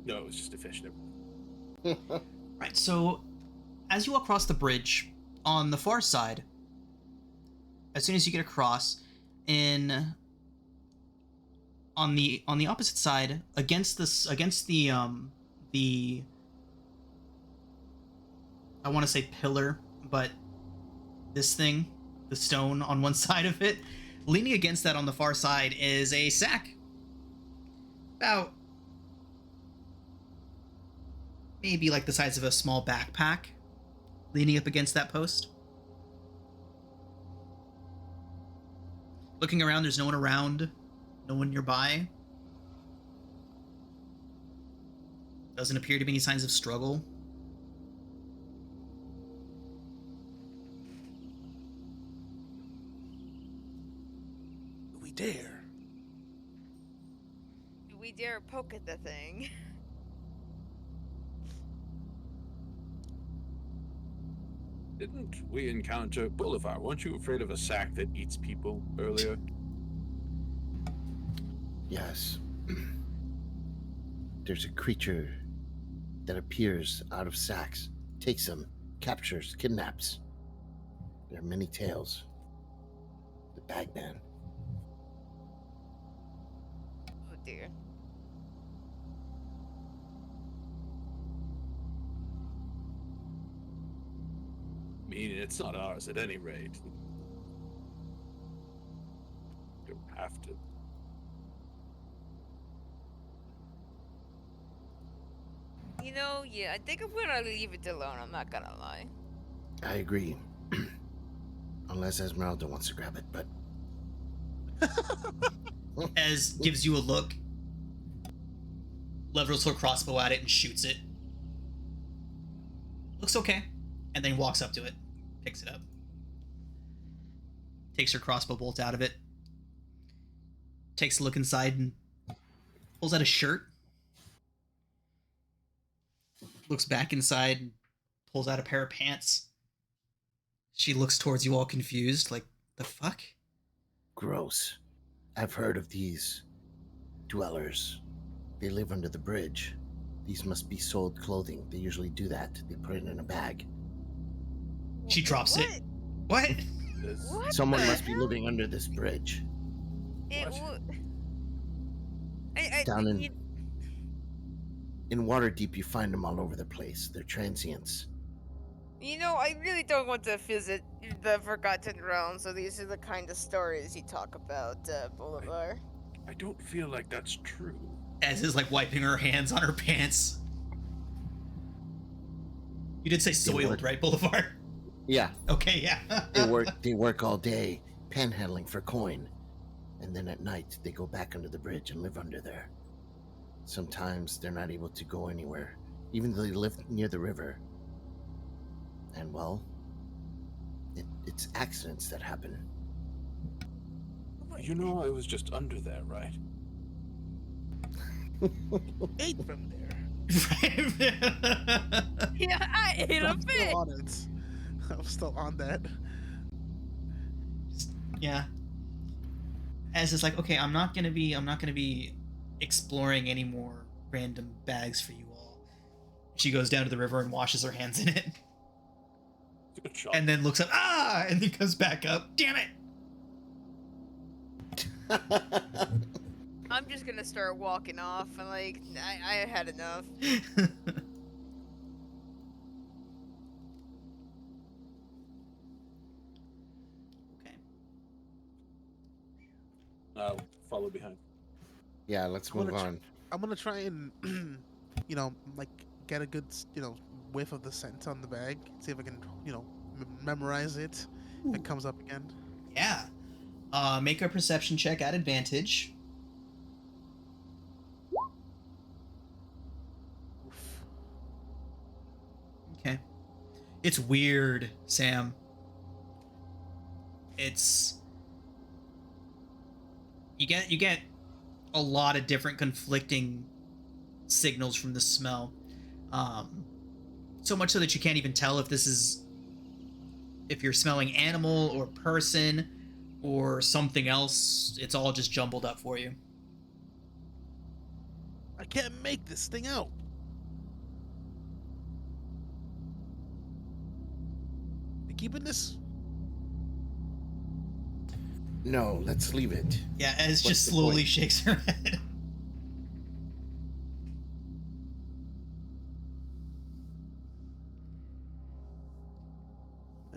No, it was just a fish. Right, so as you walk across the bridge, on the far side, as soon as you get across, on the opposite side, against the I want to say pillar, but this thing, the stone on one side of it, leaning against that on the far side is a sack. About maybe like the size of a small backpack, leaning up against that post. Looking around, there's no one around, no one nearby. Doesn't appear to be any signs of struggle. Do we dare? Do we dare poke at the thing? Didn't we encounter Boulevard? Weren't you afraid of a sack that eats people earlier? Yes. There's a creature that appears out of sacks, takes them, captures, kidnaps. There are many tales. The Bagman. Oh dear. I mean, it's not ours at any rate. You don't have to. You know, yeah, I think I'm gonna leave it alone, I'm not gonna lie. I agree. Unless Esmeralda wants to grab it, but Ez gives you a look, levels her crossbow at it and shoots it. Looks okay, and then walks up to it, picks it up, takes her crossbow bolt out of it, takes a look inside and pulls out a shirt, looks back inside and pulls out a pair of pants. She looks towards you all confused, like, the fuck? gross. I've heard of these dwellers. They live under the bridge. These must be sold clothing. They usually do that. They put it in a bag. She drops What? it. What? What Someone the must be hell? living under this bridge. It What? would. I Down in- you- In Waterdeep, you find them all over the place. They're transients. You know, I really don't want to visit the Forgotten Realms, so these are the kind of stories you talk about, Boulevard. I don't feel like that's true. Ez is like wiping her hands on her pants. You did say soiled, work. right, Boulevard? Yeah, Okay, yeah. they work all day panhandling for coin, and then at night they go back under the bridge and live under there. Sometimes they're not able to go anywhere, even though they live near the river. And well, it's accidents that happen. You know I was just under there, right? Ate from there. Yeah, I ate a I'm bit. still on it. I'm still on that. Yeah. Ez is like, okay, I'm not gonna be exploring any more random bags for you all. She goes down to the river and washes her hands in it, Good job. and then looks up, and then comes back up. Damn it! I'm just gonna start walking off, and like, I had enough. Okay. I'll follow behind. Yeah, let's I'm gonna move tr- on. I'm gonna try and, like get a good, whiff of the scent on the bag. See if I can, memorize it. If it comes up again. Yeah. Make a perception check at advantage. Oof. Okay. It's weird, Sam. It's you get a lot of different conflicting signals from the smell. So much so that you can't even tell if you're smelling animal or person or something else. It's all just jumbled up for you. can't make this thing out. You keeping this? No, let's leave it. Yeah, Ez What's just the slowly point? shakes her head.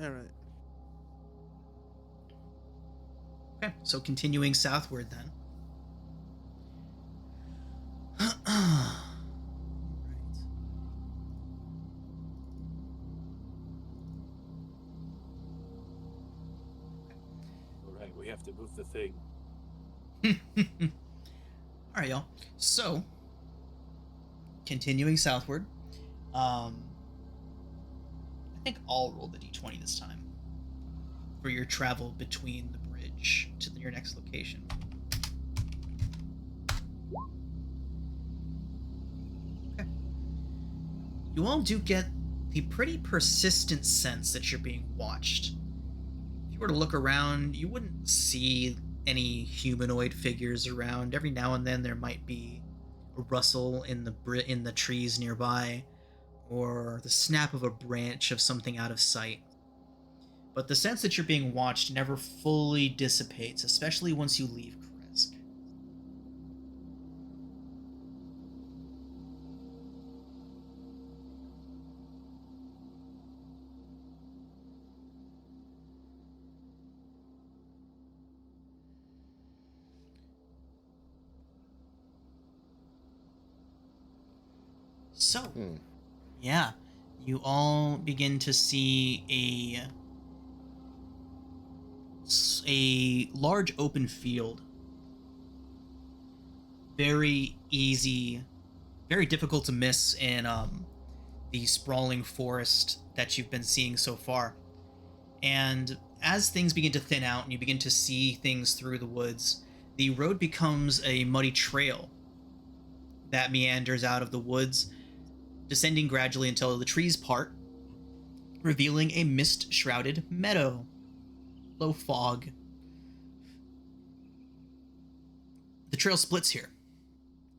All right. Okay, so continuing southward then. All right, we have to move the thing. All right, y'all. So, continuing southward. I think I'll roll the d20 this time for your travel between the bridge to your next location. Okay. You all do get the pretty persistent sense that you're being watched. If you were to look around, you wouldn't see any humanoid figures around. Every now and then there might be a rustle in the trees nearby, or the snap of a branch of something out of sight. But the sense that you're being watched never fully dissipates, especially once you leave Kresk. So, yeah, you all begin to see a large open field. Very easy, very difficult to miss in the sprawling forest that you've been seeing so far. And as things begin to thin out and you begin to see things through the woods, the road becomes a muddy trail that meanders out of the woods, descending gradually until the trees part, revealing a mist-shrouded meadow. Low fog. The trail splits here.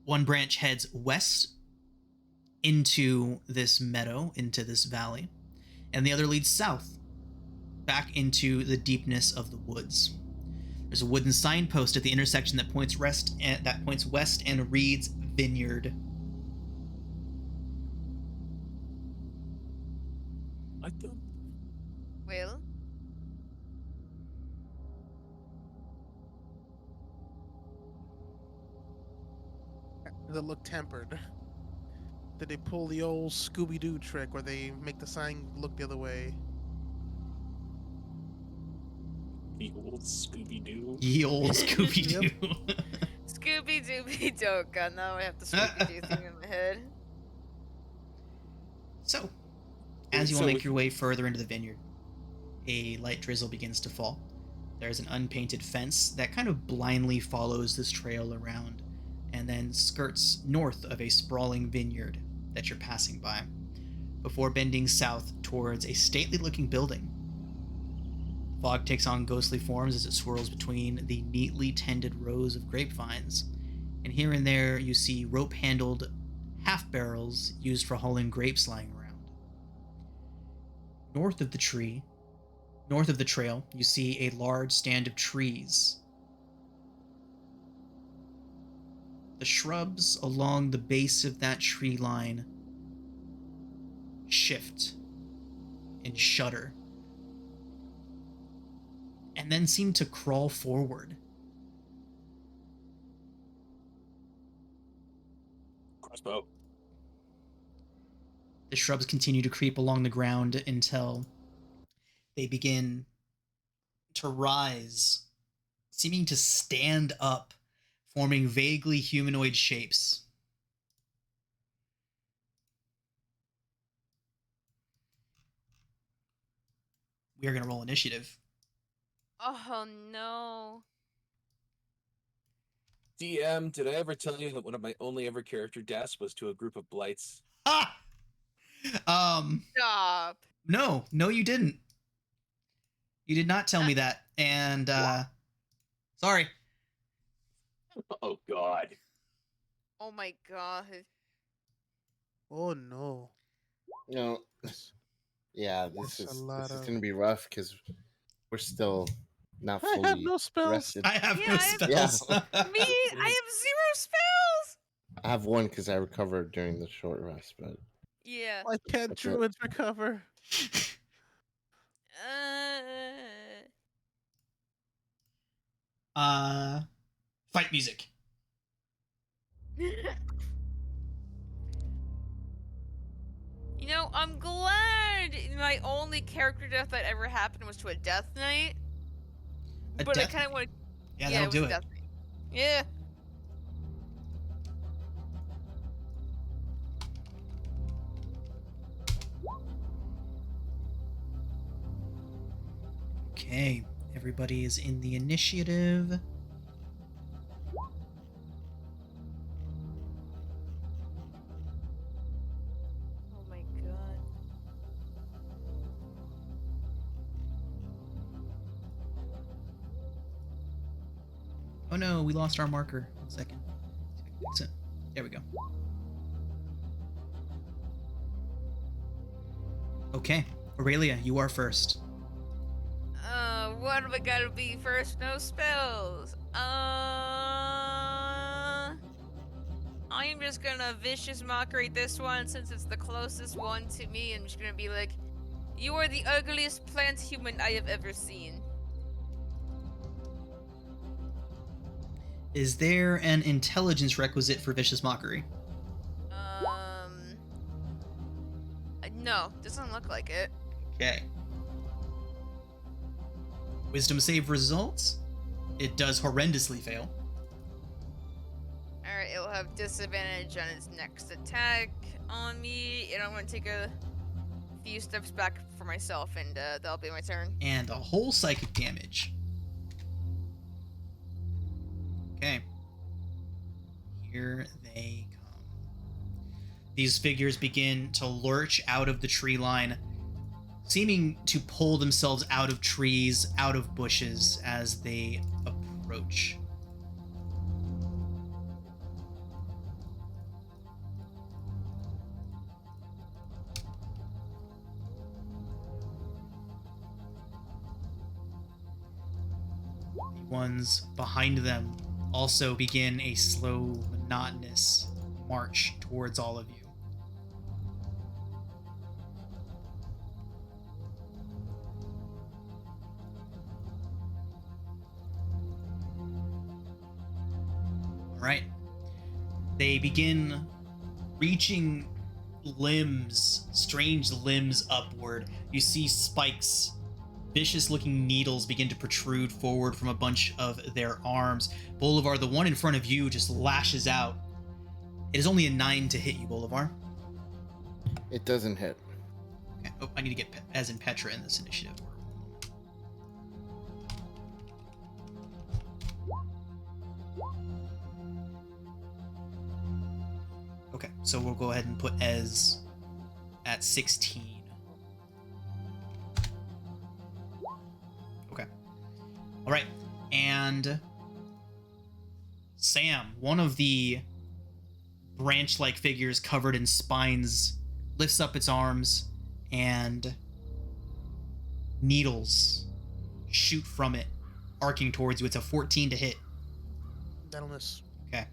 One branch heads west into this meadow, into this valley, and the other leads south, back into the deepness of the woods. There's a wooden signpost at the intersection that points west and reads Vineyard. I don't. Well, Does it look tempered? Did they pull the old Scooby-Doo trick where they make the sign look the other way? The old Scooby Doo. Ye old Scooby-Doo. Scooby Dooby Doka. Now I have the Scooby Doo thing in my head. So, as you all make your way further into the vineyard, a light drizzle begins to fall. There's an unpainted fence that kind of blindly follows this trail around and then skirts north of a sprawling vineyard that you're passing by, before bending south towards a stately-looking building. Fog takes on ghostly forms as it swirls between the neatly tended rows of grapevines, and here and there you see rope-handled half-barrels used for hauling grapes lying around. North of the trail, you see a large stand of trees. The shrubs along the base of that tree line shift and shudder, and then seem to crawl forward. Crossbow. The shrubs continue to creep along the ground until they begin to rise, seeming to stand up, forming vaguely humanoid shapes. We are going to roll initiative. Oh no. DM, did I ever tell you that one of my only ever character deaths was to a group of blights? Ah! Stop. No, you didn't. You did not tell me that. And, sorry. Oh, God. Oh my god. Oh no. No, That's, yeah, that's this a is lot this is of. gonna be rough because we're still not I have fully no spells. rested. I have Yeah, no I have Yeah, spells. me. I have 0 spells. I have one because I recovered during the short rest, but Yeah. Why can't that's it. druids recover? Fight music. You know, I'm glad my only character death that ever happened was to a Death Knight. A But I death kind knight. of want. Yeah, Yeah, that'll it was do a it. Death Knight. Yeah. Okay, everybody is in the initiative. Oh my god. Oh no, we lost our marker. 1 second. Fix it. There we go. Okay, Aurelia, you are first. What am I gonna be first? No spells. I am just gonna vicious mockery this one since it's the closest one to me. I'm just gonna be like, you are the ugliest plant human I have ever seen. Is there an intelligence requisite for vicious mockery? No, doesn't look like it. Okay. Wisdom save results. It does horrendously fail. Alright, it'll have disadvantage on its next attack on me, and I'm gonna take a few steps back for myself, and that'll be my turn. And a whole psychic damage. Okay. Here they come. These figures begin to lurch out of the tree line, seeming to pull themselves out of trees, out of bushes as they approach. The ones behind them also begin a slow, monotonous march towards all of you. All right. They begin reaching limbs, strange limbs upward. You see spikes, vicious looking needles begin to protrude forward from a bunch of their arms. Bolivar, the one in front of you, just lashes out. It is only a 9 to hit you, Bolivar. it doesn't hit. Okay. Oh, I need to get as in Petra in this initiative order. Okay, so we'll go ahead and put Ez at 16. Okay. All right. And Sam, one of the branch-like figures covered in spines, lifts up its arms, and needles shoot from it, arcing towards you. It's a 14 to hit. That'll miss. Okay.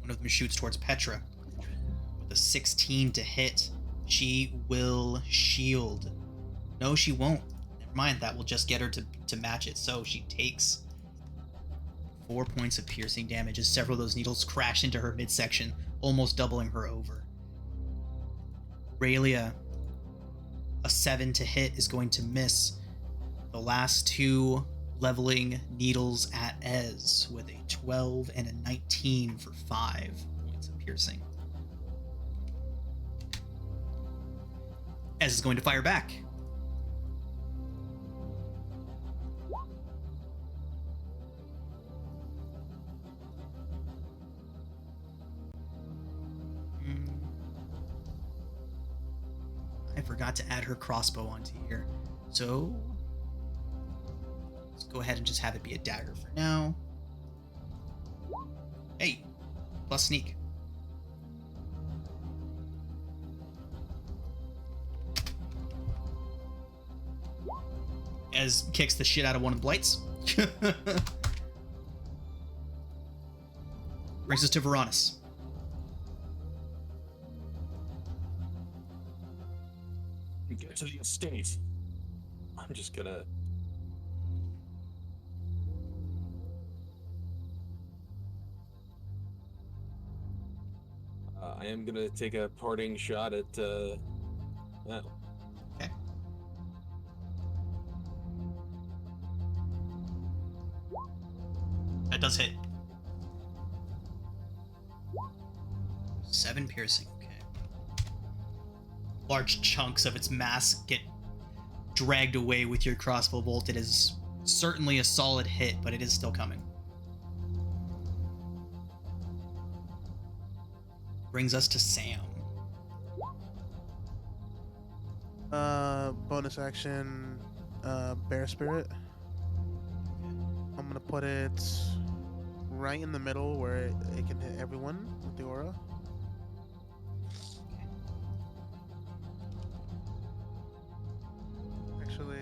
One of them shoots towards Petra with a 16 to hit. She will shield. No, she won't. Never mind, that will just get her to match it. So she takes 4 points of piercing damage as several of those needles crash into her midsection, almost doubling her over. Aurelia, a 7 to hit is going to miss. The last two leveling needles at Ez with a 12 and a 19 for 5 points of piercing. Ez is going to fire back. I forgot to add her crossbow onto here. So let's go ahead and just have it be a dagger for now. Hey, plus sneak. As kicks the shit out of one of the blights. Brings us to Varanus. Get to the estate. I'm just gonna. I am gonna take a parting shot at that. Okay. That does hit. 7 piercing. Okay. Large chunks of its mass get dragged away with your crossbow bolt. It is certainly a solid hit, but it is still coming. Brings us to Sam. Bonus action, Bear Spirit. I'm gonna put it right in the middle where it can hit everyone with the aura. Actually,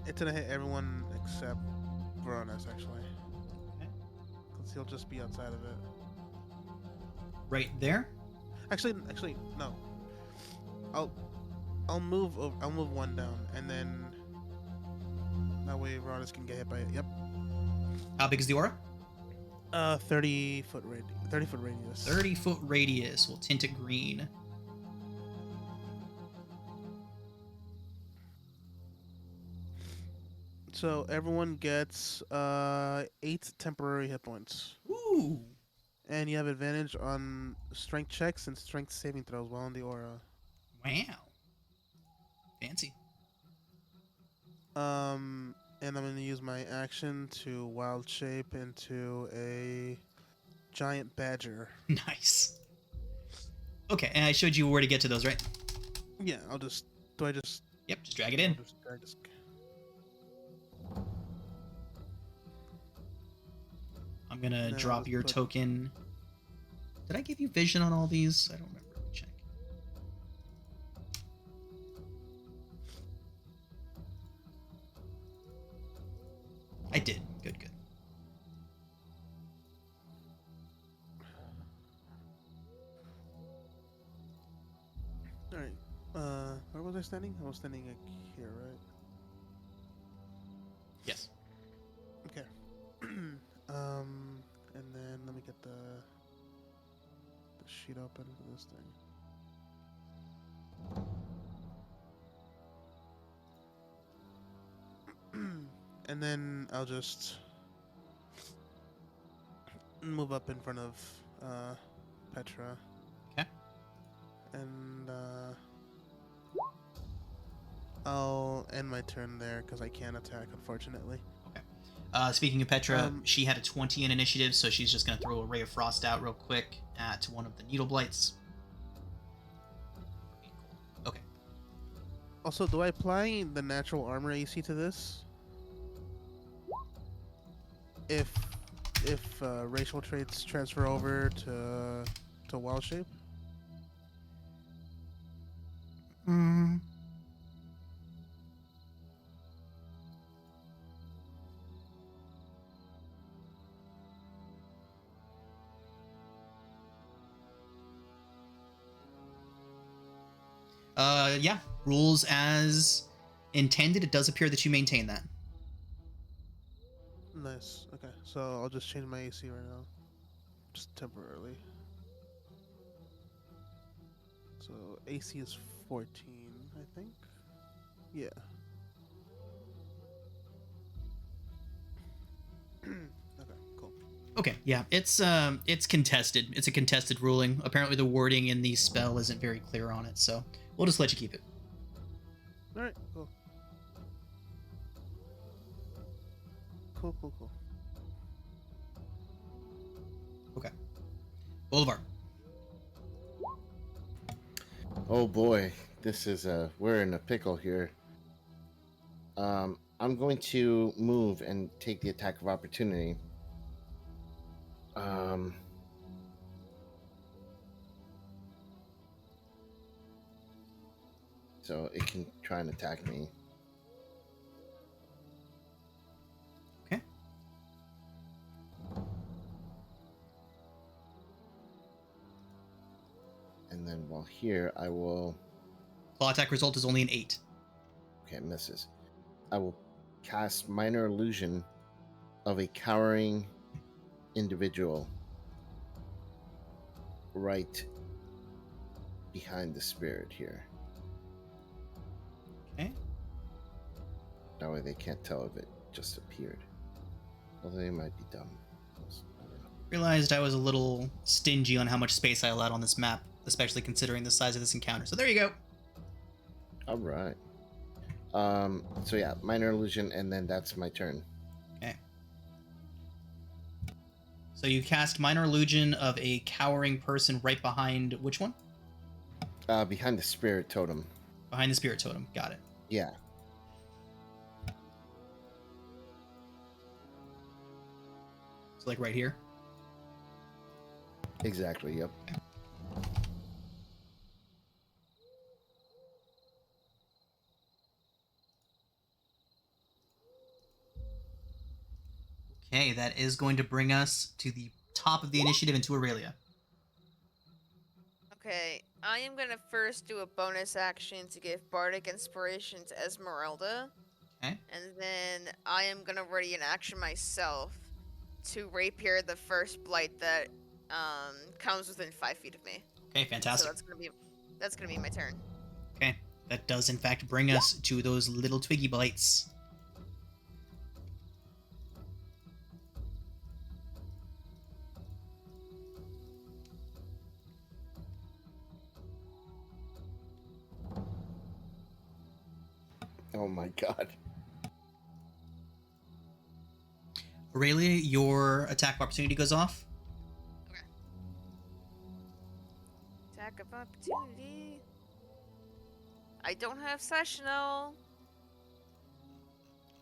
it's gonna hit everyone except Varanus, actually. Okay. Because he'll just be outside of it. Right there. Actually, no. I'll move one down, and then that way Varanus can get hit by it. Yep. How big is the aura? 30 foot radius. 30-foot radius. We'll tint it green. So everyone gets 8 temporary hit points, Ooh. and you have advantage on strength checks and strength saving throws while in the aura. Wow. Fancy. And I'm gonna use my action to wild shape into a giant badger. Nice. Okay, and I showed you where to get to those, right? Yeah, I'll just. Do I just? Yep, just drag it in. I just. I'm gonna Then I'll drop just your put- token. Did I give you vision on all these? I don't remember. Let me check. I did. Good, good. All right. Where was I standing? I was standing like here, right? Yes. Okay. And then let me get the sheet open for this thing. And then I'll just move up in front of Petra. Okay. And I'll end my turn there because I can't attack, unfortunately. Speaking of Petra, she had a 20 in initiative, so she's just going to throw a Ray of Frost out real quick at one of the Needle Blights. Okay. Also, do I apply the natural armor AC to this? If racial traits transfer over to wild shape? Mm. Yeah. Rules as intended. It does appear that you maintain that. Nice. Okay, so I'll just change my AC right now, just temporarily. So AC is 14, I think. Yeah. Okay, cool. Okay, yeah, it's contested. It's a contested ruling. Apparently, the wording in the spell isn't very clear on it, so we'll just let you keep it. All right, cool. Cool. Okay. Boulevard. Oh boy, this is we're in a pickle here. I'm I'm going to move and take the attack of opportunity. So it can try and attack me. Okay. And then while here, I will... Claw attack result is only an 8. Okay, it misses. I will cast Minor Illusion of a cowering individual right behind the spirit here. Okay. That way they can't tell if it just appeared. Although they might be dumb. I don't know. Realized I was a little stingy on how much space I allowed on this map, especially considering the size of this encounter. So there you go. All right. So yeah, Minor Illusion, and then that's my turn. Okay. So you cast Minor Illusion of a cowering person right behind which one? Behind the spirit totem. Behind the spirit totem. Got it. Yeah. So like right here. Exactly. Yep. Okay, that is going to bring us to the top of the initiative into Aurelia. Okay, I am gonna first do a bonus action to give Bardic Inspiration to Esmeralda. Okay. And then I am gonna ready an action myself to rapier the first blight that comes within 5 feet of me. Okay, fantastic. So that's gonna be my turn. Okay, that does in fact bring us to those little twiggy blights. Oh my god. Aurelia, your attack of opportunity goes off. Okay. Attack of opportunity. I don't have Sessional.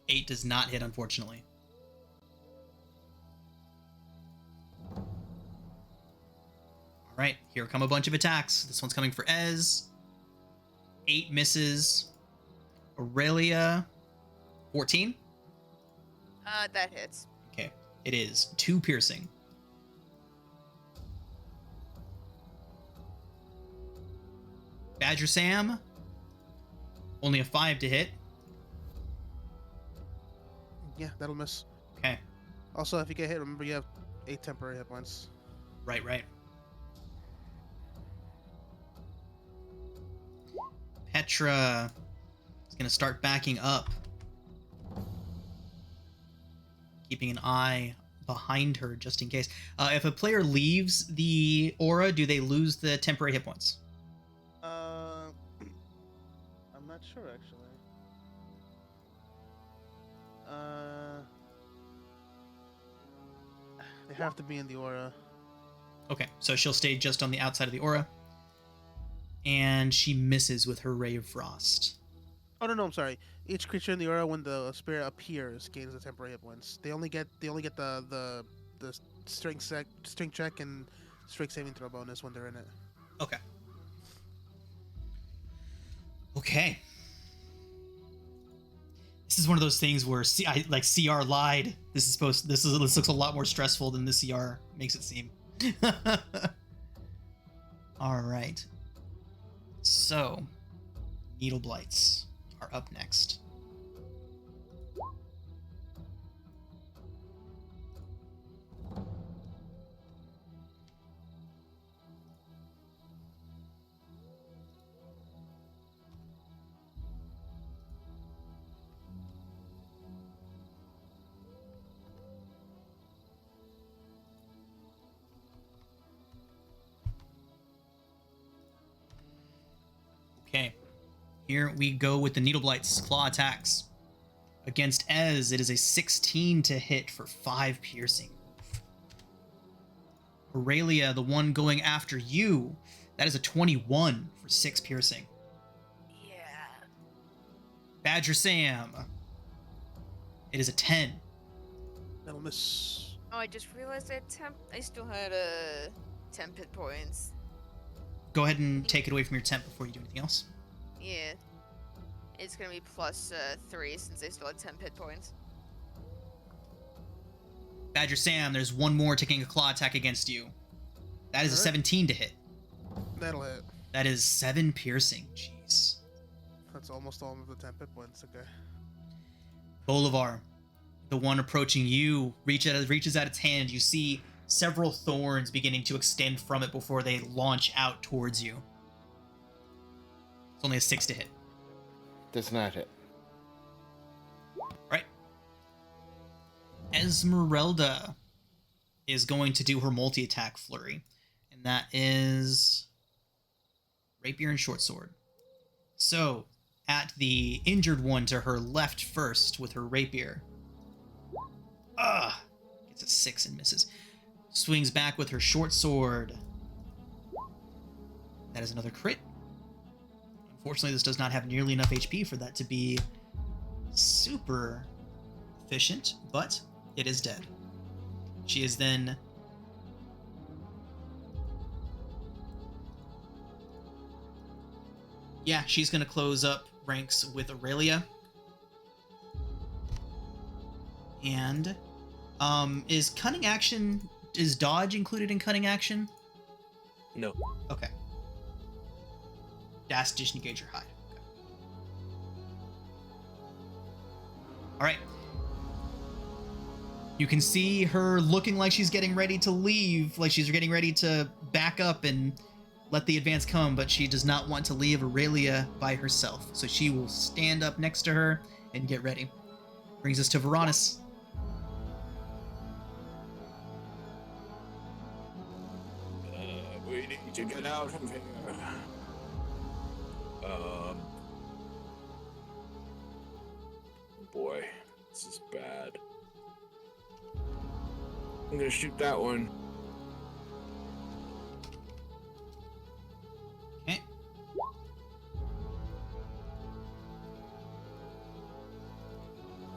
8 does not hit, unfortunately. Alright, here come a bunch of attacks. This one's coming for Ez. 8 misses. Aurelia, 14? That hits. Okay, it is 2 piercing. Badger Sam, only a 5 to hit. Yeah, that'll miss. Okay, Also, if you get hit, remember you have 8 temporary hit points. right. Petra is going to start backing up, keeping an eye behind her just in case. If a player leaves the aura, do they lose the temporary hit points? I'm not sure actually. They have to be in the aura. Okay, so she'll stay just on the outside of the aura. And she misses with her Ray of Frost. Oh no, I'm sorry. Each creature in the aura, when the spirit appears, gains a temporary hit points. They only get the strength check and strength saving throw bonus when they're in it. Okay. Okay. This is one of those things where CR lied. This looks a lot more stressful than the CR makes it seem. All right. So, Needle Blights are up next. Okay, here we go with the Needle Blight's claw attacks. Against Ez, it is a 16 to hit for 5 piercing. Aurelia, the one going after you, that is a 21 for 6 piercing. Yeah. Badger Sam, It is a 10. That'll miss. Oh, I just realized I still had 10 hit points. Go ahead and take it away from your temp before you do anything else. Yeah. It's gonna be plus 3 since I still had 10 hit points. Badger Sam, there's one more taking a claw attack against you. That is a Alright. 17 to hit. That'll hit. That is 7 piercing. Jeez. That's almost all of the 10 hit points. Okay. Bolivar, the one approaching you, reaches out its hand. You see several thorns beginning to extend from it before they launch out towards you. It's only a 6 to hit. Does not hit. Right. Esmeralda is going to do her multi-attack flurry. And that is rapier and short sword. So, at the injured one to her left first with her rapier. Gets a 6 and misses. Swings back with her short sword. That is another crit. Unfortunately, this does not have nearly enough HP for that to be super efficient, but it is dead. She is then... Yeah, she's going to close up ranks with Aurelia. And is cunning action... Is dodge included in cunning action? No. Okay. Dash, disengage, or hide. Okay. All right. You can see her looking like she's getting ready to leave, like she's getting ready to back up and let the advance come, but she does not want to leave Aurelia by herself. So she will stand up next to her and get ready. Brings us to Varanus. We need to get out of here. Boy, this is bad. I'm gonna shoot that one. Okay.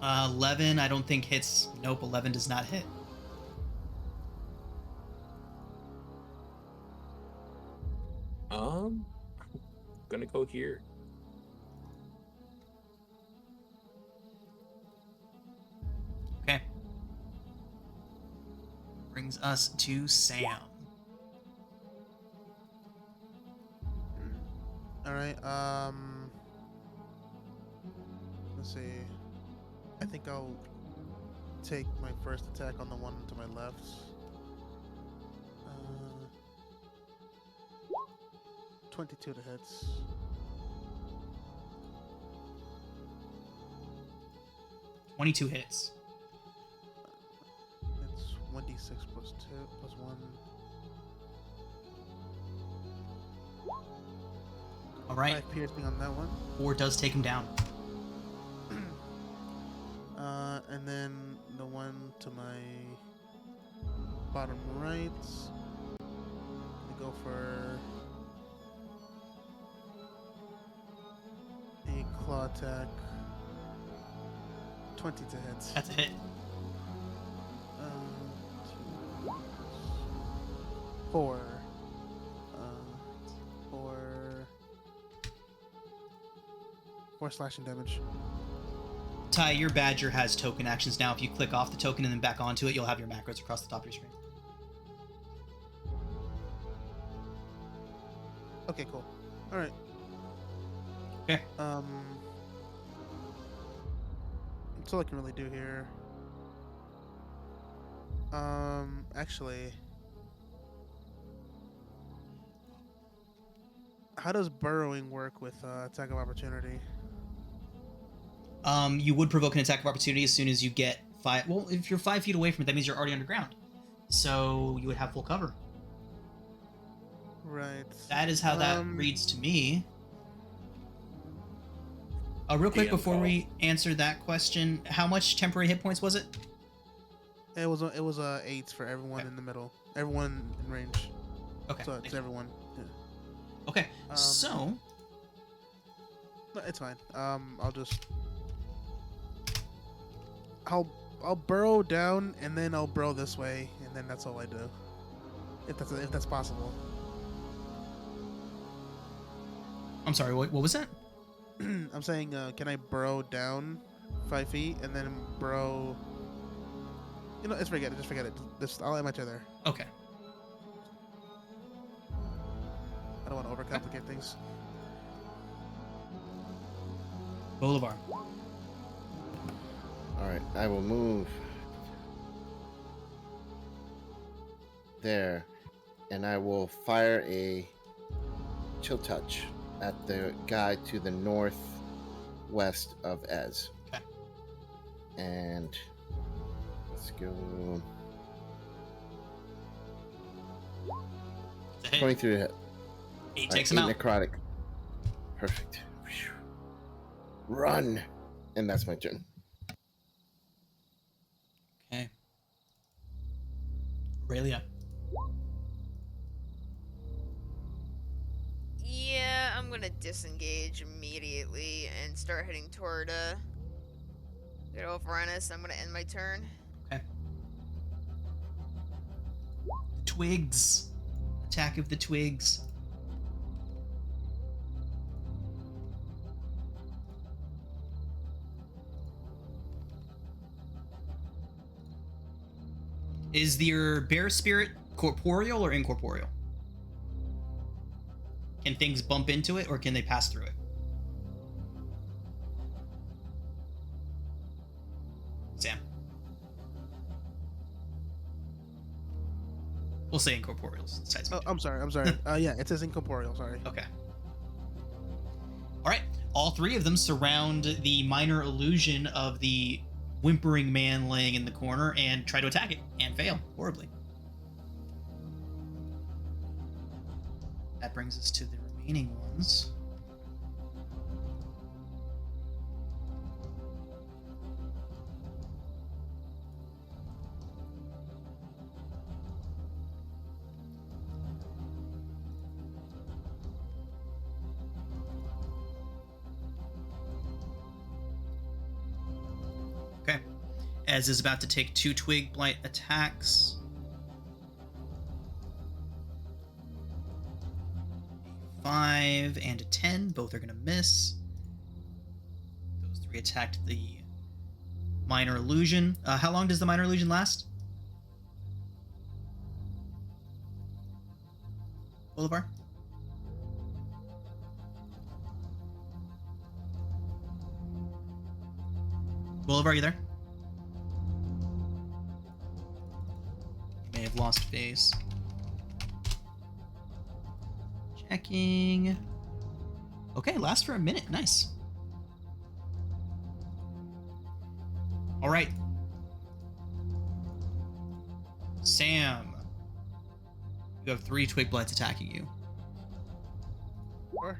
Uh, 11, I don't think hits. Nope, 11 does not hit. Gonna go here. Okay. Brings us to Sam. All right. Let's see. I think I'll take my first attack on the one to my left. 22 to hits. $22 hits. It's 1d6 plus 2 plus 1. All right. 5 piercing on that one. 4 does take him down. And then the one to my bottom right. We go for a claw attack. 20 to hit. That's a hit. 2, 4. 4 slashing damage. Ty, your Badger has token actions now. If you click off the token and then back onto it, you'll have your macros across the top of your screen. Okay, cool. All right. Okay. That's all I can really do here. Actually, how does burrowing work with attack of opportunity? You would provoke an attack of opportunity as soon as you get 5. Well, if you're 5 feet away from it, that means you're already underground. So you would have full cover. Right. That is how that reads to me. Real quick, before we answer that question, how much temporary hit points was it? It was 8 for everyone in the middle, everyone in range. Okay. So it's everyone. Yeah. Okay. So No, it's fine. I'll just I'll burrow down and then I'll burrow this way, and then that's all I do. If that's possible. I'm sorry, what was that? I'm saying, can I burrow down 5 feet and then burrow? You know, just forget it. I'll add my turn there. Okay. I don't want to overcomplicate things. Bolivar. All right, I will move there, and I will fire a chill touch at the guy to the northwest of Ez. Okay. And let's go It's a hit. 23 to hit. He All takes right, him out. 8 necrotic. Perfect. Phew. Run, and that's my turn. Okay. Aurelia. Yeah, I'm gonna disengage immediately and start heading toward good old Varanus. I'm gonna end my turn. Okay. The twigs. Attack of the twigs. Is your bear spirit corporeal or incorporeal? Can things bump into it or can they pass through it? Sam. We'll say incorporeals. Besides me. Oh, I'm sorry. Yeah, it says incorporeal. Sorry. Okay. All right. All three of them surround the minor illusion of the whimpering man laying in the corner and try to attack it and fail horribly. That brings us to the remaining ones. Okay. Ez is about to take 2 Twig Blight attacks. 5 and a 10. Both are going to miss. Those 3 attacked the minor illusion. How long does the minor illusion last? Bolivar? Bolivar, are you there? You may have lost face. Checking. Okay, lasts for a minute. Nice. All right. Sam. You have 3 Twig Blights attacking you. Sure.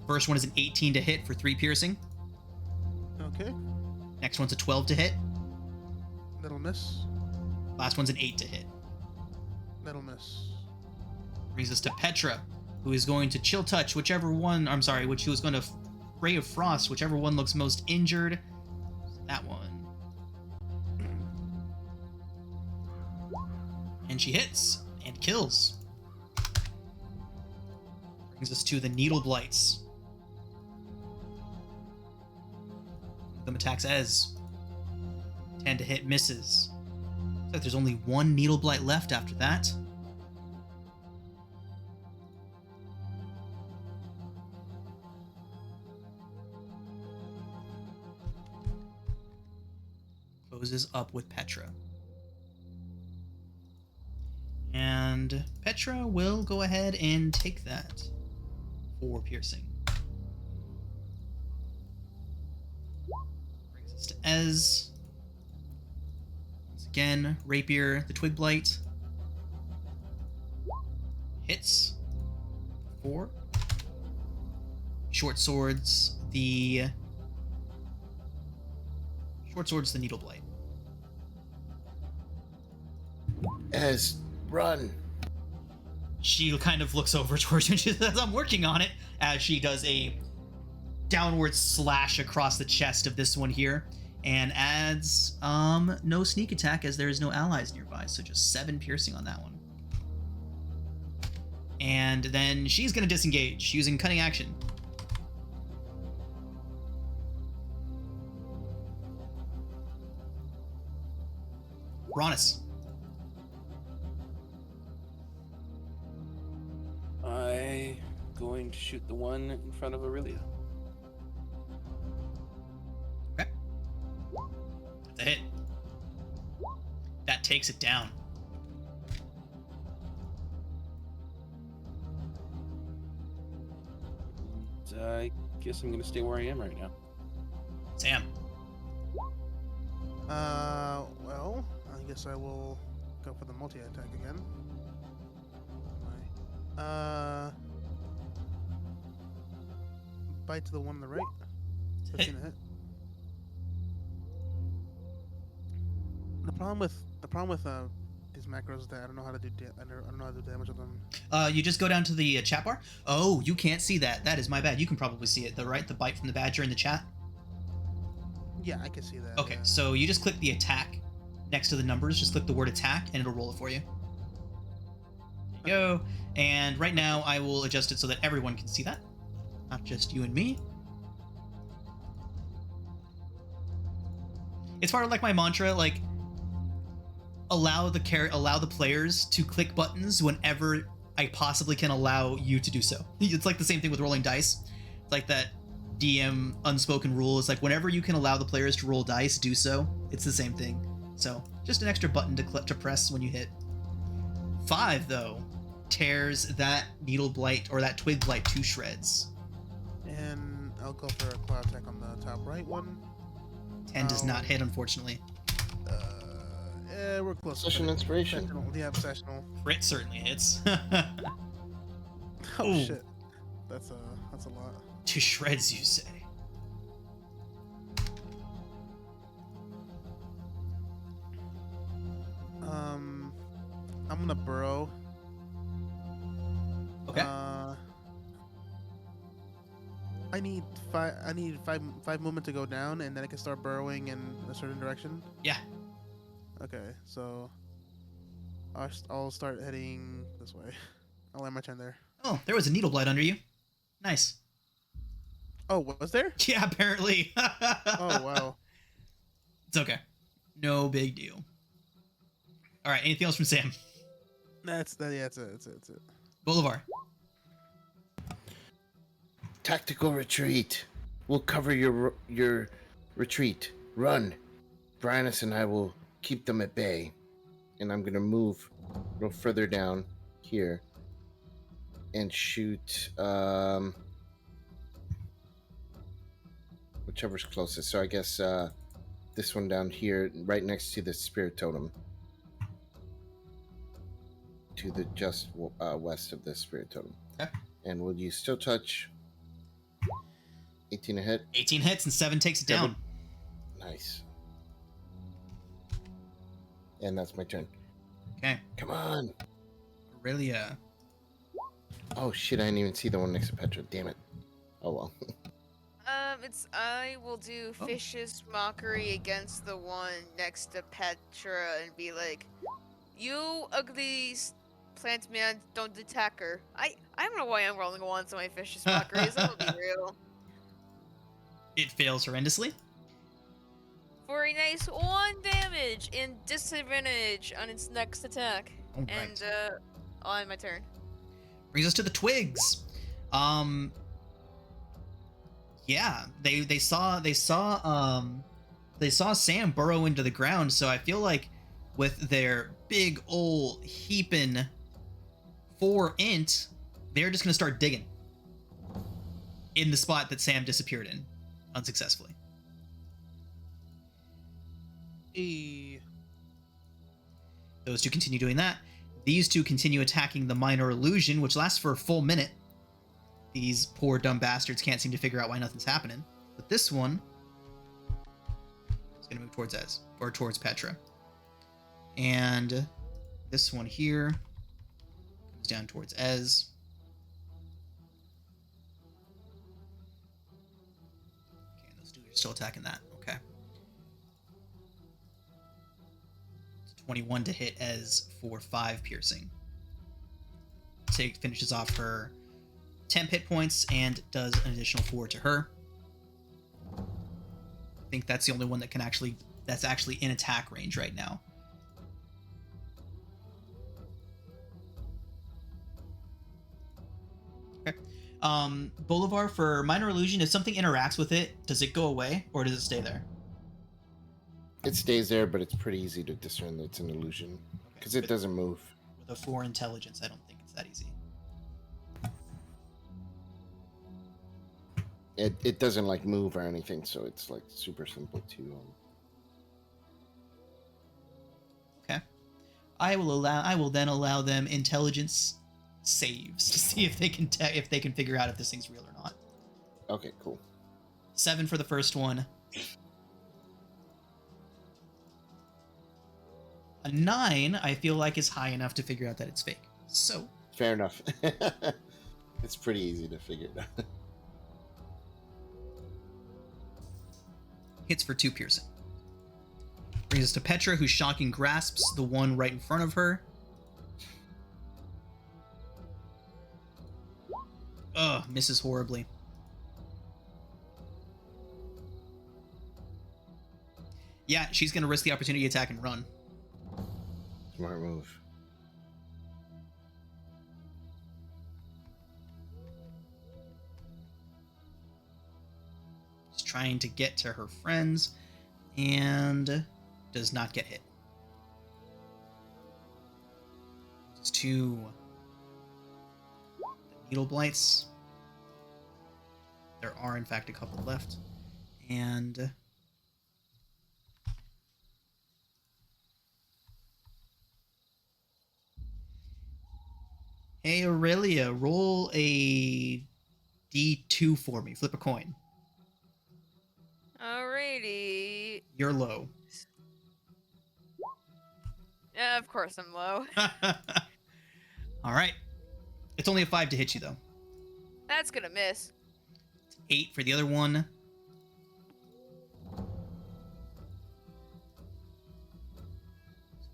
First one is an 18 to hit for 3 piercing. Okay. Next one's a 12 to hit. That'll miss. Last one's an 8 to hit. That'll miss. Brings us to Petra, who is going to chill touch whichever one. I'm sorry, who is going to Ray of Frost, whichever one looks most injured. That one. And she hits and kills. Brings us to the Needle Blights. One of them attacks Ez. 10 to hit, misses. Looks like there's only 1 Needle Blight left after that. Closes up with Petra. And Petra will go ahead and take that for piercing. Brings us to Ez. Once again, Rapier, the Twig Blight. Hits. 4. Short Swords, the Needle Blight. Ez, run. She kind of looks over towards you and she says, I'm working on it, as she does a downward slash across the chest of this one here. and adds no sneak attack as there is no allies nearby, so just 7 piercing on that one. And then she's gonna disengage using cunning action. Ronus. I going to shoot the one in front of Aurelia. Okay. That's a hit. That takes it down. And I guess I'm gonna stay where I am right now. Sam. Well, I guess I will go for the multi-attack again. Bite to the one on the right. 15 to hit. The problem with these macros is that I don't know how to do I don't know how to do damage with them. You just go down to the chat bar. Oh, you can't see that. That is my bad. You can probably see it, the bite from the badger in the chat. Yeah, I can see that. Okay, yeah. so you just click the attack next to the numbers. Just click the word attack, and it'll roll it for you. There you go. And right now, I will adjust it so that everyone can see that, not just you and me. It's part of like my mantra, like allow the players to click buttons whenever I possibly can allow you to do so. It's like the same thing with rolling dice. It's like that DM unspoken rule. It's like whenever you can allow the players to roll dice, do so. It's the same thing. So just an extra button to press when you hit. 5 though tears that needle blight or that twig blight to shreds. And I'll go for a claw attack on the top right one. 10 does not hit, unfortunately. Yeah, we're close. Session inspiration. Yeah, obsessional. Crit certainly hits. Oh Ooh. shit, that's a lot. To shreds, you say? I'm gonna burrow. Okay. I need five movement to go down, and then I can start burrowing in a certain direction. Yeah. Okay, so I'll start heading this way. I'll end my turn there. Oh, there was a needle blight under you. Nice. Oh, was there? Yeah, apparently. Oh wow. It's okay. No big deal. All right. Anything else from Sam? That's it. That's it. Bolivar. Tactical retreat. We'll cover your retreat. Run. Bryanus and I will keep them at bay. And I'm gonna move a little further down here and shoot whichever's closest. So I guess this one down here, right next to the spirit totem. To the just west of the spirit totem. Okay. And will you still touch 18 a hit? 18 hits and 7 takes it down. Nice. And that's my turn. Okay. Come on. Aurelia. Oh shit, I didn't even see the one next to Petra. Damn it. Oh well. I will do Oh. vicious mockery against the one next to Petra and be like, "You ugly plant man, don't attack her." I don't know why I'm rolling ones on my vicious mockeries. That'll be real. It fails horrendously. For a nice 1 damage and disadvantage on its next attack. All right. And I'll end my turn. Brings us to the twigs. Yeah, they saw Sam burrow into the ground, so I feel like with their big ol' heaping 4 int, they're just gonna start digging in the spot that Sam disappeared in unsuccessfully. Those two continue doing that. These two continue attacking the minor illusion, which lasts for a full minute. These poor dumb bastards can't seem to figure out why nothing's happening. But this one is going to move towards Ez, or towards Petra. And this one here comes down towards Ez. Okay, those dudes are still attacking that. Okay. 21 to hit as for 5 piercing. Finishes off her temp hit points and does an additional 4 to her. I think that's the only one that's actually in attack range right now. Okay. Bolivar, for minor illusion, if something interacts with it, does it go away or does it stay there? It stays there, but it's pretty easy to discern that it's an illusion because it doesn't move. With a 4 intelligence, I don't think it's that easy. It doesn't like move or anything, so it's like super simple to. Okay. I will then allow them intelligence saves to see if they can figure out if this thing's real or not. Okay, cool. 7 for the first one. A 9, I feel like, is high enough to figure out that it's fake. So Fair enough. It's pretty easy to figure it out. hits for 2 piercing. Brings us to Petra, who shocking grasps the one right in front of her. Ugh, misses horribly. Yeah, she's going to risk the opportunity attack and run. Smart move. She's trying to get to her friends and does not get hit. It's 2 needle blights. There are, in fact, a couple left. And hey, Aurelia, roll a D2 for me. Flip a coin. Alrighty. You're low. Yeah, of course I'm low. All right. It's only a 5 to hit you, though. That's gonna miss. 8 for the other one.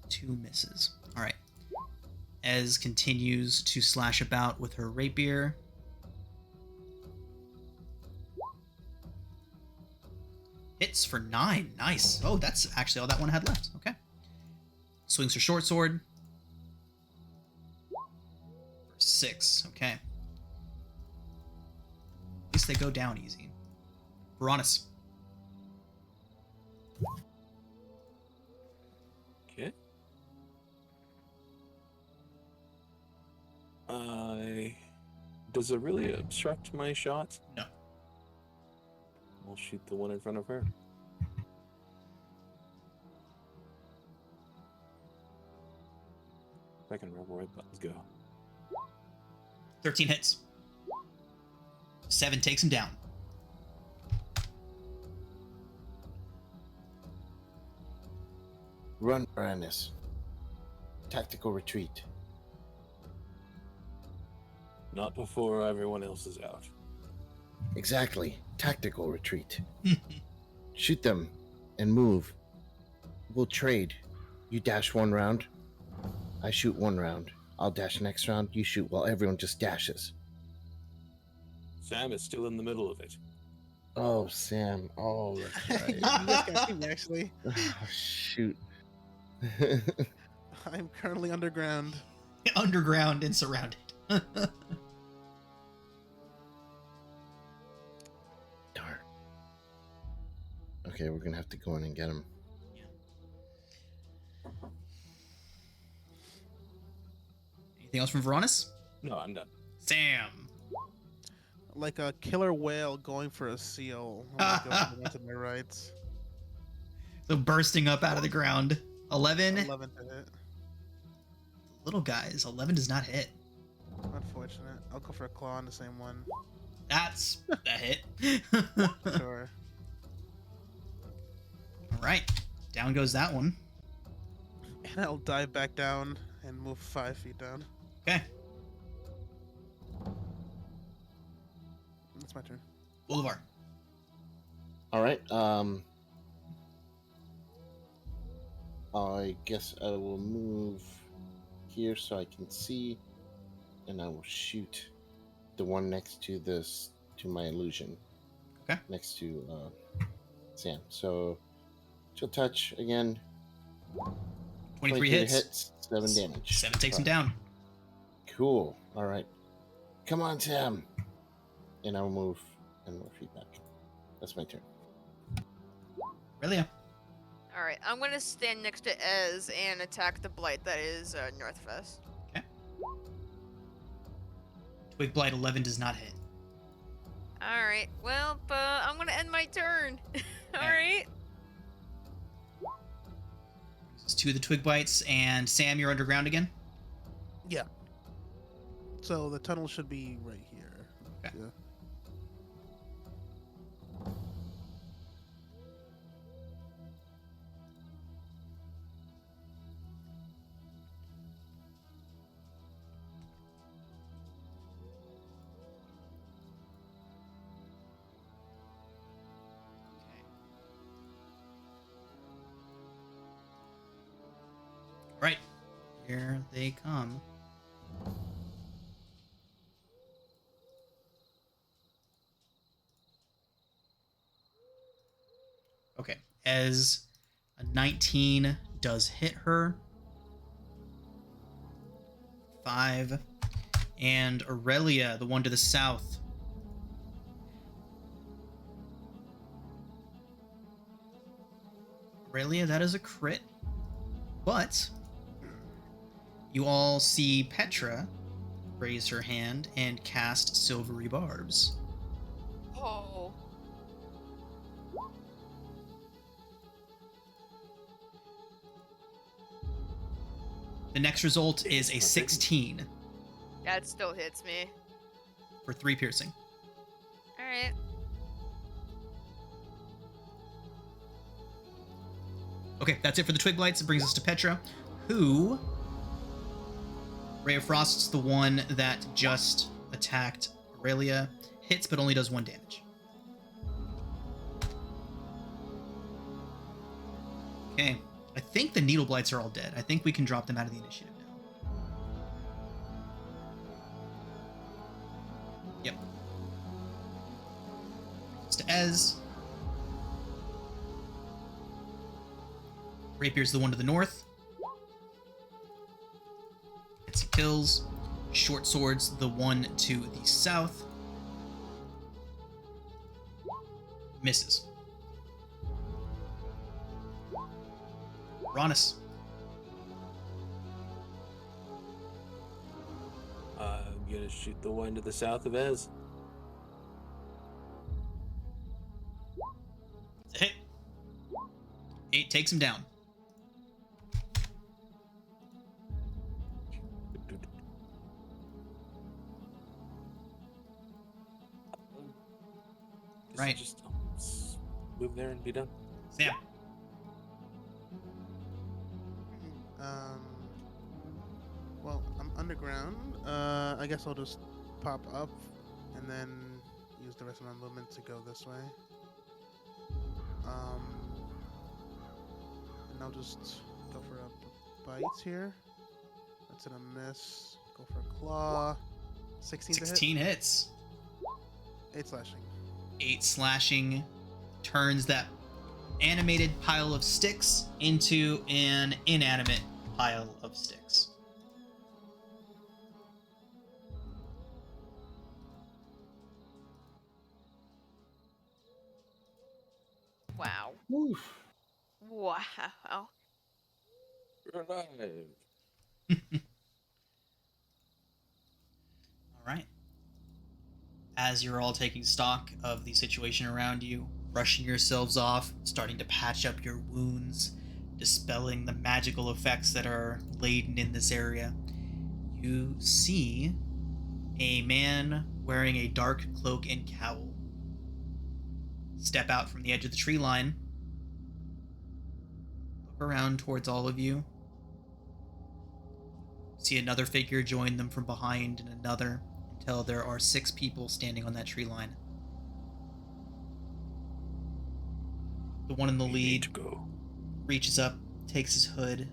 Two misses. All right. Ez continues to slash about with her rapier. Hits for 9. Nice. Oh, that's actually all that one had left. Okay. Swings her short sword. For 6. Okay. At least they go down easy. Veronis. Okay. Does it really obstruct my shots? No. I'll shoot the one in front of her. If I can remember where the buttons go. 13 hits. 7 takes him down. Run, Brandis. Tactical retreat. Not before everyone else is out. Exactly. Tactical retreat. Shoot them and move. We'll trade. You dash 1 round. I shoot 1 round. I'll dash next round. You shoot while everyone just dashes. Sam is still in the middle of it. Oh, Sam. Oh, that's right. You guys can't see me, actually. Oh, shoot. I'm currently underground. Underground and surrounded. Darn. Okay, we're gonna have to go in and get him. Anything else from Veronis? No, I'm done. Sam. Like a killer whale going for a seal. I'm gonna go to the one to my right. So bursting up out of the ground. 11. 11 to hit. Little guys. 11 does not hit. Unfortunate. I'll go for a claw on the same one. That's a hit. Sure. All right. Down goes that one. And I'll dive back down and move 5 feet down. Okay. That's my turn. Bolivar. All right. I guess I will move here so I can see, and I will shoot the one next to my illusion. Okay. Next to Sam. So she'll touch again. 23 hits. Hits, 7 damage. 7 takes him down. Cool. All right. Come on, Sam. And I'll move and more feedback. That's my turn. Aurelia. All right, I'm gonna stand next to Ez and attack the blight that is north of us. Okay. Twig Blight 11 does not hit. All right, well, I'm gonna end my turn. All right. It's 2 of the Twig Blights, and Sam, you're underground again? Yeah. So the tunnel should be right here. Okay. Yeah. Right. Here they come. Okay. As a 19 does hit her. 5. And Aurelia, the one to the south. Aurelia, that is a crit. But you all see Petra raise her hand and cast Silvery Barbs. Oh. The next result is a 16 That still hits me. for 3 piercing. All right. Okay, that's it for the Twig Blights. It brings us to Petra, who... Ray of Frost's the one that just attacked Aurelia. Hits, but only does 1 damage. Okay. I think the Needle Blights are all dead. I think we can drop them out of the initiative now. Yep. It's to Ez. Rapier's the one to the north. Hits and kills. Short Sword's the one to the south. Misses. Ronus. I'm gonna shoot the one to the south of Ez. Hit. 8 takes him down. Right. Just move there and be done. Sam. Well, I'm underground. I guess I'll just pop up and then use the rest of my movement to go this way. And I'll just go for a bite here. That's gonna miss. Go for a claw. 16 to hit. 16 hits. 8 slashing. 8 slashing turns that animated pile of sticks into an inanimate pile of sticks. Wow. Oof. Wow. You're alive. All right. As you're all taking stock of the situation around you, brushing yourselves off, starting to patch up your wounds, dispelling the magical effects that are laden in this area, you see a man wearing a dark cloak and cowl step out from the edge of the tree line, look around towards all of you, see another figure join them from behind, and another, until there are 6 people standing on that tree line. The one in the lead Go. reaches up, takes his hood,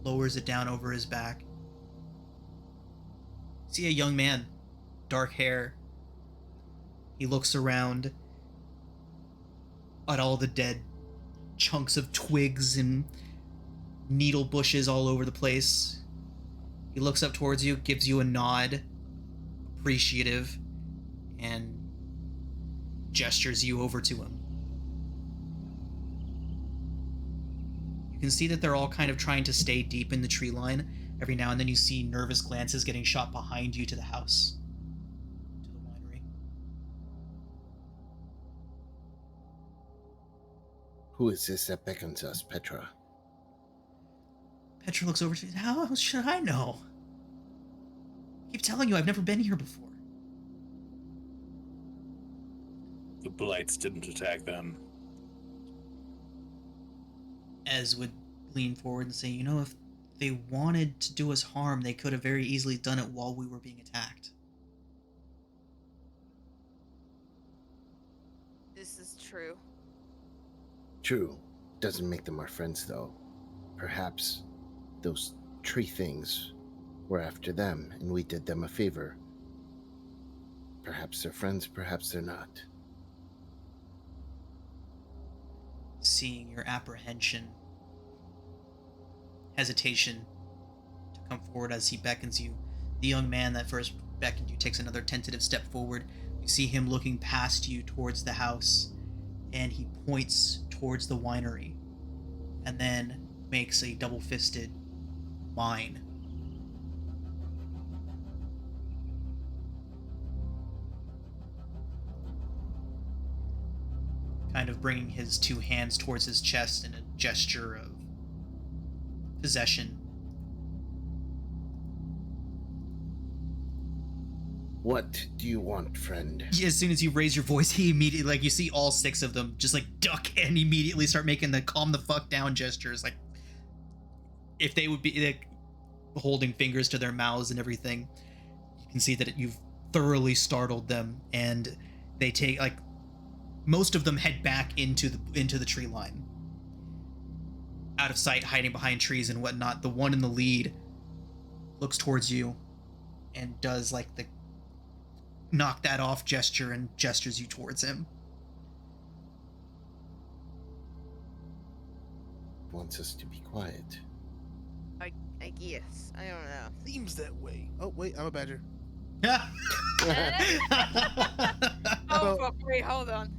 lowers it down over his back. See a young man, dark hair. He looks around at all the dead chunks of twigs and needle bushes all over the place. He looks up towards you, gives you a nod, appreciative, and gestures you over to him. You can see that they're all kind of trying to stay deep in the tree line. Every now and then you see nervous glances getting shot behind you to the house, to the winery. Who is this that beckons us, Petra? Petra looks over to you. How should I know? I keep telling you, I've never been here before. The blights didn't attack them. Ez would lean forward and say, you know, if they wanted to do us harm, they could have very easily done it while we were being attacked. This is true. True. Doesn't make them our friends, though. Perhaps those tree things were after them, and we did them a favor. Perhaps they're friends, perhaps they're not. Seeing your apprehension, hesitation to come forward as he beckons you, the young man that first beckoned you takes another tentative step forward. You see him looking past you towards the house, and he points towards the winery, and then makes a double-fisted mine. Kind of bringing his two hands towards his chest in a gesture of possession. What do you want, friend? As soon as you raise your voice, he immediately, like, you see all six of them just, like, duck and immediately start making the calm the fuck down gestures, like, if they would be, like, holding fingers to their mouths and everything. You can see that you've thoroughly startled them, and they take, like, most of them head back into the tree line, out of sight, hiding behind trees and whatnot. The one in the lead looks towards you and does, like, the knock that off gesture and gestures you towards him. Wants us to be quiet. I guess. I don't know. Seems that way. Oh, wait, I'm a badger. Oh, fuck, wait, hold on.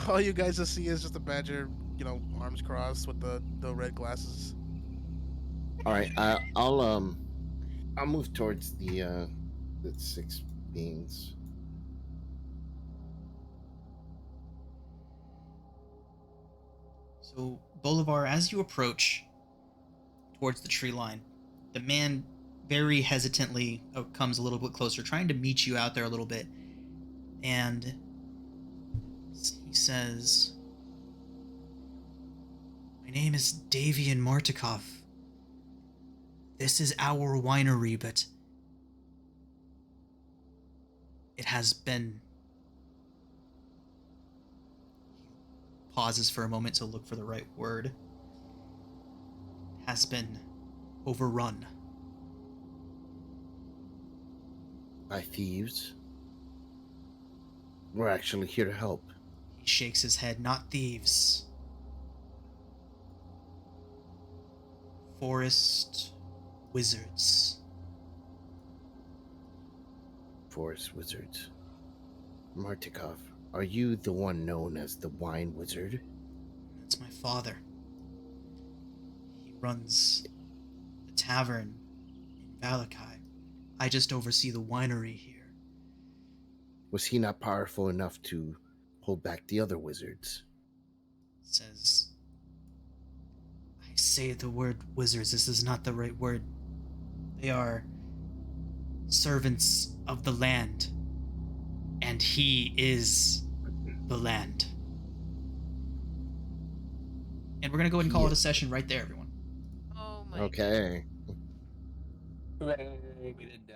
All you guys will see is just a badger, you know, arms crossed with the red glasses. All right, I'll move towards the six beings. So, Bolivar, as you approach towards the tree line, the man very hesitantly comes a little bit closer, trying to meet you out there a little bit, and he says, "My name is Davian Martikov. This is our winery, but it has been..." He pauses for a moment to look for the right word. Has been overrun. By thieves? We're actually here to help. He shakes his head. Not thieves. Forest wizards. Forest wizards. Martikov, are you the one known as the Wine Wizard? That's my father. He runs the tavern in Valakai. I just oversee the winery here. Was he not powerful enough to hold back the other wizards? Says, I say the word wizards, this is not the right word. They are servants of the land, and he is the land. And we're gonna go ahead and call it a session right there, everyone. Oh my Okay. Hooray, we didn't die.